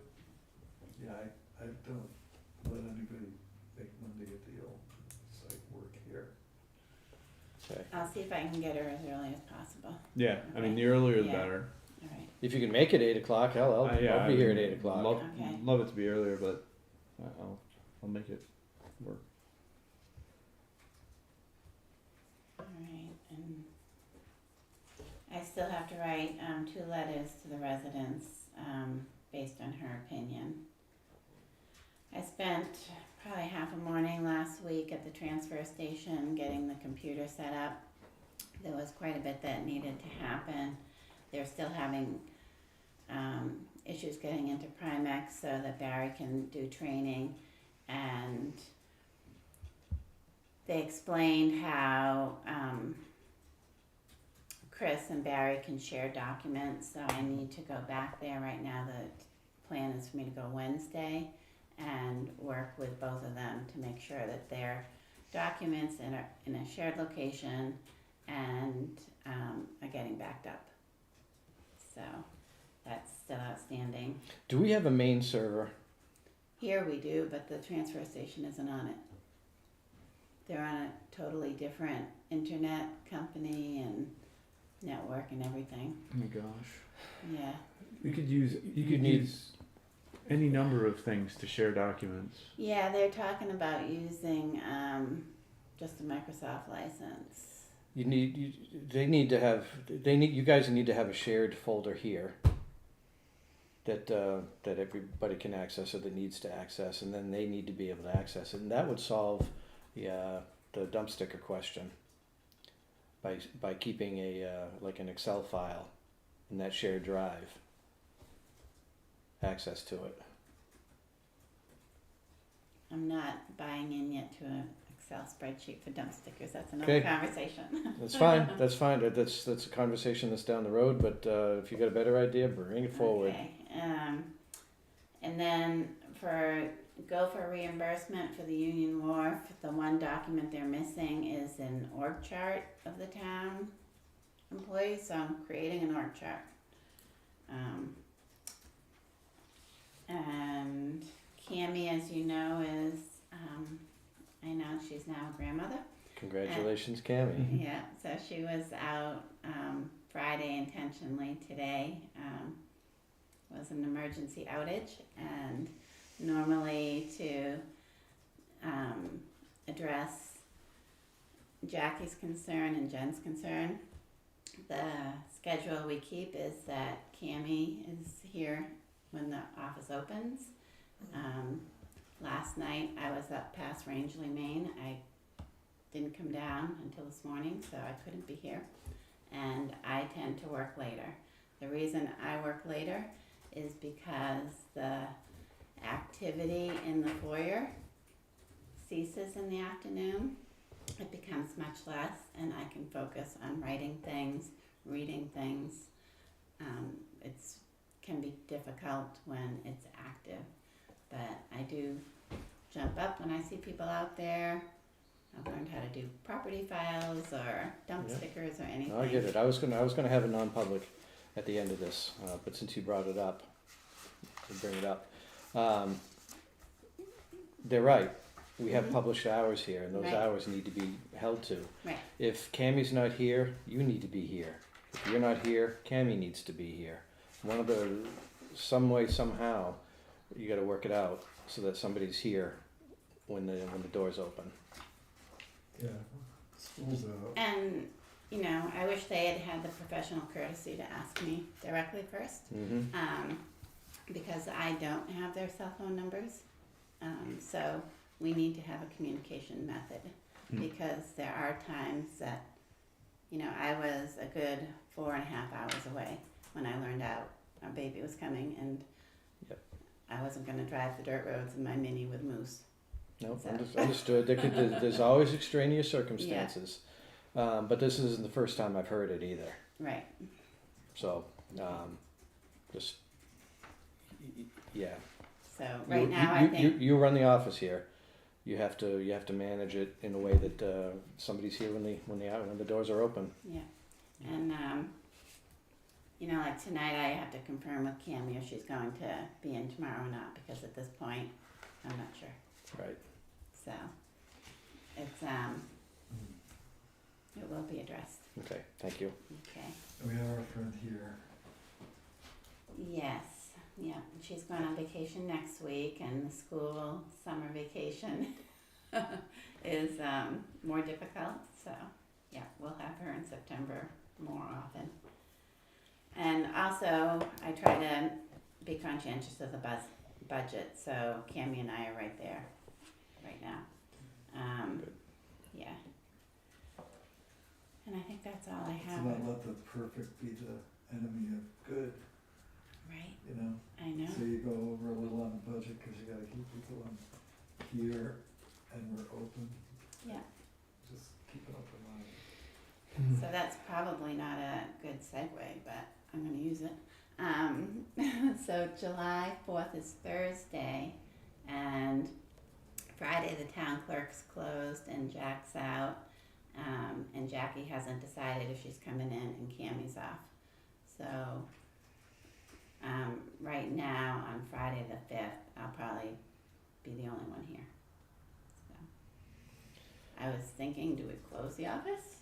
Yeah, I don't let anybody make Monday a deal. It's like work here. Okay. I'll see if I can get her as early as possible. Yeah, I mean Okay. the earlier the Yeah. better. All right. If you can make it 8 o'clock, hell, I'll be here at 8 o'clock. Okay. Love it to be earlier, but I'll make it work. All right. And I still have to write 2 letters to the residents based on her opinion. I spent probably half a morning last week at the transfer station getting the computer set up. There was quite a bit that needed to happen. They're still having issues getting into Primex so that Barry can do training, and they explained how Chris and Barry can share documents, so I need to go back there right now. The plan is for me to go Wednesday and work with both of them to make sure that their documents in a shared location and are getting backed up. So that's still outstanding. Do we have a main server? Here we do, but the transfer station isn't on it. They're on a totally different internet company and network and everything. Oh my gosh. Yeah. You could use any number of things to share documents. Yeah, they're talking about using just a Microsoft license. You guys need to have a shared folder here that everybody can access or that needs to access, and then they need to be able to access it, and that would solve the dump sticker question by keeping like an Excel file in that shared drive, access to it. I'm not buying in yet to an Excel spreadsheet for dump stickers. That's another conversation. That's fine. That's fine. That's a conversation that's down the road. But if you got a better idea, bring it forward. Okay. And then go for reimbursement for the Union Wharf. The one document they're missing is an org chart of the town employees. So I'm creating an org chart. And Cammie, as you know, is I know she's now a grandmother. Congratulations, Cammie. Yeah, so she was out Friday intentionally. Today was an emergency outage, and normally to address Jackie's concern and Jen's concern, the schedule we keep is that Cammie is here when the office opens. Last night I was up past Rangeley, Maine. I didn't come down until this morning, so I couldn't be here. And I tend to work later. The reason I work later is because the activity in the foyer ceases in the afternoon. It becomes much less, and I can focus on writing things, reading things. It can be difficult when it's active, but I do jump up when I see people out there. I've learned how to do property files or dump stickers or anything. No, I get it. I was gonna have a non-public at the end of this, but since you brought it up, I'll bring it up. They're right. We have published hours here, and those hours need to be held to. Right. If Cammie's not here, you need to be here. If you're not here, Cammie needs to be here. Some way, somehow, you got to work it out so that somebody's here when the doors open. Yeah, school's out. And, you know, I wish they had had the professional courtesy to ask me directly first, because I don't have their cell phone numbers. So we need to have a communication method, because there are times that, you know, I was a good 4.5 hours away when I learned out our baby was coming, and I wasn't going to drive the dirt roads in my Mini with Moose. No, understood. There's always extraneous circumstances, but this isn't the first time I've heard it either. Right. So, yeah. So right now, I think you run the office here. You have to manage it in a way that somebody's here when the doors are open. Yeah, and you know, like tonight, I have to confirm with Cammie if she's going to be in tomorrow or not, because at this point, I'm not sure. Right. So it's it will be addressed. Okay. Thank you. Okay. We have our friend here. Yes. Yeah. She's going on vacation next week, and the school summer vacation is more difficult. So yeah, we'll have her in September more often. And also, I try to be conscientious of the budget. So Cammie and I are right there, right now. Yeah. And I think that's all I have. To not let the perfect be the enemy of good. Right. You know? I know. So you go over a little on the budget because you gotta keep people in here and we're open. Yeah. Just keep it open mind. So that's probably not a good segue, but I'm gonna use it. So July 4th is Thursday, and Friday the town clerk's closed and Jack's out, and Jackie hasn't decided if she's coming in and Cammie's off. So right now, on Friday the 5th, I'll probably be the only one here. So, I was thinking, do we close the office?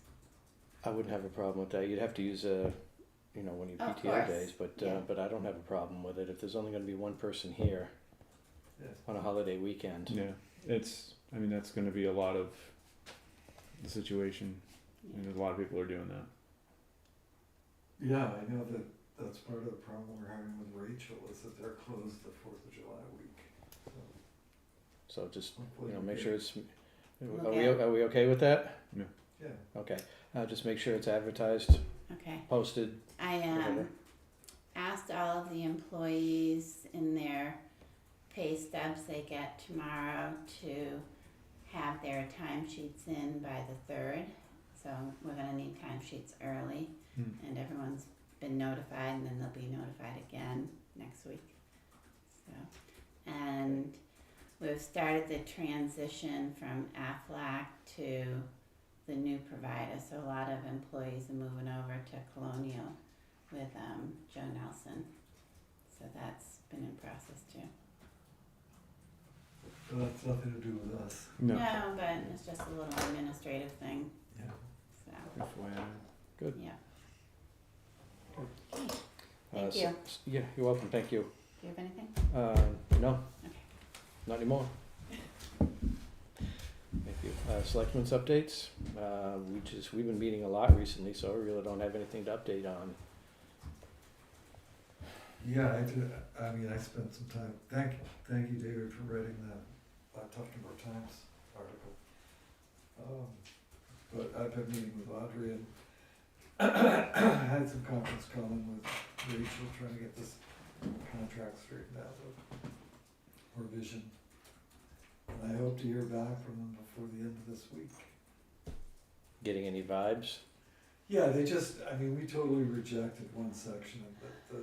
I wouldn't have a problem with that. You'd have to use one of your Of PTO course, days, but yeah. but I don't have a problem with it. If there's only going to be one person here on a holiday weekend. Yeah, I mean, that's gonna be a lot of the situation, and a lot of people are doing that. Yeah, I know that that's part of the problem we're having with Rachel is that they're closed the 4th of July week. So just, Hopefully make we sure get- it's, Okay. are we okay with that? Yeah. Yeah. Okay, just make sure it's advertised, Okay. posted, I whatever. asked all of the employees in their pay stubs they get tomorrow to have their timesheets in by the 3rd. So we're gonna need timesheets early, and everyone's been notified, and then they'll be notified again next week. So, and we've started the transition from Aflac to the new provider. So a lot of employees are moving over to Colonial with Joe Nelson. So that's been in process too. But that's nothing to do with us. No. No, but it's just a little administrative thing. Yeah. So, FYI. Good. yeah. Thank So- you. Yeah, you're welcome, thank you. Do you have anything? No, Okay. not anymore. Thank you. Selectmen's updates, we've been meeting a lot recently, so I really don't have anything to update on. Yeah, I did. I mean, I spent some time. Thank you, David, for writing that Tuftonboro Times article. But I've been meeting with Audrey and I had some conference calling with Rachel trying to get this contract straightened out with revision. And I hope to hear back from them before the end of this week. Getting any vibes? Yeah, we totally rejected one section of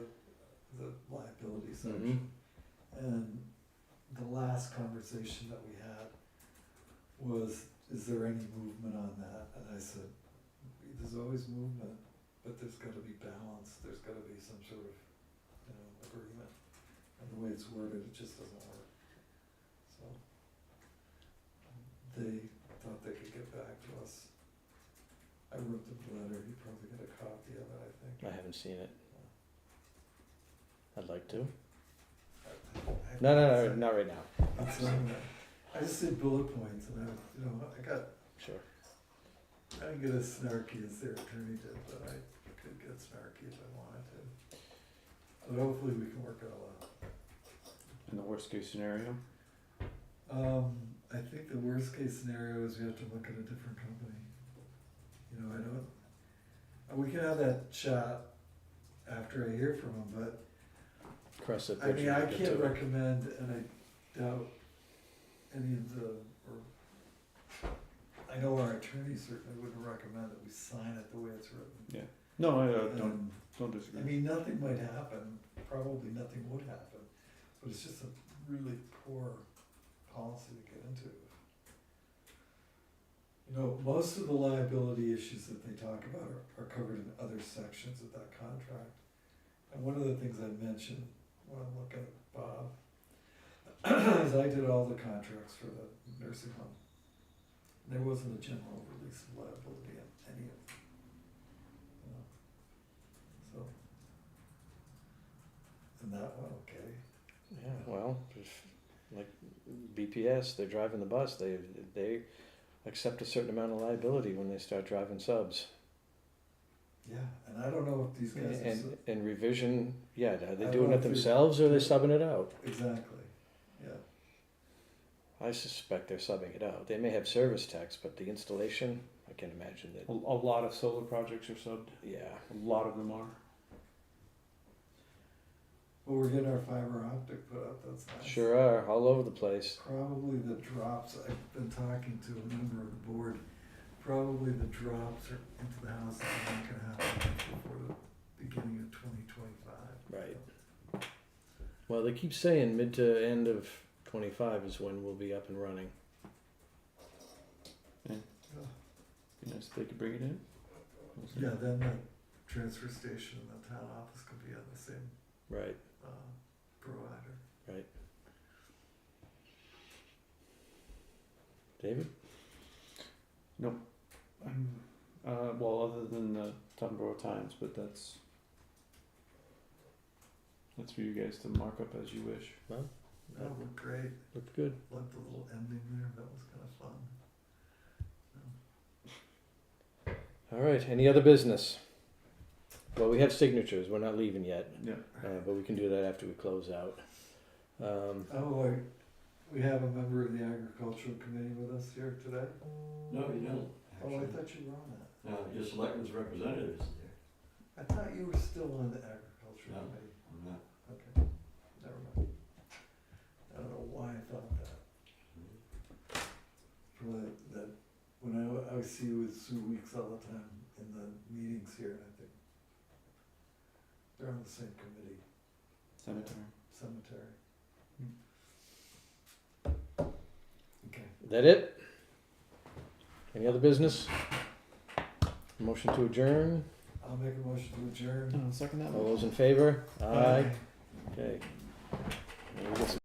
the liability section. And the last conversation that we had was, is there any movement on that? And I said, there's always movement, but there's gotta be balance, there's gotta be some sort of, agreement. And the way it's worded, it just doesn't work. So, they thought they could get back to us. I wrote them a letter, you probably got a copy of it, I think. I haven't seen it. I'd like to. No, not right now. It's, I just did bullet points and I got, Sure. I didn't get as snarky as their attorney did, but I could get snarky if I wanted to. But hopefully we can work it all out. In the worst case scenario? I think the worst case scenario is we have to look at a different company. We can have that chat after I hear from them, but Cross that I bridge. mean, when I we get can't to it. recommend, and I doubt any of I know our attorney certainly wouldn't recommend that we sign it the way it's written. Yeah. No, I And, don't disagree. I mean, nothing might happen, probably nothing would happen, but it's just a really poor policy to get into. Most of the liability issues that they talk about are covered in other sections of that contract. And one of the things I mentioned when I'm looking at Bob is I did all the contracts for the nursing home. There wasn't a general release of liability in any of them. So, and that went okay. Yeah, well, like BPS, they're driving the bus, they accept a certain amount of liability when they start driving subs. Yeah, and I don't know if these guys are. And revision, yeah, are they I don't doing know it if they're- themselves or are they subbing it out? Exactly, yeah. I suspect they're subbing it out. They may have service techs, but the installation, I can imagine that. A lot of solar projects are subbed. Yeah. A lot of them are. Well, we're getting our fiber optic put up, that's nice. Sure are, all over the place. Probably the drops, I've been talking to a member of the board, probably the drops are into the house are not gonna happen before the beginning of 2025. Right. Well, they keep saying mid to end of 25 is when we'll be up and running. Yeah. Be nice if they could bring it in. We'll see. Yeah, then the transfer station and the town office could be on the same Right, provider. right. David? Well, other than the Tunborough Times, but that's for you guys to mark up as you wish. Well, That looked great. looked good. Loved the little ending there. That was kind of fun. All right, any other business? Well, we have signatures, we're not leaving yet, Yeah. but we can do that after we close out. We have a member of the agricultural committee with us here today. No, you don't. Oh, I thought you were on that. No, just Selectmen's representatives there. I thought you were still on the agricultural No. committee. I'm not. Okay, never mind. I don't know why I thought that. From that, when I see you with Sue Weeks all the time in the meetings here, and I think they're on the same committee, Cemetery. cemetery. Okay. Is that it? Any other business? Motion to adjourn? I'll make a motion to adjourn. Second that All those in favor? Aye. Okay. And we get some